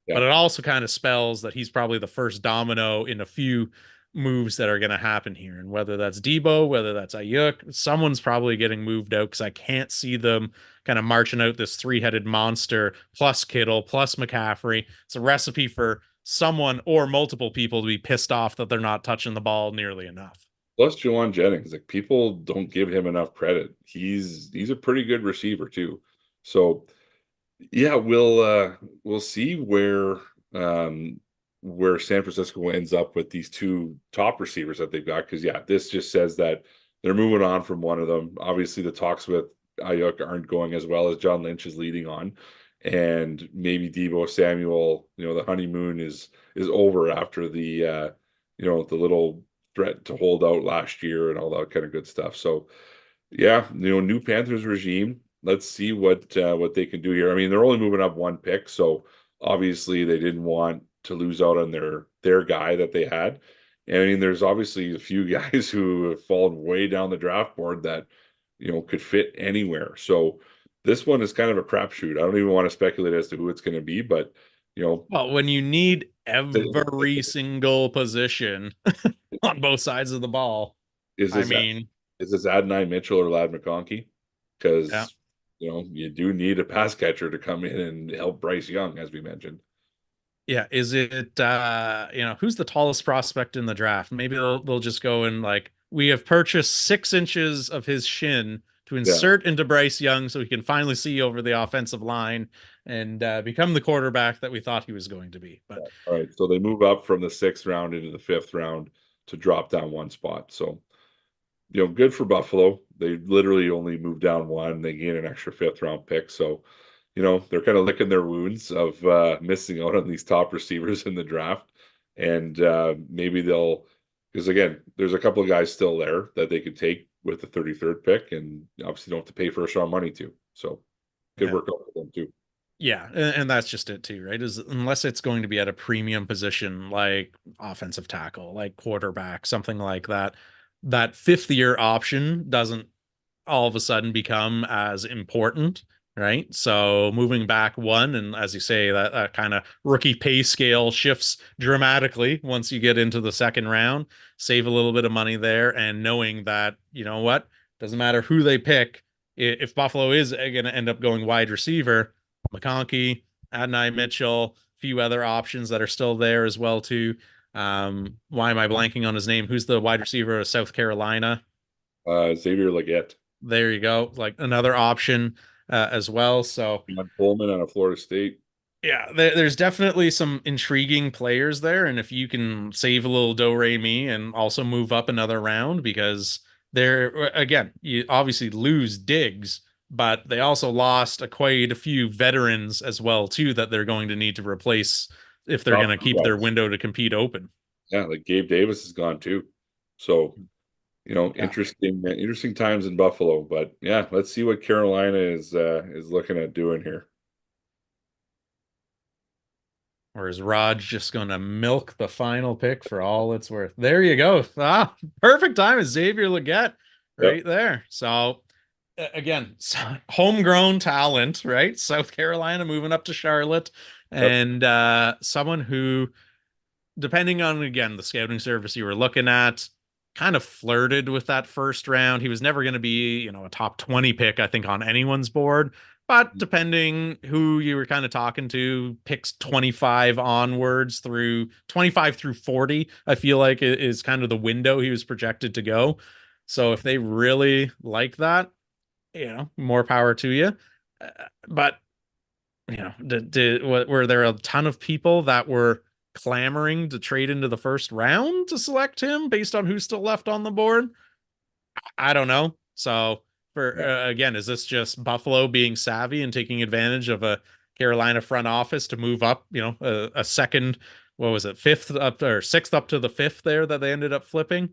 Yeah. But it also kind of spells that he's probably the first domino in a few moves that are going to happen here. And whether that's Debo, whether that's Ayuk, someone's probably getting moved out because I can't see them kind of marching out this three-headed monster plus Kittle plus McCaffrey. It's a recipe for someone or multiple people to be pissed off that they're not touching the ball nearly enough. Plus Jawan Jennings, like people don't give him enough credit. He's a pretty good receiver too. So yeah, we'll see where San Francisco ends up with these two top receivers that they've got. Because yeah, this just says that they're moving on from one of them. Obviously, the talks with Ayuk aren't going as well as John Lynch is leading on, and maybe Debo Samuel. The honeymoon is over after the the little threat to hold out last year and all that kind of good stuff. So yeah, new Panthers regime. Let's see what they can do here. I mean, they're only moving up one pick, so obviously they didn't want to lose out on their guy that they had. And I mean, there's obviously a few guys who have fallen way down the draft board that could fit anywhere. So this one is kind of a crapshoot. I don't even want to speculate as to who it's going to be, but well, when you need every single position on both sides of the ball, is this Adonai Mitchell or Ladd McConkey? Because you do need a pass catcher to come in and help Bryce Young, as we mentioned. Yeah, is it who's the tallest prospect in the draft? Maybe they'll just go and like, we have purchased 6 inches of his shin to insert into Bryce Young so he can finally see over the offensive line and become the quarterback that we thought he was going to be. But all right, so they move up from the 6th round into the 5th round to drop down one spot. So good for Buffalo. They literally only moved down one. They gain an extra 5th round pick. So they're kind of licking their wounds of missing out on these top receivers in the draft. And maybe because again, there's a couple of guys still there that they could take with the 33rd pick, and obviously don't have to pay first round money to. So good work out for them too. Yeah, and that's just it too, right? Is unless it's going to be at a premium position like offensive tackle, like quarterback, something like that, that 5th-year option doesn't all of a sudden become as important, right? So moving back one, and as you say, that kind of rookie pay scale shifts dramatically once you get into the 2nd round. Save a little bit of money there, and knowing that doesn't matter who they pick. If Buffalo is going to end up going wide receiver, McConkey, Adonai Mitchell, a few other options that are still there as well too. Why am I blanking on his name? Who's the wide receiver of South Carolina? Xavier Legette. There you go. Like another option as well. So Pullman out of Florida State. Yeah, there's definitely some intriguing players there. And if you can save a little do-re-mi and also move up another round, because again, you obviously lose Diggs, but they also lost quite a few veterans as well too that they're going to need to replace if they're going to keep their window to compete open. Yeah, like Gabe Davis is gone too. So, interesting times in Buffalo. But yeah, let's see what Carolina is looking at doing here. Or is Raj just going to milk the final pick for all it's worth? There you go. Perfect time is Xavier Legette right there. So again, homegrown talent, right? South Carolina moving up to Charlotte, and someone who, depending on, again, the scouting service you were looking at, kind of flirted with that 1st round. He was never going to be, a top 20 pick, I think, on anyone's board. But depending who you were kind of talking to, picks 25 onwards through 25 through 40, I feel like is kind of the window he was projected to go. So if they really like that, more power to you. But, were there a ton of people that were clamoring to trade into the 1st round to select him based on who's still left on the board? I don't know. So again, is this just Buffalo being savvy and taking advantage of a Carolina front office to move up, a second, what was it, 5th up or 6th up to the 5th there that they ended up flipping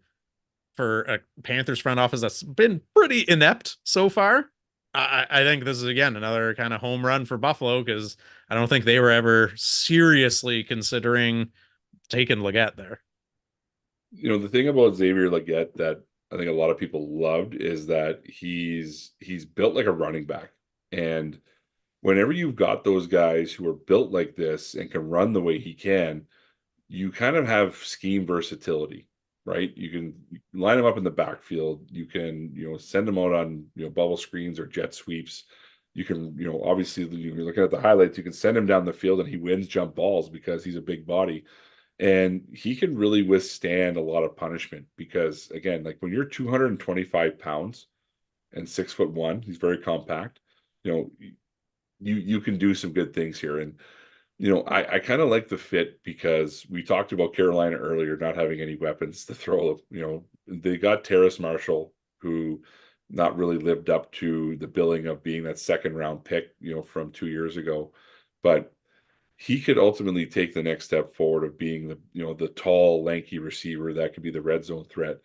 for a Panthers front office that's been pretty inept so far? I think this is, again, another kind of home run for Buffalo, because I don't think they were ever seriously considering taking Legette there. The thing about Xavier Legette that I think a lot of people loved is that he's built like a running back. And whenever you've got those guys who are built like this and can run the way he can, you kind of have scheme versatility. right? You can line him up in the backfield. You can, send him out on, bubble screens or jet sweeps. You can, obviously you're looking at the highlights, you can send him down the field and he wins jump balls because he's a big body. And he can really withstand a lot of punishment because, again, like when you're 225 pounds and 6'1", he's very compact. You can do some good things here. And I kind of like the fit because we talked about Carolina earlier not having any weapons to throw. They got Terrace Marshall, who not really lived up to the billing of being that second round pick, from 2 years ago, but he could ultimately take the next step forward of being the tall, lanky receiver that could be the red zone threat.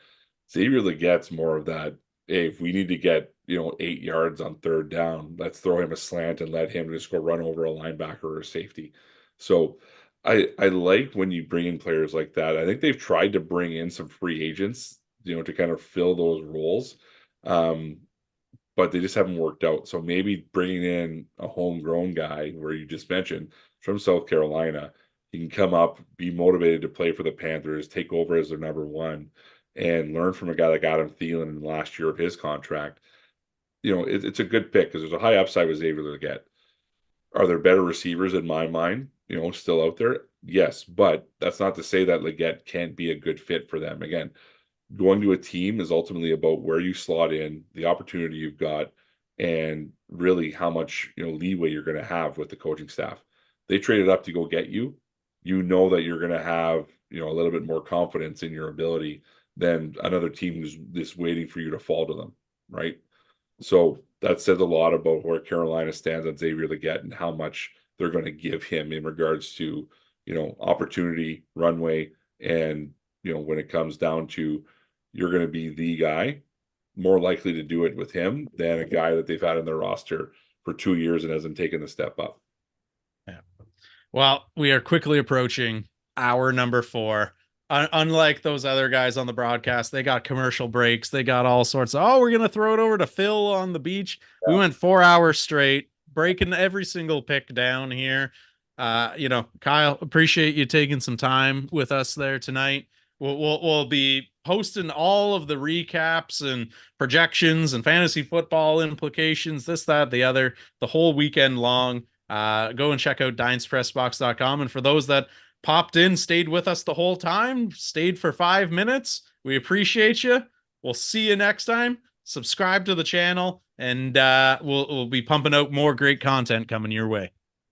Xavier Legette's more of that. Hey, if we need to get 8 yards on third down, let's throw him a slant and let him just go run over a linebacker or a safety. So I like when you bring in players like that. I think they've tried to bring in some free agents, to kind of fill those roles. But they just haven't worked out. So maybe bringing in a homegrown guy where you just mentioned from South Carolina, he can come up, be motivated to play for the Panthers, take over as their number one, and learn from a guy like Adam Thielen in the last year of his contract. It's a good pick because there's a high upside with Xavier Legette. Are there better receivers in my mind, still out there? Yes, but that's not to say that Legette can't be a good fit for them. Again, going to a team is ultimately about where you slot in, the opportunity you've got, and really how much leeway you're going to have with the coaching staff. They traded up to go get you. You know that you're going to have a little bit more confidence in your ability than another team who's just waiting for you to fall to them, right? So that says a lot about where Carolina stands on Xavier Legette and how much they're going to give him in regards to opportunity, runway, and when it comes down to you're going to be the guy, more likely to do it with him than a guy that they've had in their roster for 2 years and hasn't taken the step up. Yeah. Well, we are quickly approaching hour number 4. Unlike those other guys on the broadcast, they got commercial breaks. They got all sorts of, we're going to throw it over to Phil on the beach. Yeah. We went 4 hours straight, breaking every single pick down here. Kyle, appreciate you taking some time with us there tonight. We'll be posting all of the recaps and projections and fantasy football implications, this, that, the other, the whole weekend long. Go and check out DinesPressBox.com. And for those that popped in, stayed with us the whole time, stayed for 5 minutes, we appreciate you. We'll see you next time. Subscribe to the channel, and we'll be pumping out more great content coming your way.